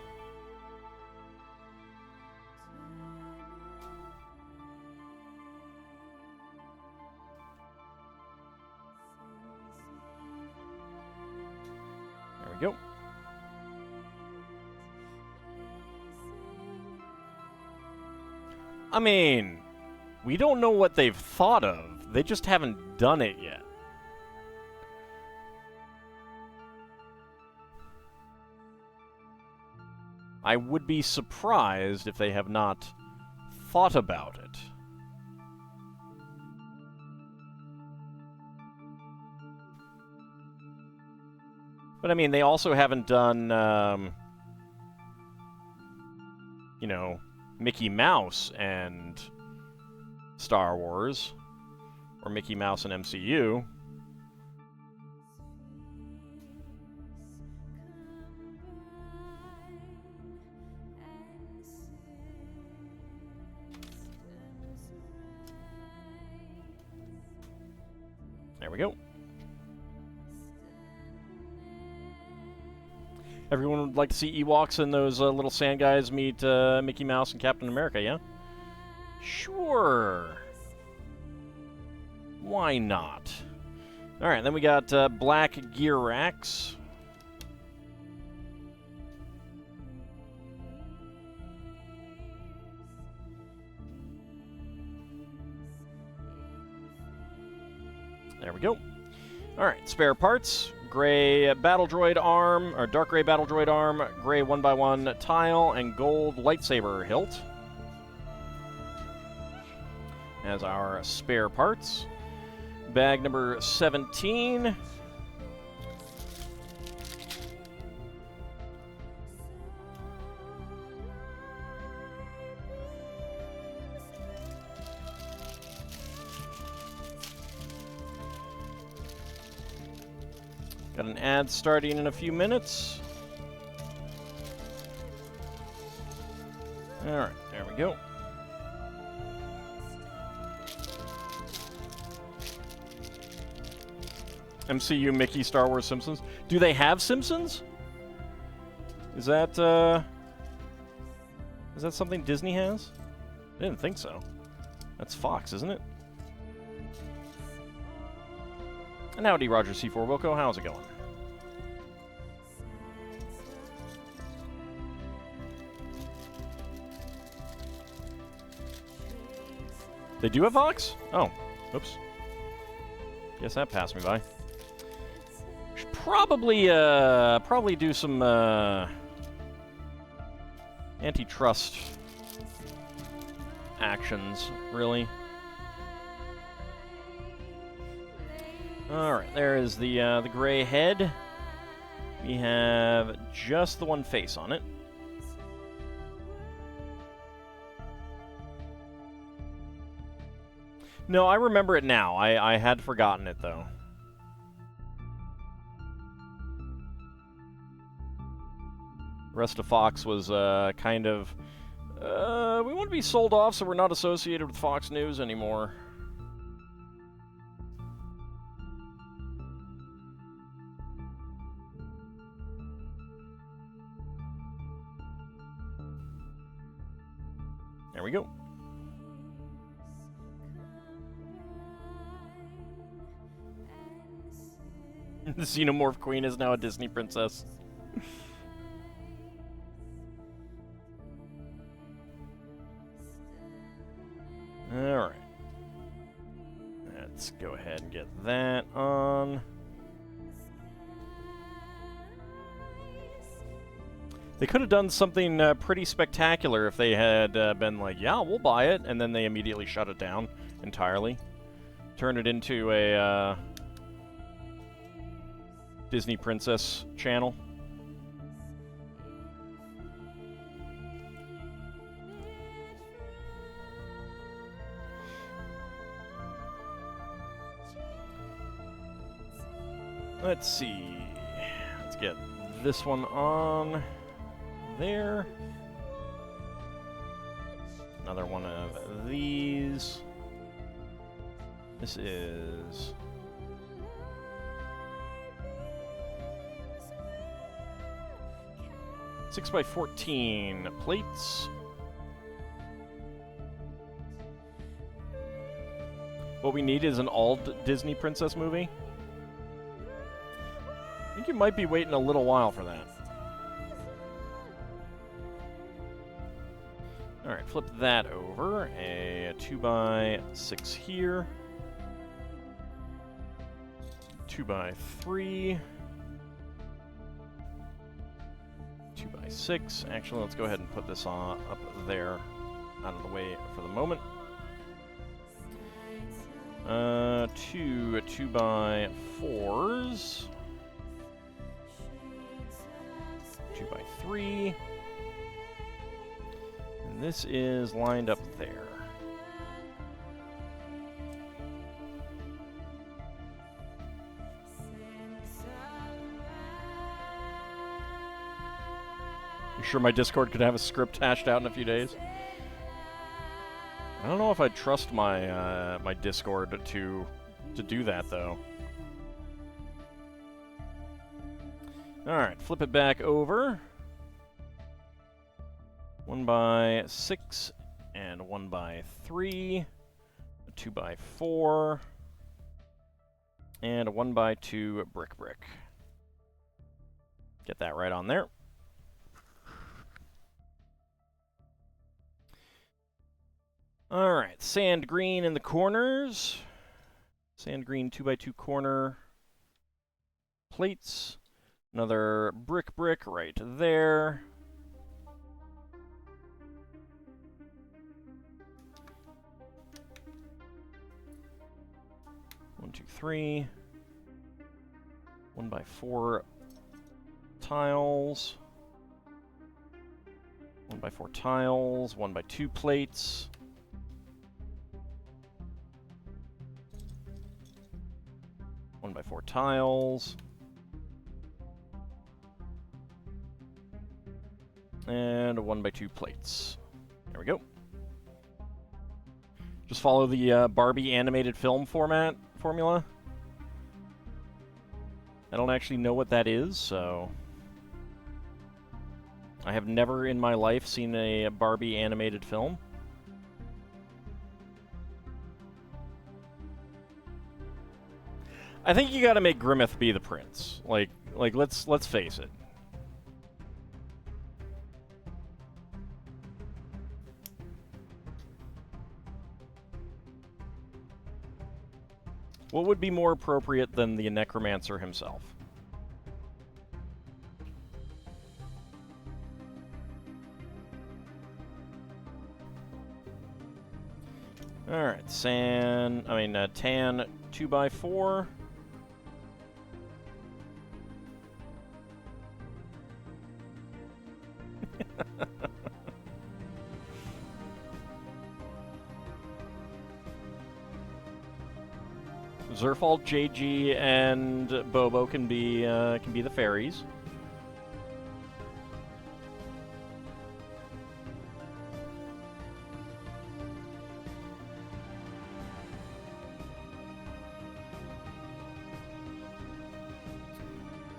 There we go. I mean, we don't know what they've thought of. They just haven't done it yet. I would be surprised if they have not thought about it. But I mean, they also haven't done, you know, Mickey Mouse and Star Wars, or Mickey Mouse and MCU. There we go. Everyone would like to see Ewoks and those little sand guys meet Mickey Mouse and Captain America, yeah? Sure. Why not? Alright, then we got black gear racks. There we go. Alright, spare parts. Gray battle droid arm, or dark gray battle droid arm, gray 1x1 tile, and gold lightsaber hilt as our spare parts. Bag number 17. Got an ad starting in a few minutes. Alright, there we go. MCU, Mickey, Star Wars, Simpsons. Do they have Simpsons? Is that something Disney has? I didn't think so. That's Fox, isn't it? And howdy, Roger C4 Wilco. How's it going? They do have Fox? Oh, oops. Guess that passed me by. Should probably do some antitrust actions, really. All right, there is the gray head. We have just the one face on it. No, I remember it now. I had forgotten it, though. Rest of Fox was kind of... we want to be sold off so we're not associated with Fox News anymore. There we go. The Xenomorph Queen is now a Disney princess. Alright. Let's go ahead and get that on. They could have done something pretty spectacular if they had been like, yeah, we'll buy it, and then they immediately shut it down entirely. Turn it into a Disney Princess channel. Let's see. Let's get this one on there. Another one of these. This is... Six by 14 plates. What we need is an all Disney princess movie. I think you might be waiting a little while for that. Alright, flip that over. A 2x6 here. 2x3. 2x6. Actually, let's go ahead and put this on up there, out of the way for the moment. Two 2x4s. 2x3. And this is lined up there. You sure my Discord could have a script hashed out in a few days? I don't know if I'd trust my my Discord to do that, though. Alright, flip it back over. 1x6 and 1x3, a 2x4, and a 1x2 brick. Get that right on there. Alright, sand green in the corners. Sand green 2x2 corner plates. Another brick right there. One, two, three. 1x4 tiles. 1x4 tiles. 1x2 plates. 1x4 tiles. And 1x2 plates. There we go. Just follow the Barbie animated film formula. I don't actually know what that is, so... I have never in my life seen a Barbie animated film. I think you gotta make Grimmeth be the prince. Like let's face it. What would be more appropriate than the necromancer himself? Alright, tan 2x4. Zerfault, JG, and Bobo can be the fairies.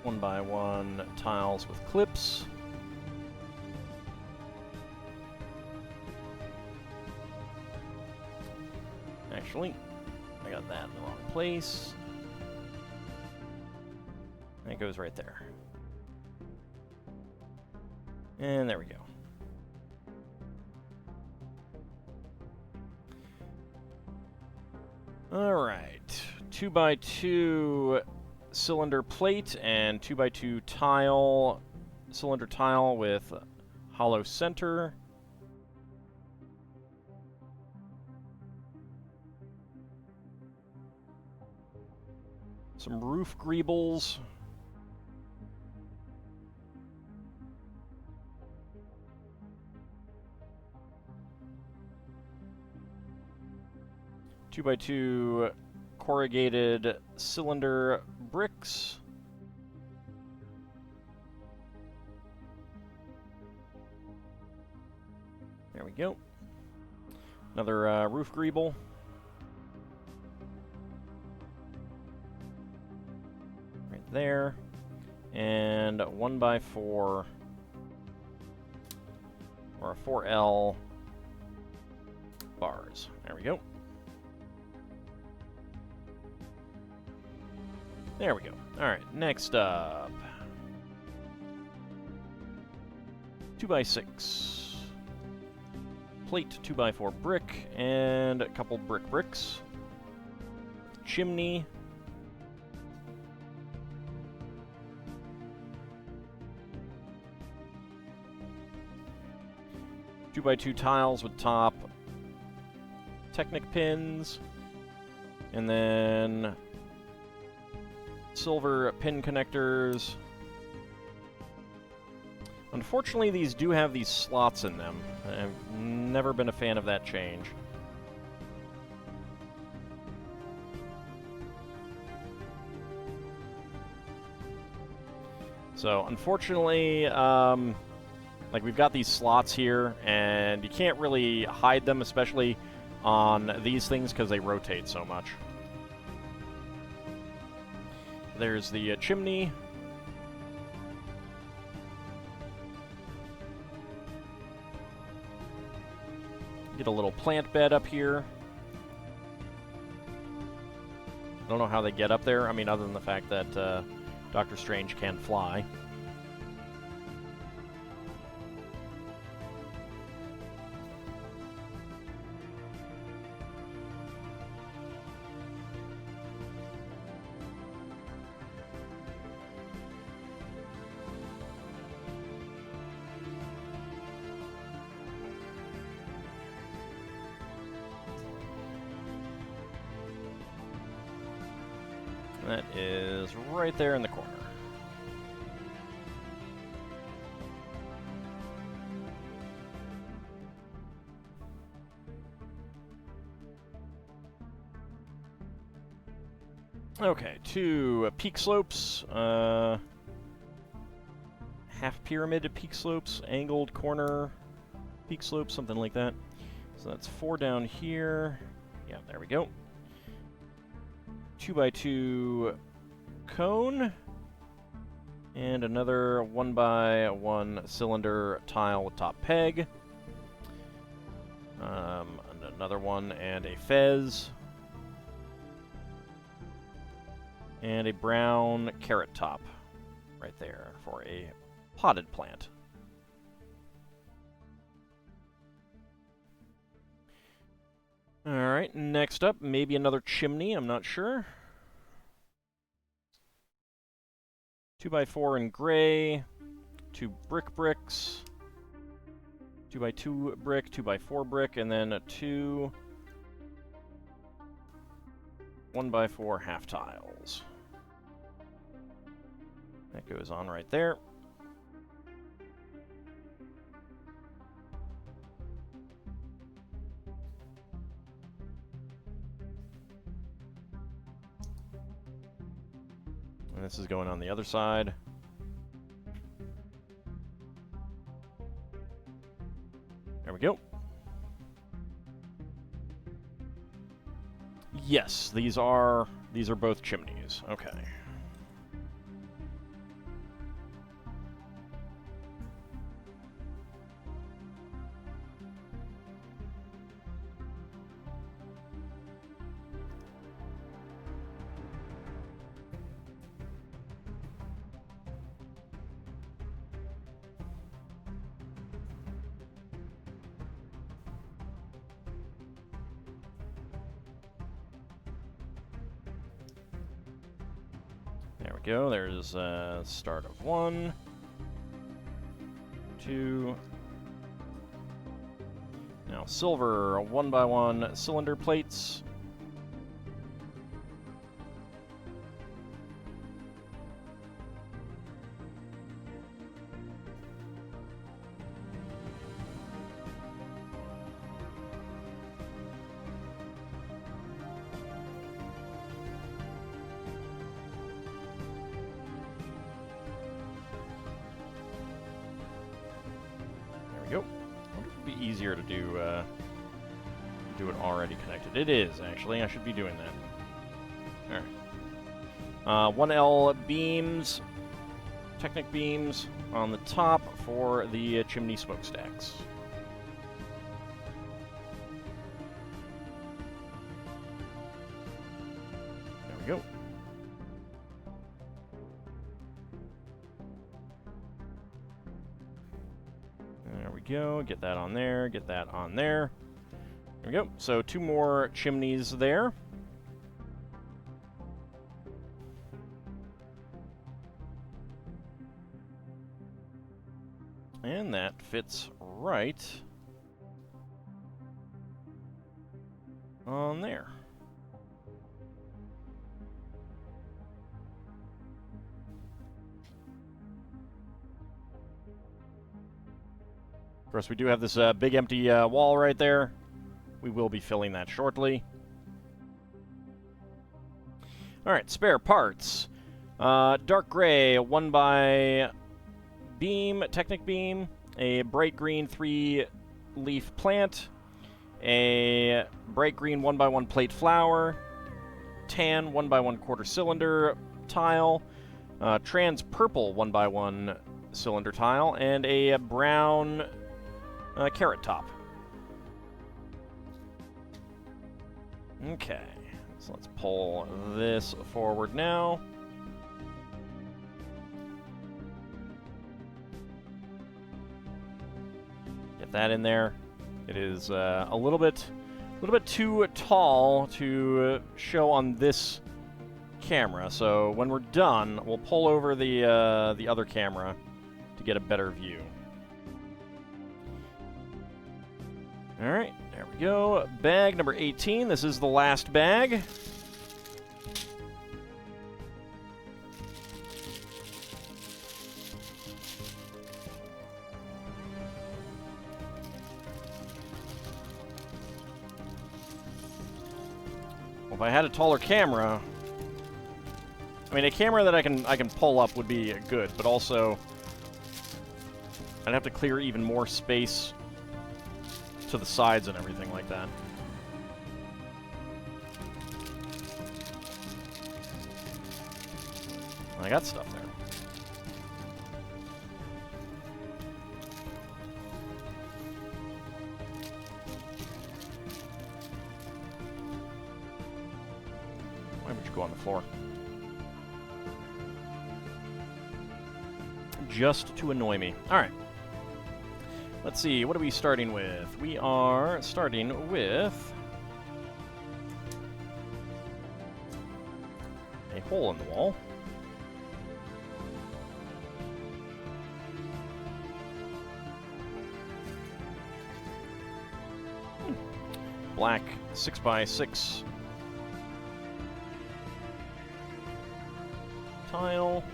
One by one tiles with clips. Actually, I got that in the wrong place. And it goes right there. And there we go. Alright. 2x2 cylinder plate and 2x2 tile, cylinder tile with hollow center. Some roof greebles. Two by two corrugated cylinder bricks. There we go. Another roof greeble. Right there. And 1x4 or a 4L bars. There we go. There we go. Alright, next up. 2x6. Plate 2x4 brick and a couple bricks. Chimney. Two by two tiles with top Technic pins. And then silver pin connectors. Unfortunately, these do have these slots in them. I've never been a fan of that change. So, unfortunately, like we've got these slots here, and you can't really hide them, especially on these things, because they rotate so much. There's the chimney. Get a little plant bed up here. I don't know how they get up there. I mean, other than the fact that Doctor Strange can fly. That is right there in the corner. Okay, two peak slopes, half pyramid peak slopes, angled corner peak slopes, something like that. So that's 4 down here. Yeah, there we go. 2x2 cone, and another 1x1 cylinder tile with top peg. And another one, and a fez. And a brown carrot top right there for a potted plant. Alright, next up, maybe another chimney, I'm not sure. 2x4 in gray, 2 bricks, 2x2 brick, 2x4 brick, and then 2 1x4 half tiles. That goes on right there. And this is going on the other side. There we go. Yes, these are both chimneys. Okay. There we go. There's a start of 1, 2. Now silver 1x1 cylinder plates. Go. I wonder if it'd be easier to do it already connected. It is, actually. I should be doing that. Alright. 1L beams, Technic beams on the top for the chimney smokestacks. There we go. Go, get that on there, get that on there. There we go. So 2 more chimneys there. And that fits right on there. Of course, we do have this big empty wall right there. We will be filling that shortly. All right, spare parts. Dark gray, 1x beam, Technic beam, a bright green 3-leaf plant, a bright green 1x1 plate flower, tan 1x1 quarter cylinder tile, trans purple 1x1 cylinder tile, and a brown carrot top. Okay, so let's pull this forward now. Get that in there. It is a little bit too tall to show on this camera. So when we're done, we'll pull over the other camera to get a better view. All right, there we go. Bag number 18. This is the last bag. Well, if I had a taller camera, I mean, a camera that I can pull up would be good, but also I'd have to clear even more space to the sides and everything like that. I got stuff there. Why would you go on the floor? Just to annoy me. All right. Let's see, what are we starting with? We are starting with a hole in the wall. Black 6x6 tile.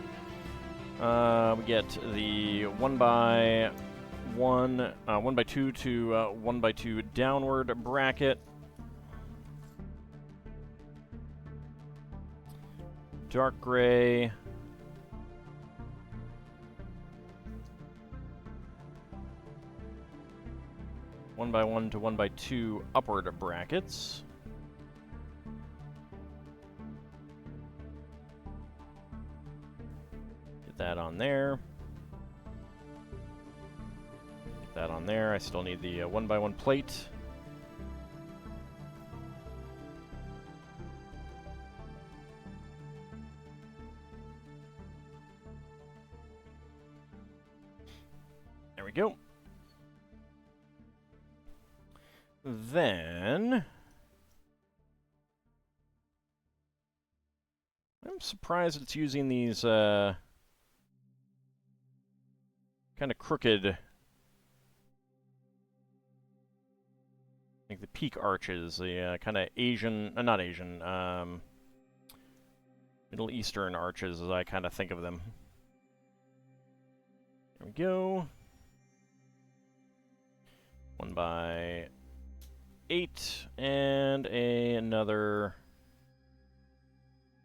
We get the 1x1, 1x2 to 1x2 downward bracket. Dark gray 1x1 to 1x2 upward brackets. Get that on there. Get that on there. I still need the 1x1 plate. There we go. Then I'm surprised it's using these kind of crooked, like the peak arches, the kind of Asian, not Asian, Middle Eastern arches, as I kind of think of them. There we go. 1x8 and another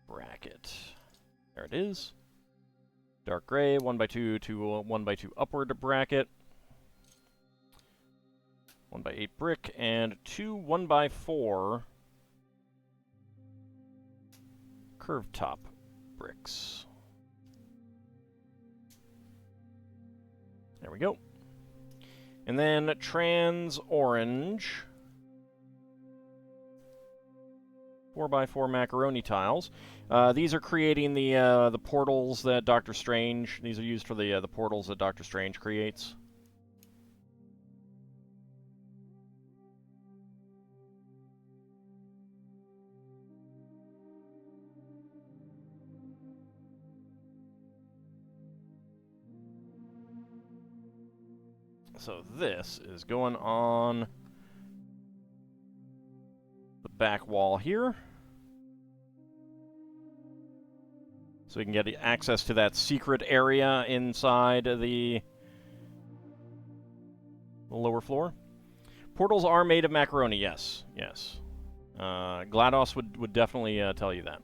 bracket. There it is. Dark gray, 1x2 to 1x2 upward bracket. 1x8 brick and 2 1x4 curved top bricks. There we go. And then trans orange 4x4 macaroni tiles. These are creating the portals that Doctor Strange. These are used for the portals that Doctor Strange creates. So this is going on the back wall here. So we can get access to that secret area inside the lower floor. Portals are made of macaroni, yes, yes. GLaDOS would definitely tell you that.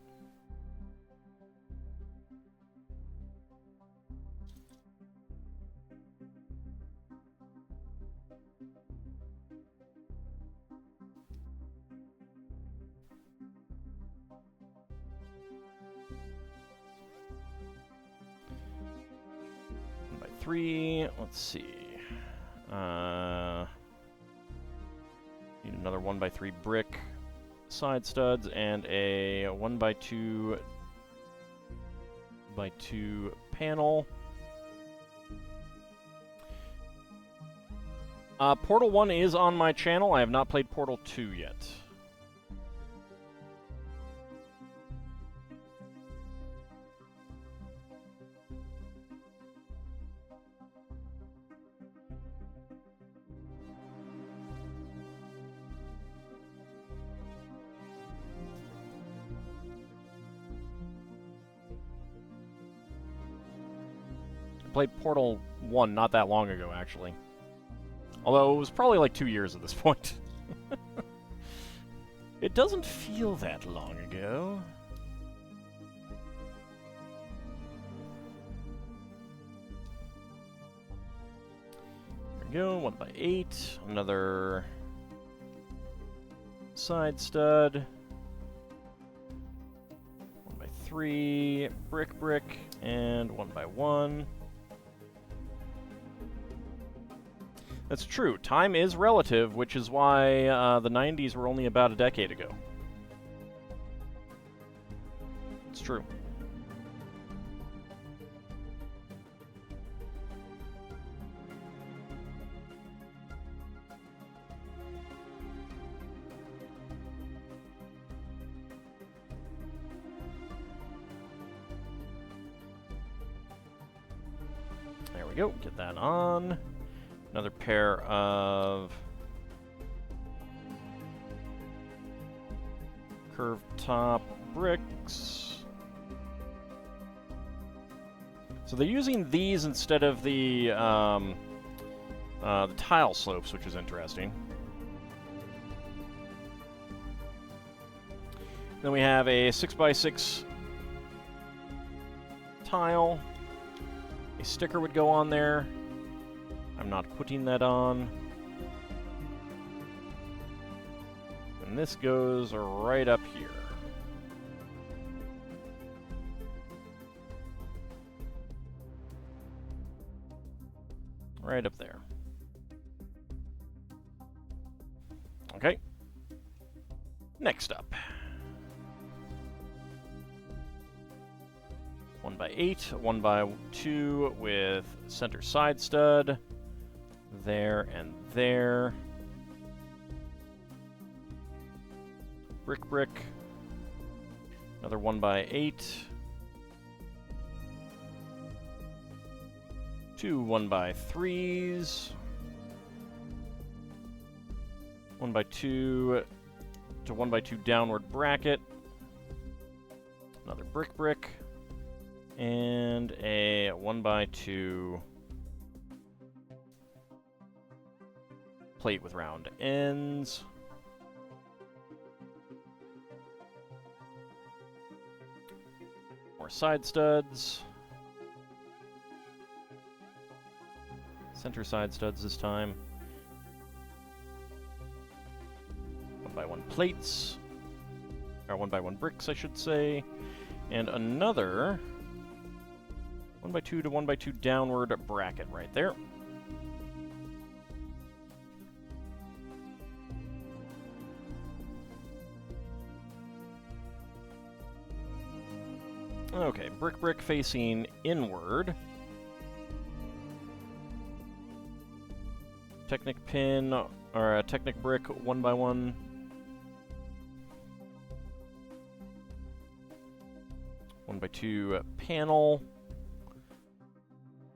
Let's see. Need another 1x3 brick side studs and a 1x2 panel. Portal 1 is on my channel. I have not played Portal 2 yet. Played Portal 1 not that long ago, actually. Although it was probably like 2 years at this point. It doesn't feel that long ago. There we go, 1x8. Another side stud. 1x3, brick, and 1x1. That's true. Time is relative, which is why the 90s were only about a decade ago. It's true. There we go. Get that on. Another pair of curved top bricks. So they're using these instead of the tile slopes, which is interesting. Then we have a 6x6 tile. A sticker would go on there. I'm not putting that on. And this goes right up here. Right up there. Okay. Next up. 1x8, 1x2 with center side stud. There and there. Brick. Another 1x8. 2 1x3s. 1x2 to 1x2 downward bracket. Another brick. And a 1x2 plate with round ends. More side studs. Center side studs this time. 1x1 plates. Or 1x1 bricks, I should say. And another 1x2 to 1x2 downward bracket right there. Okay, brick facing inward. Technic pin, or a Technic brick 1x1. One by two panel.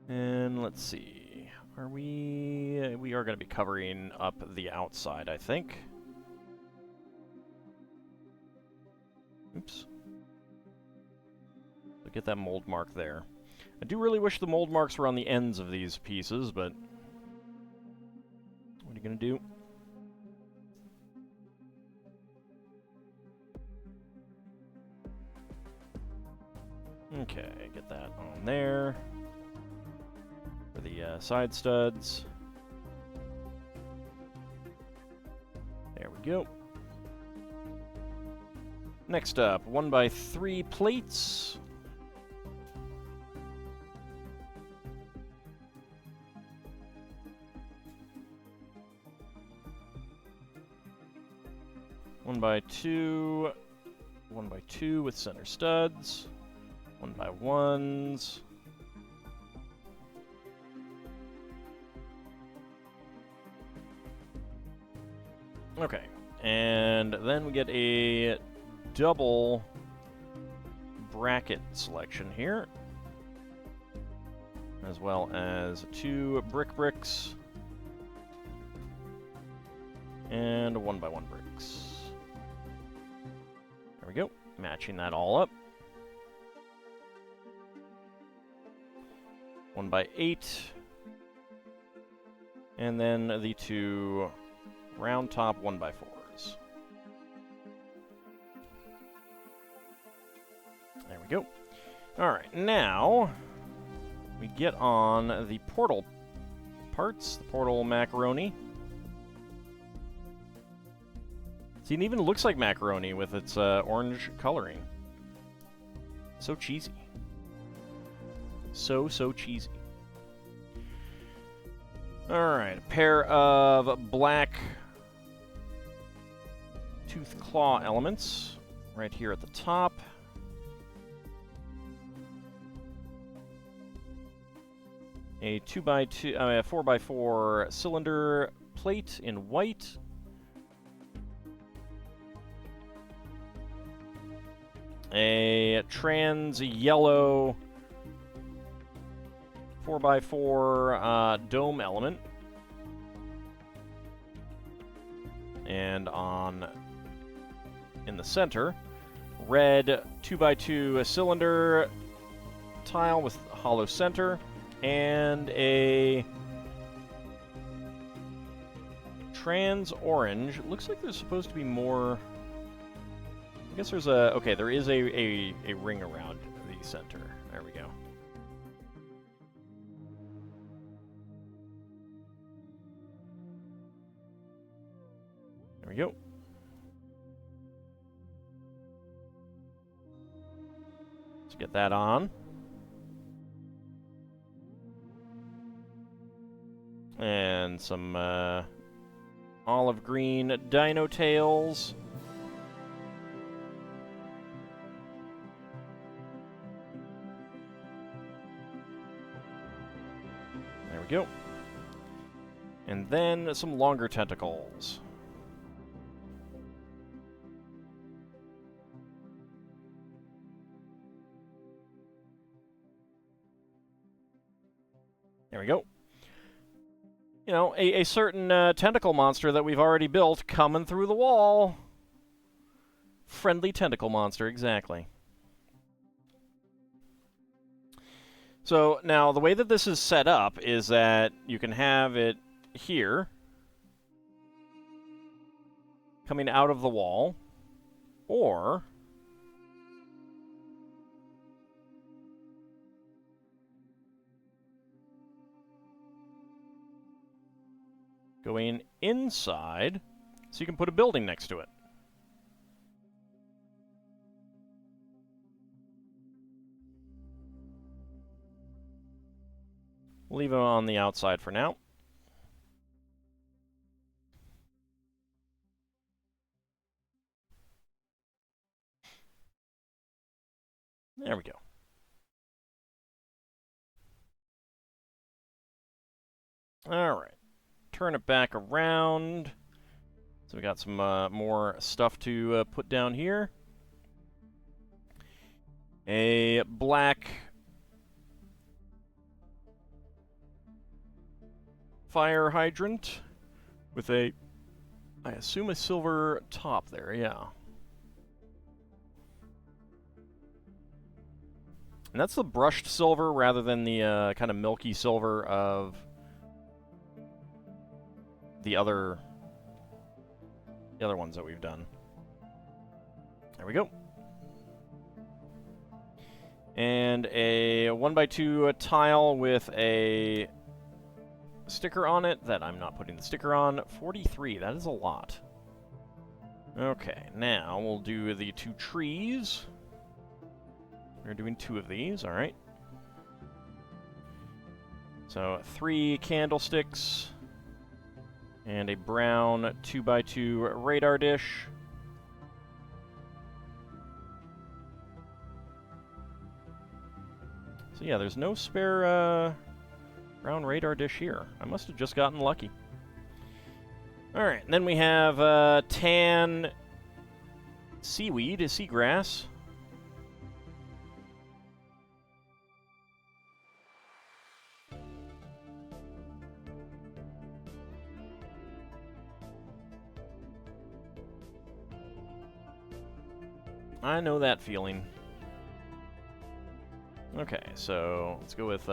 And let's see. We are going to be covering up the outside, I think. Oops. So get that mold mark there. I do really wish the mold marks were on the ends of these pieces, but what are you going to do? Okay, get that on there. For the side studs. There we go. Next up, 1x3 plates. One by two with center studs. 1x1s. Okay, and then we get a double bracket selection here, as well as 2 bricks and 1x1 bricks. There we go, matching that all up. 1x8, and then the 2 round top 1x4s. There we go. Alright, now we get on the portal parts, the portal macaroni. See, it even looks like macaroni with its orange coloring. So cheesy. So cheesy. Alright, a pair of black tooth claw elements right here at the top. A 4x4 cylinder plate in white. A trans yellow 4x4 dome element. And in the center, red 2x2 cylinder tile with hollow center, and a trans orange. It looks like there's supposed to be more. I guess there's a. Okay, there is a ring around the center. There we go. There we go. Let's get that on. And some olive green dino tails. There we go. And then some longer tentacles. There we go. You know, a certain tentacle monster that we've already built coming through the wall. Friendly tentacle monster, exactly. So, now, the way that this is set up is that you can have it here, coming out of the wall, or going inside, so you can put a building next to it. We'll leave it on the outside for now. There we go. Alright. Turn it back around. So we got some more stuff to put down here. A black fire hydrant with a, I assume, a silver top there, yeah. And that's the brushed silver rather than the kind of milky silver of the other ones that we've done. There we go. And a 1x2 tile with a sticker on it that I'm not putting the sticker on. 43, that is a lot. Okay, now we'll do the 2 trees. We're doing 2 of these, alright. So 3 candlesticks and a brown 2x2 radar dish. So yeah, there's no spare brown radar dish here. I must have just gotten lucky. Alright, then we have tan seaweed, seagrass. I know that feeling. Okay, so let's go with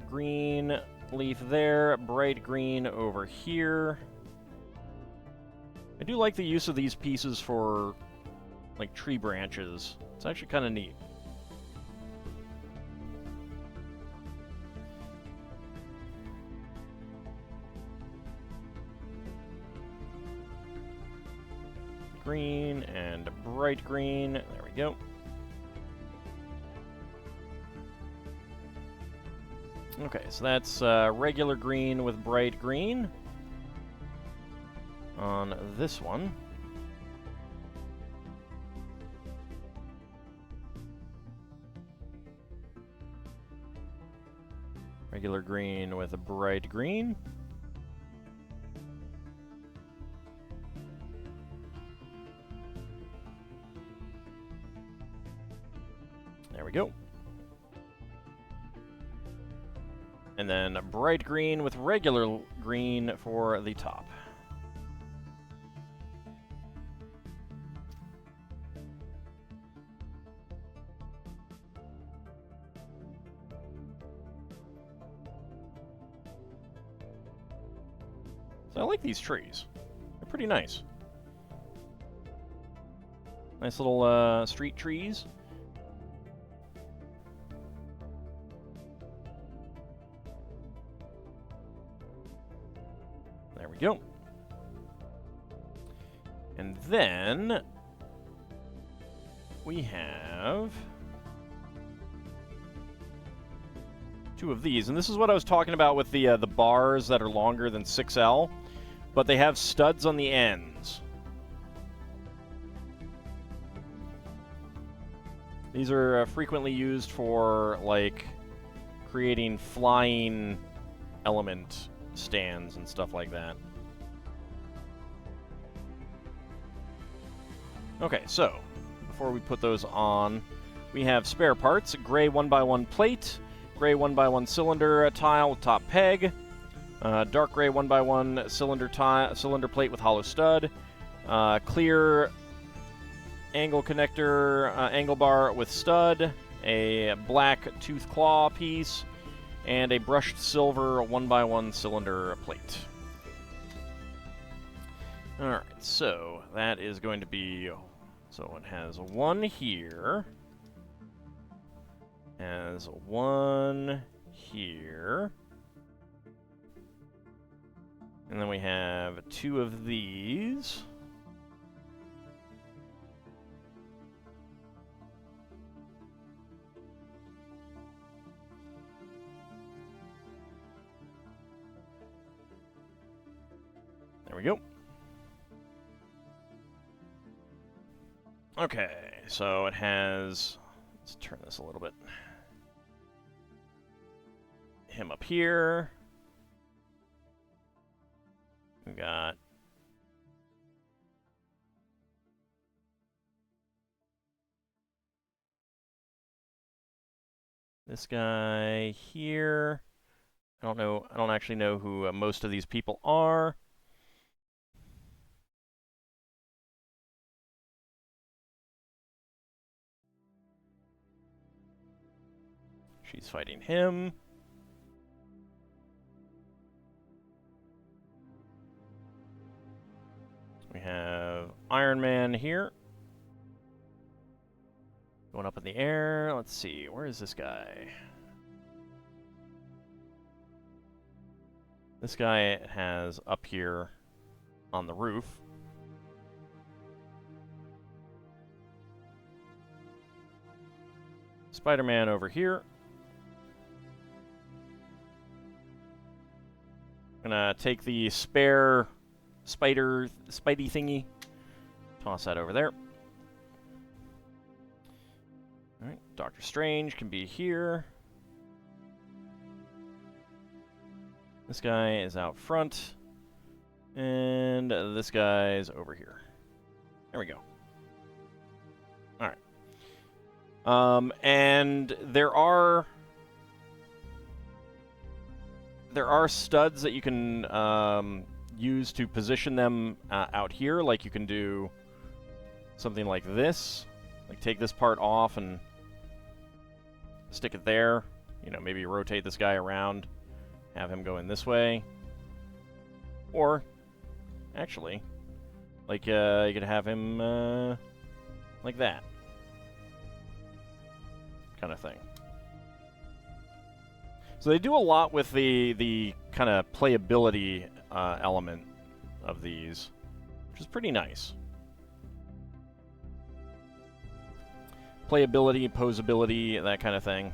green leaf there, bright green over here. I do like the use of these pieces for, like, tree branches. It's actually kind of neat. Green and bright green. There we go. Okay, so that's regular green with bright green on this one. Regular green with a bright green. There we go. And then a bright green with regular green for the top. So I like these trees. They're pretty nice. Nice little street trees. There we go. And then we have 2 of these. And this is what I was talking about with the bars that are longer than 6L, but they have studs on the ends. These are frequently used for, like, creating flying element stands and stuff like that. Okay, so, before we put those on, we have spare parts, gray 1x1 plate, gray 1x1 cylinder tile with top peg, dark gray 1x1 cylinder plate with hollow stud, clear angle connector angle bar with stud, a black tooth claw piece, and a brushed silver 1x1 cylinder plate. Alright, so that is going to be... So it has 1 here, has 1 here, and then we have 2 of these. There we go. Okay, so it has... Let's turn this a little bit. Him up here. We got... this guy here. I don't actually know who most of these people are. She's fighting him. We have Iron Man here. Going up in the air. Let's see, where is this guy? This guy has up here on the roof. Spider-Man over here. Gonna take the spare spidey thingy. Toss that over there. Alright, Doctor Strange can be here. This guy is out front. And this guy's over here. There we go. Alright. And there are studs that you can use to position them out here. Like you can do something like this. Like take this part off and stick it there. You know, maybe rotate this guy around. Have him go in this way. Or, actually, like you could have him like that. Kind of thing. So they do a lot with the kind of playability element of these, which is pretty nice. Playability, posability, that kind of thing.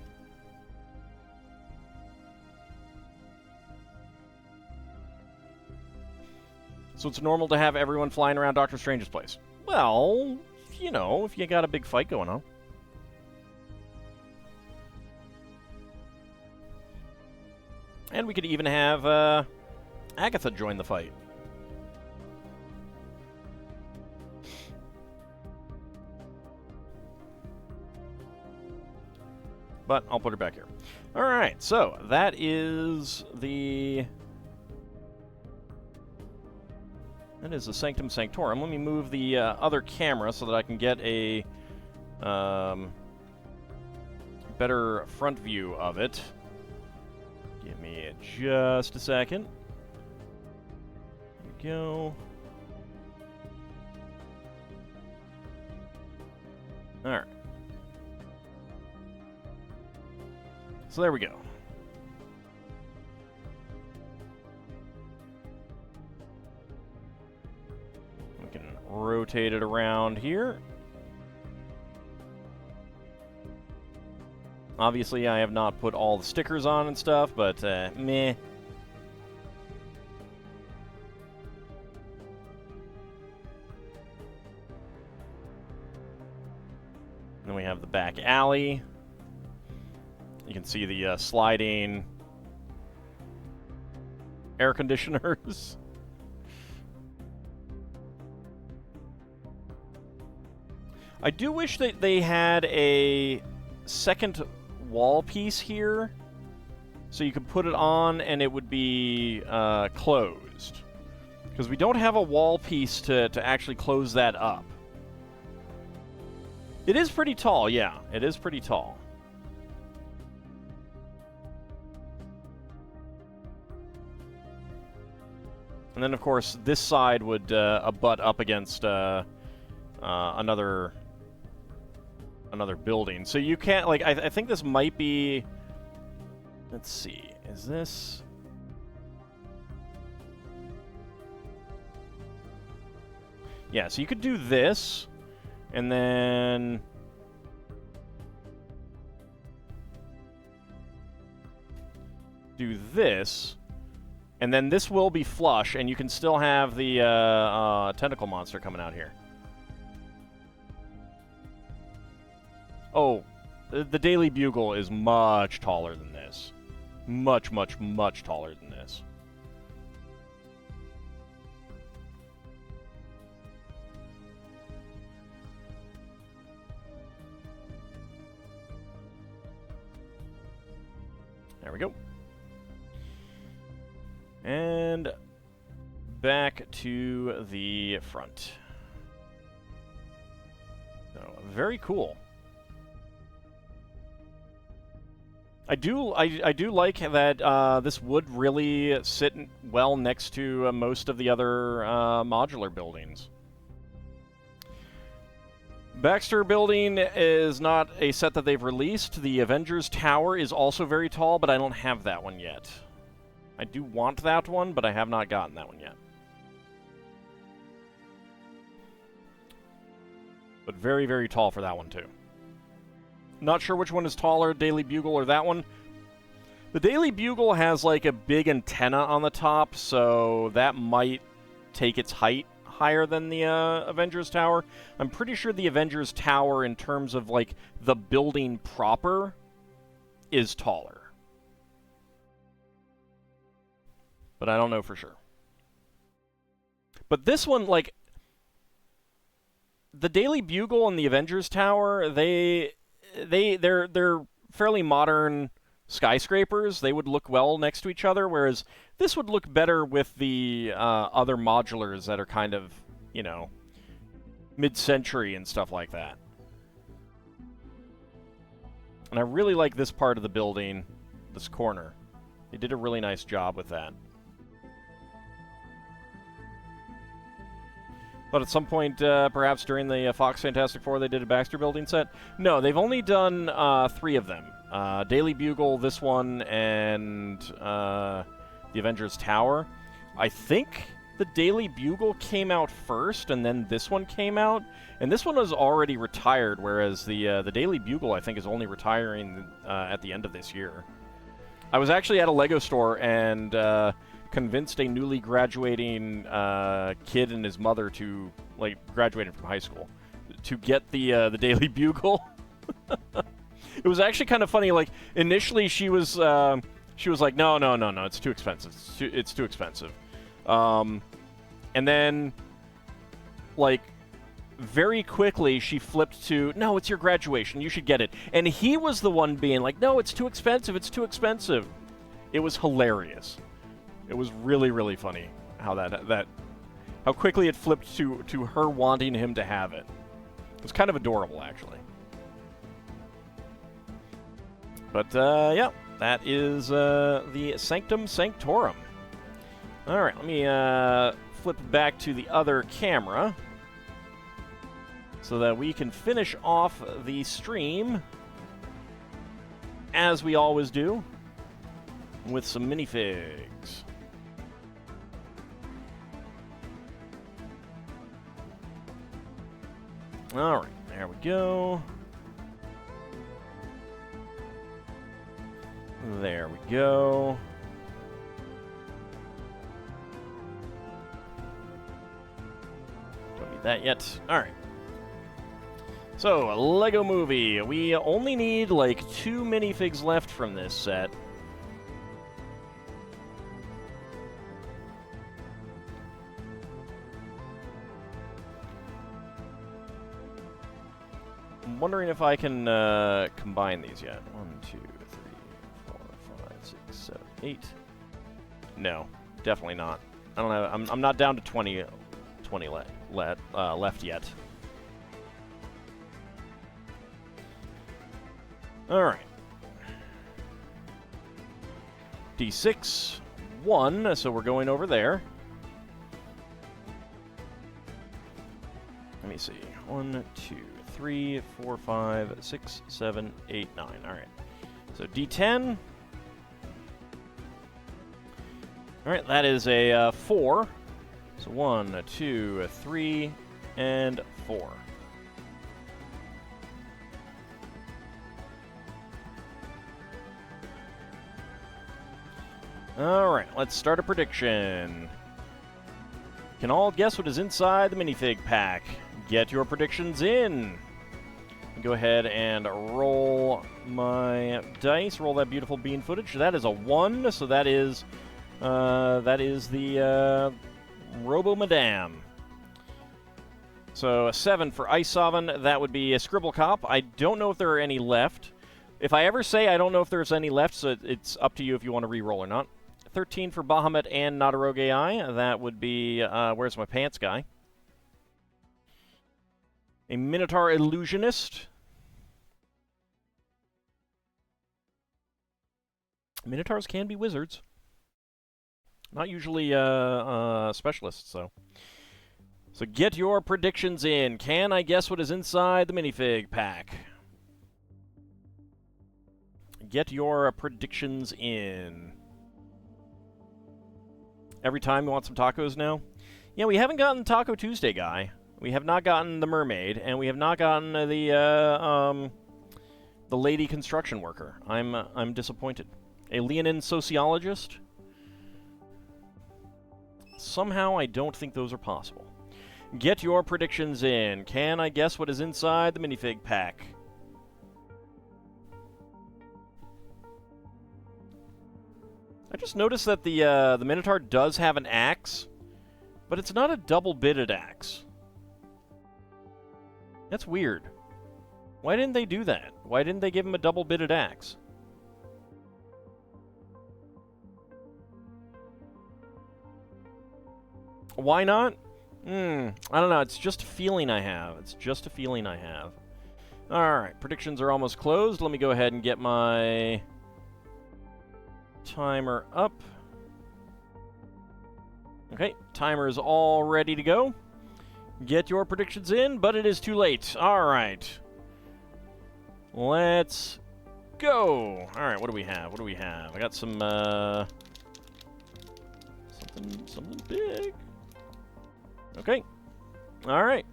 So it's normal to have everyone flying around Doctor Strange's place. Well, you know, if you got a big fight going on. And we could even have Agatha join the fight. But I'll put her back here. Alright, so that is the... That is the Sanctum Sanctorum. Let me move the other camera so that I can get a better front view of it. Give me just a second. There we go. Alright. So there we go. We can rotate it around here. Obviously, I have not put all the stickers on and stuff, but meh. And then we have the back alley. You can see the sliding air conditioners. I do wish that they had a second wall piece here, so you could put it on and it would be closed. Because we don't have a wall piece to actually close that up. It is pretty tall, yeah. It is pretty tall. And then, of course, this side would abut up against another building. So you can't, like, I think this might be... Let's see. Is this... Yeah, so you could do this, and then... do this, and then this will be flush, and you can still have the tentacle monster coming out here. Oh, the Daily Bugle is much taller than this. Much, much, much taller than this. There we go. And back to the front. So, very cool. I do like that this would really sit well next to most of the other modular buildings. Baxter Building is not a set that they've released. The Avengers Tower is also very tall, but I don't have that one yet. I do want that one, but I have not gotten that one yet. But very, very tall for that one, too. Not sure which one is taller, Daily Bugle or that one. The Daily Bugle has, like, a big antenna on the top, so that might take its height higher than the Avengers Tower. I'm pretty sure the Avengers Tower, in terms of, like, the building proper, is taller. But I don't know for sure. But this one, like, the Daily Bugle and the Avengers Tower, they're fairly modern skyscrapers. They would look well next to each other, whereas this would look better with the other modulars that are kind of, you know, mid-century and stuff like that. And I really like this part of the building, this corner. They did a really nice job with that. But at some point, perhaps during the Fox Fantastic Four, they did a Baxter Building set. No, they've only done 3 of them. Daily Bugle, this one, and the Avengers Tower. I think the Daily Bugle came out first, and then this one came out. And this one was already retired, whereas the Daily Bugle, I think, is only retiring at the end of this year. I was actually at a Lego store and convinced a newly graduating kid and his mother to, like, graduating from high school, to get the Daily Bugle. It was actually kind of funny. Like, initially she was like, no, it's too expensive. It's too expensive. And then, like, very quickly she flipped to, no, it's your graduation. You should get it. And he was the one being like, no, it's too expensive. It's too expensive. It was hilarious. It was really, really funny how how quickly it flipped to her wanting him to have it. It was kind of adorable, actually. But, yeah, that is the Sanctum Sanctorum. All right, let me flip back to the other camera so that we can finish off the stream, as we always do, with some minifigs. All right, there we go. There we go. Don't need that yet. Alright. So, a Lego Movie. We only need, like, 2 minifigs left from this set. I'm wondering if I can combine these yet. 1, 2, 3, 4, 5, 6, 7, 8. No, definitely not. I don't know. I'm not down to 20 left yet. All right. D6, 1. So we're going over there. Let me see. 1, 2, 3, 4, 5, 6, 7, 8, 9. All right. So D10. All right, that is a 4. So 1, 2, 3, and 4. All right, let's start a prediction. Can all guess what is inside the minifig pack? Get your predictions in. Go ahead and roll my dice. Roll that beautiful bean footage. That is a 1, so that is the Robo Madame. So a 7 for Ice Sovereign. That would be a Scribble Cop. I don't know if there are any left. If I ever say I don't know if there's any left, so it's up to you if you want to re-roll or not. 13 for Bahamut and Not a Rogue AI. That would be Where's My Pants guy? A Minotaur Illusionist. Minotaurs can be wizards. Not usually specialists, though. So get your predictions in. Can I guess what is inside the minifig pack? Get your predictions in. Every time you want some tacos now? Yeah, we haven't gotten Taco Tuesday guy. We have not gotten the mermaid, and we have not gotten the lady construction worker. I'm disappointed. A Leonin sociologist? Somehow I don't think those are possible. Get your predictions in. Can I guess what is inside the minifig pack? I just noticed that the Minotaur does have an axe, but it's not a double-bitted axe. That's weird. Why didn't they do that? Why didn't they give him a double-bitted axe? Why not? I don't know. It's just a feeling I have. It's just a feeling I have. Alright, predictions are almost closed. Let me go ahead and get my timer up. Okay, timer is all ready to go. Get your predictions in, but it is too late. Alright. Let's go. Alright, what do we have? What do we have? I got some, something big. Okay. Alright.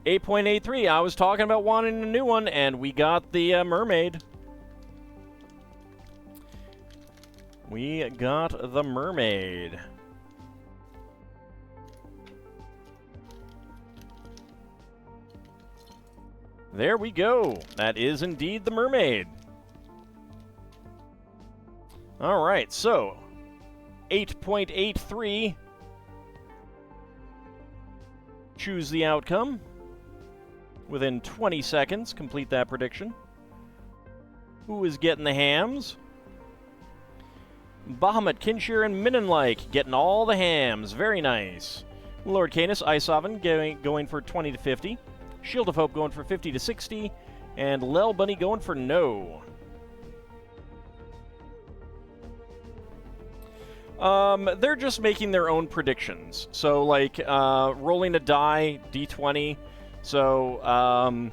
8.83. I was talking about wanting a new one, and we got the mermaid. We got the mermaid. There we go. That is indeed the mermaid. Alright, so 8.83. Choose the outcome. Within 20 seconds, complete that prediction. Who is getting the hams? Bahamut, Kinshir, and Minenlike getting all the hams. Very nice. Lord Canis, Isovan going for 20 to 50. Shield of Hope going for 50 to 60. And Lel Bunny going for no. They're just making their own predictions. So, like, rolling a die, D20. So,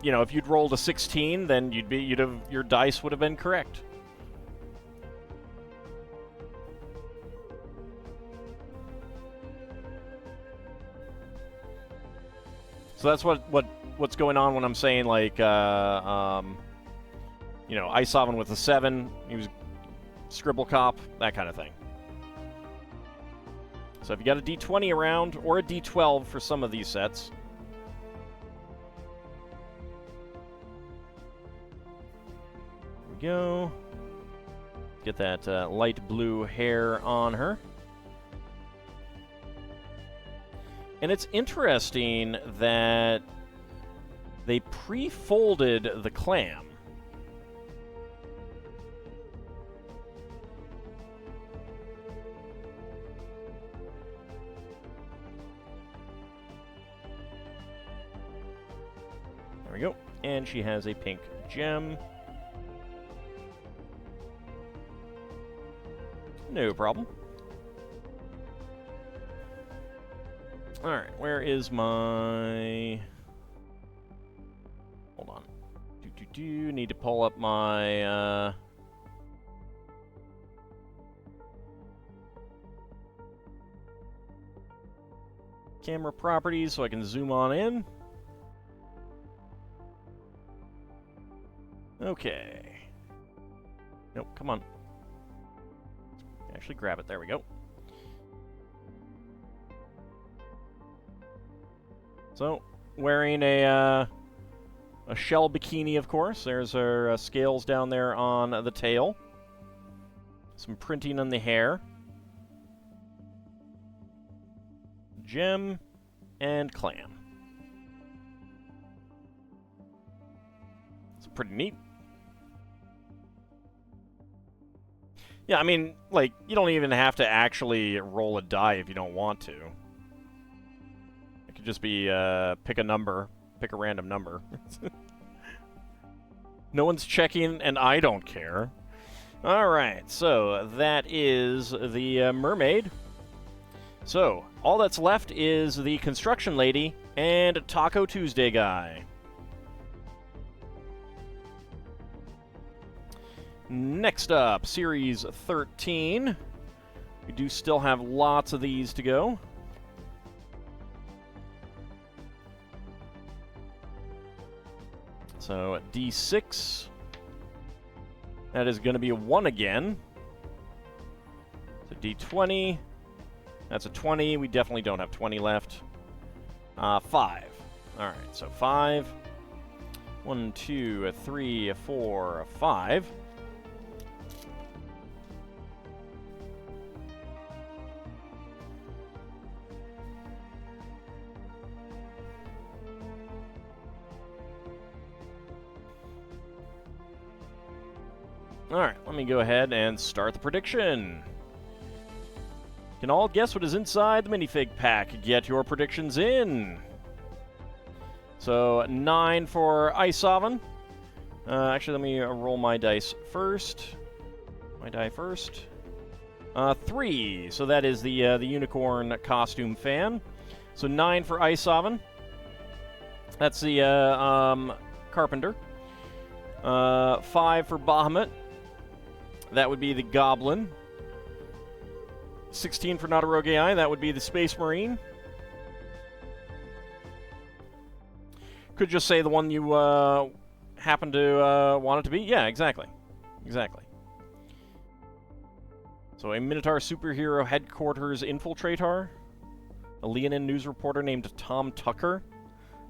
you know, if you'd rolled a 16, then your dice would have been correct. So that's what's going on when I'm saying, like, you know, Isovan with a 7. He was Scribble Cop, that kind of thing. So if you got a D20 around, or a D12 for some of these sets. There we go. Get that light blue hair on her. And it's interesting that they pre-folded the clam. There we go. And she has a pink gem. No problem. Alright, where is my... Hold on. Need to pull up my... camera properties so I can zoom on in. Okay. Nope, come on. Actually grab it. There we go. So, wearing a shell bikini, of course. There's her scales down there on the tail. Some printing on the hair. Gem and clam. It's pretty neat. Yeah, I mean, like, you don't even have to actually roll a die if you don't want to. It could just be, pick a number. Pick a random number. No one's checking, and I don't care. Alright, so that is the mermaid. So, all that's left is the construction lady and Taco Tuesday guy. Next up, Series 13. We do still have lots of these to go. So, D6. That is going to be a 1 again. So, D20. That's a 20. We definitely don't have 20 left. 5. Alright, so 5. 1, 2, 3, 4, 5. Alright, let me go ahead and start the prediction. Can all guess what is inside the minifig pack? Get your predictions in. So, 9 for Ice Oven. Actually, let me roll my dice first. My die first. 3. So that is the unicorn costume fan. So 9 for Ice Oven. That's the carpenter. 5 for Bahamut. That would be the Goblin. 16 for Nadarogai, that would be the Space Marine. Could just say the one you happen to want it to be. Yeah, exactly. Exactly. So a Minotaur superhero headquarters infiltrator, a Leonin news reporter named Tom Tucker,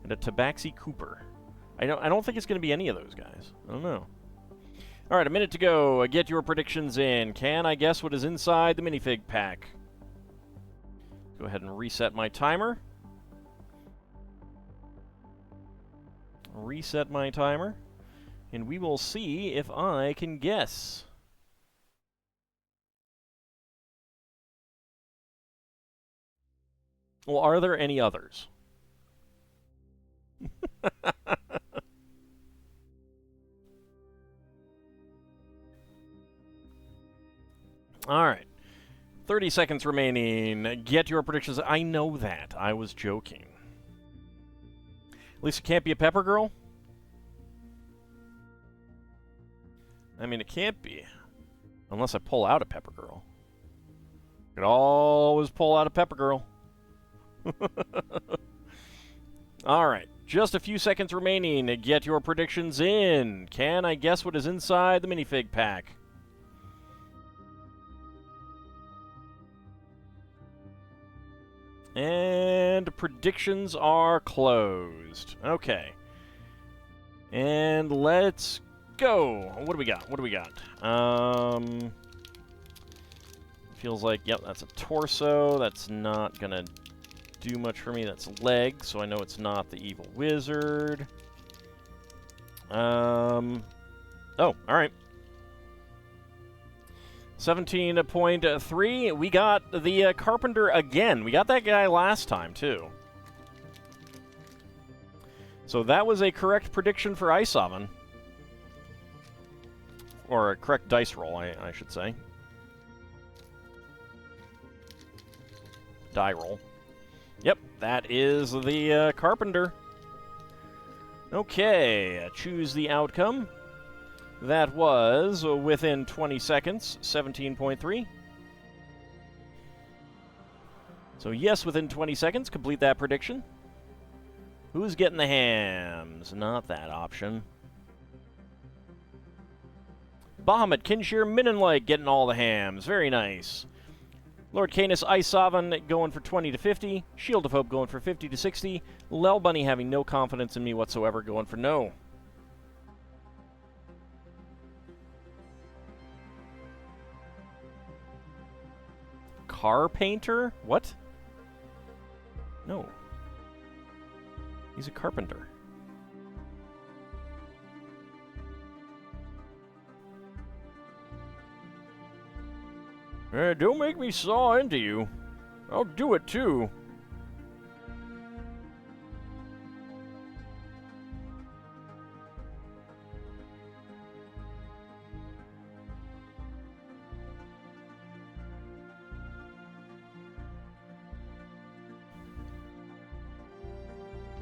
and a Tabaxi Cooper. I don't think it's going to be any of those guys. I don't know. All right, a minute to go. Get your predictions in. Can I guess what is inside the minifig pack? Go ahead and reset my timer. Reset my timer. And we will see if I can guess. Well, are there any others? All right. 30 seconds remaining. Get your predictions. I know that. I was joking. At least it can't be a Pepper Girl. I mean, it can't be. Unless I pull out a Pepper Girl. I could always pull out a Pepper Girl. All right. Just a few seconds remaining. Get your predictions in. Can I guess what is inside the minifig pack? And predictions are closed. Okay. And let's go. What do we got? What do we got? Feels like, yep, that's a torso. That's not going to do much for me. That's a leg, so I know it's not the evil wizard. Oh, all right. 17.3. We got the Carpenter again. We got that guy last time, too. So that was a correct prediction for Ice Oven. Or a correct dice roll, I should say. Die roll. Yep, that is the Carpenter. Okay, choose the outcome. That was within 20 seconds, 17.3. So yes, within 20 seconds, complete that prediction. Who's getting the hams? Not that option. Bahamut, Kinshir, Minifigure getting all the hams. Very nice. Lord Canis, Ice Oven going for 20 to 50. Shield of Hope going for 50 to 60. Lel Bunny having no confidence in me whatsoever, going for no. Car painter? What? No. He's a carpenter. Don't make me saw into you. I'll do it too.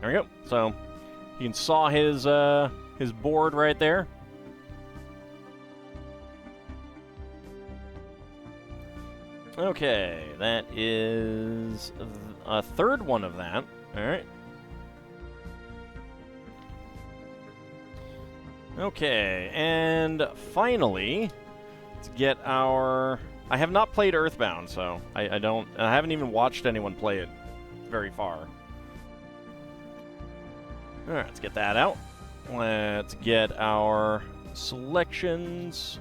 There we go. So you can saw his board right there. Okay, that is a third one of that. All right. Okay, and finally, let's get our... I have not played Earthbound, so I haven't even watched anyone play it very far. All right, let's get that out. Let's get our selections.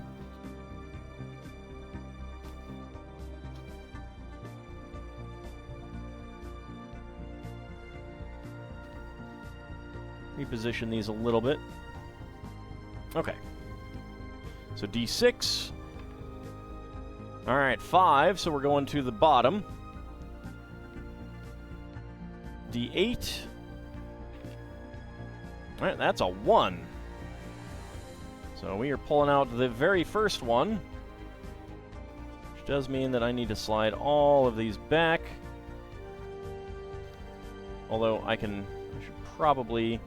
Reposition these a little bit. Okay. So D6. All right, 5, so we're going to the bottom. D8. All right, that's a 1. So we are pulling out the very first one, which does mean that I need to slide all of these back. Although I should probably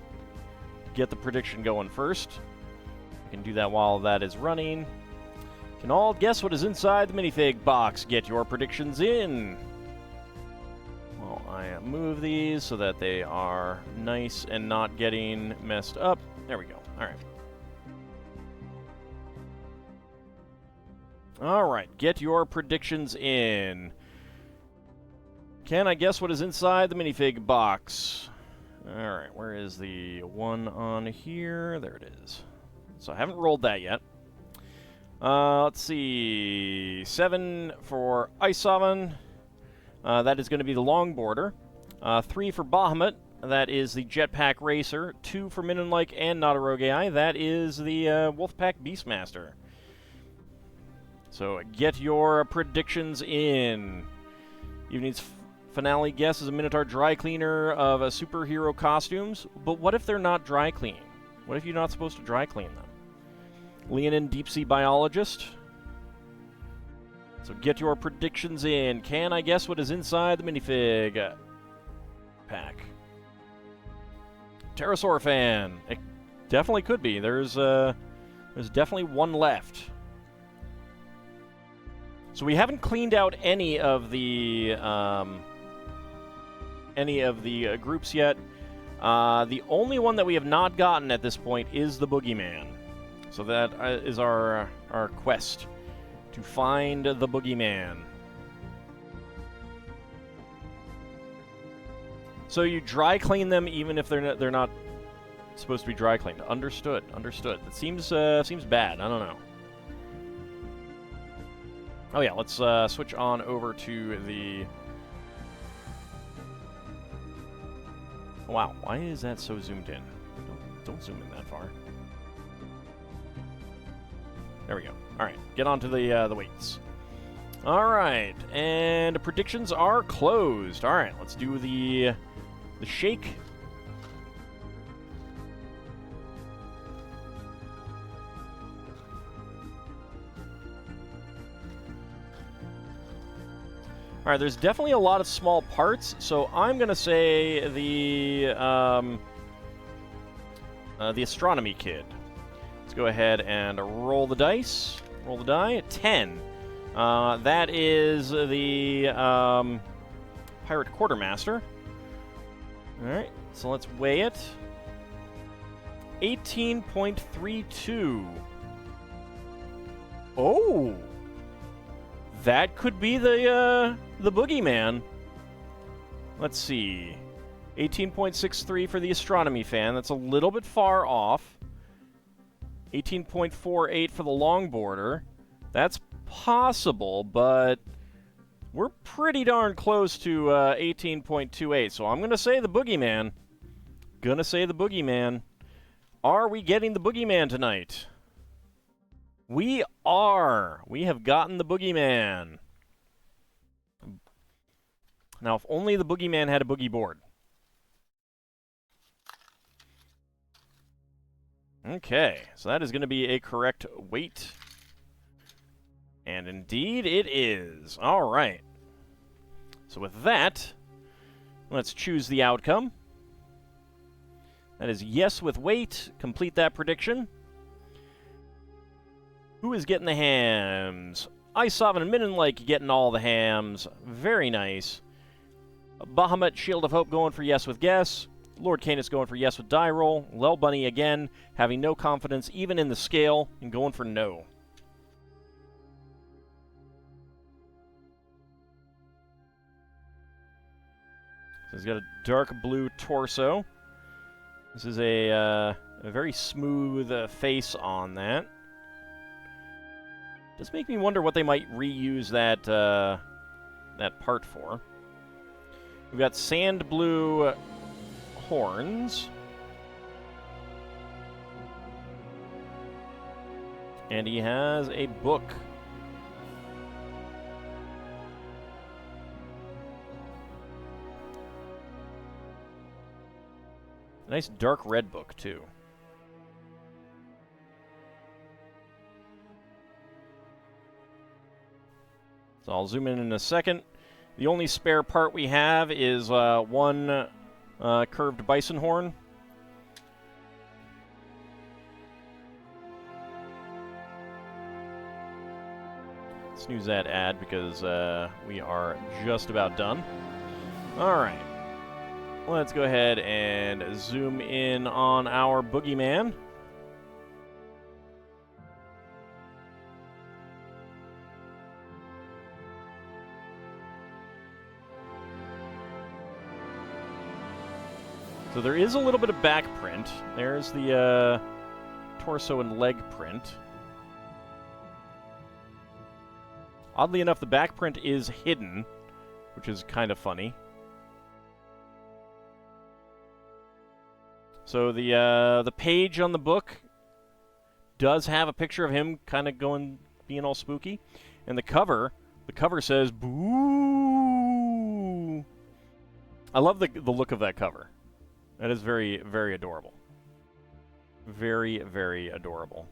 get the prediction going first. I can do that while that is running. Can all guess what is inside the minifig box? Get your predictions in. Well, I move these so that they are nice and not getting messed up. There we go. All right. All right, get your predictions in. Can I guess what is inside the minifig box? Alright, where is the one on here? There it is. So I haven't rolled that yet. Let's see. 7 for Ice Oven. That is going to be the longboarder. 3 for Bahamut. That is the Jetpack Racer. 2 for Minifigure and Not a Rogue AI. That is the Wolfpack Beastmaster. So get your predictions in. Evening's finale guess is a Minotaur dry cleaner of superhero costumes. But what if they're not dry cleaning? What if you're not supposed to dry clean them? Leonin deep sea biologist. So get your predictions in. Can I guess what is inside the minifig pack? Pterosaur fan. It definitely could be. There's definitely one left. So we haven't cleaned out any of the groups yet. The only one that we have not gotten at this point is the Boogeyman. So that is our quest, to find the Boogeyman. So you dry clean them even if they're not supposed to be dry cleaned. Understood. Understood. That seems bad. I don't know. Oh yeah, let's switch on over to the... Wow, why is that so zoomed in? Don't zoom in that far. There we go. All right, get on to the weights. All right, and predictions are closed. All right, let's do the shake. All right, there's definitely a lot of small parts, so I'm gonna say the astronomy kid. Let's go ahead and roll the dice. Roll the die. 10. That is the pirate quartermaster. All right, so let's weigh it. 18.32. Oh, that could be the boogeyman. Let's see. 18.63 for the astronomy fan. That's a little bit far off. 18.48 for the longboarder. That's possible, but we're pretty darn close to 18.28. So I'm going to say the boogeyman. Are we getting the boogeyman tonight? We are. We have gotten the boogeyman. Now, if only the boogeyman had a boogie board. Okay, so that is going to be a correct weight. And indeed it is. All right. So with that, let's choose the outcome. That is yes with weight. Complete that prediction. Who is getting the hams? Isovan and Minifigure getting all the hams. Very nice. Bahamut Shield of Hope going for yes with guess. Lord Canis going for yes with die roll. Lel Bunny again, having no confidence even in the scale, and going for no. So he's got a dark blue torso. This is a very smooth face on that. Does make me wonder what they might reuse that that part for. We've got sand blue horns. And he has a book. Nice dark red book, too. So I'll zoom in a second. The only spare part we have is one curved bison horn. Snooze that ad because we are just about done. All right. Let's go ahead and zoom in on our boogeyman. So there is a little bit of back print. There's the torso and leg print. Oddly enough, the back print is hidden, which is kind of funny. So the page on the book does have a picture of him kind of being all spooky. And the cover says, "Boo!" I love the look of that cover. That is very, very adorable. Very, very adorable.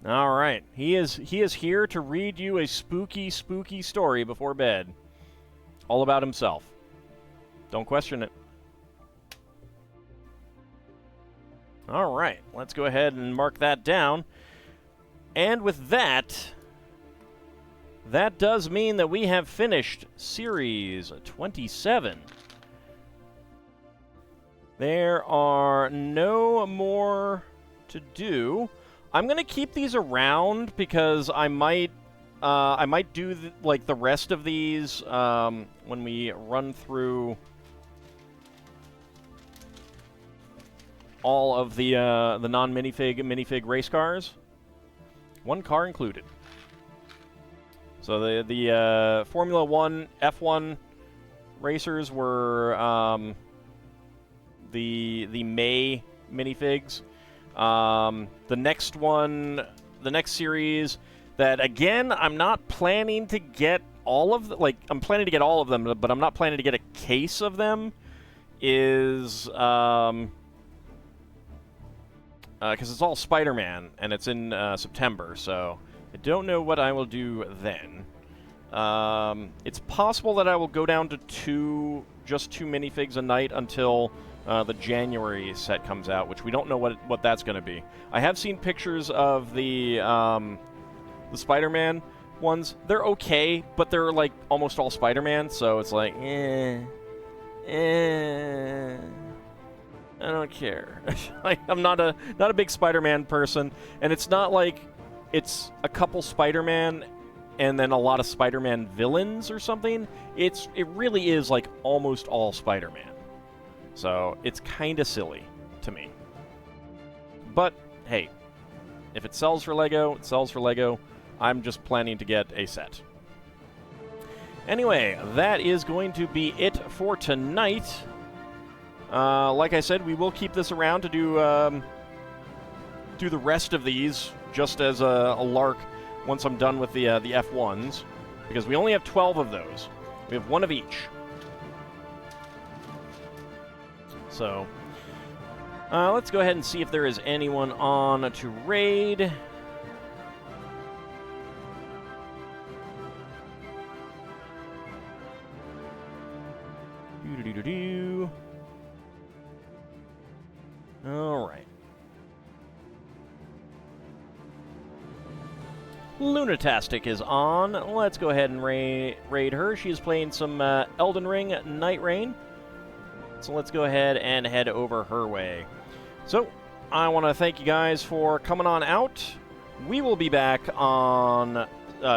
All right. He is here to read you a spooky, spooky story before bed. All about himself. Don't question it. All right. Let's go ahead and mark that down. And with that, that does mean that we have finished Series 27. There are no more to do. I'm going to keep these around because I might do the rest of these when we run through all of the non-minifig race cars. One car included. So the Formula 1 F1 racers were the May minifigs. The next series that, again, I'm not planning to get all of them. Like, I'm planning to get all of them, but I'm not planning to get a case of them. Is because it's all Spider-Man and it's in September, so I don't know what I will do then. It's possible that I will go down to just two minifigs a night until the January set comes out, which we don't know what that's going to be. I have seen pictures of the Spider-Man ones. They're okay, but they're like almost all Spider-Man, so it's like, I don't care. Like, I'm not a big Spider-Man person, and it's not like it's a couple Spider-Man and then a lot of Spider-Man villains or something. It really is like almost all Spider-Man. So it's kind of silly to me. But hey, if it sells for Lego, it sells for Lego. I'm just planning to get a set. Anyway, that is going to be it for tonight. Like I said, we will keep this around to do the rest of these just as a lark once I'm done with the F1s, because we only have 12 of those. We have one of each. So, let's go ahead and see if there is anyone on to raid. All right. Lunatastic is on. Let's go ahead and raid her. She's playing some Elden Ring Night Rain. So let's go ahead and head over her way. So, I want to thank you guys for coming on out. We will be back on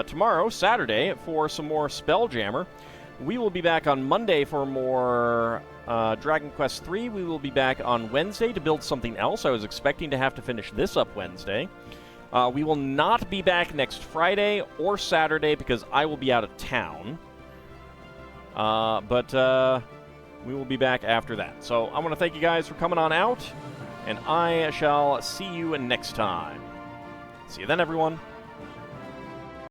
tomorrow, Saturday, for some more Spelljammer. We will be back on Monday for more Dragon Quest III. We will be back on Wednesday to build something else. I was expecting to have to finish this up Wednesday. We will not be back next Friday or Saturday because I will be out of town. But we will be back after that. So I want to thank you guys for coming on out, and I shall see you next time. See you then, everyone.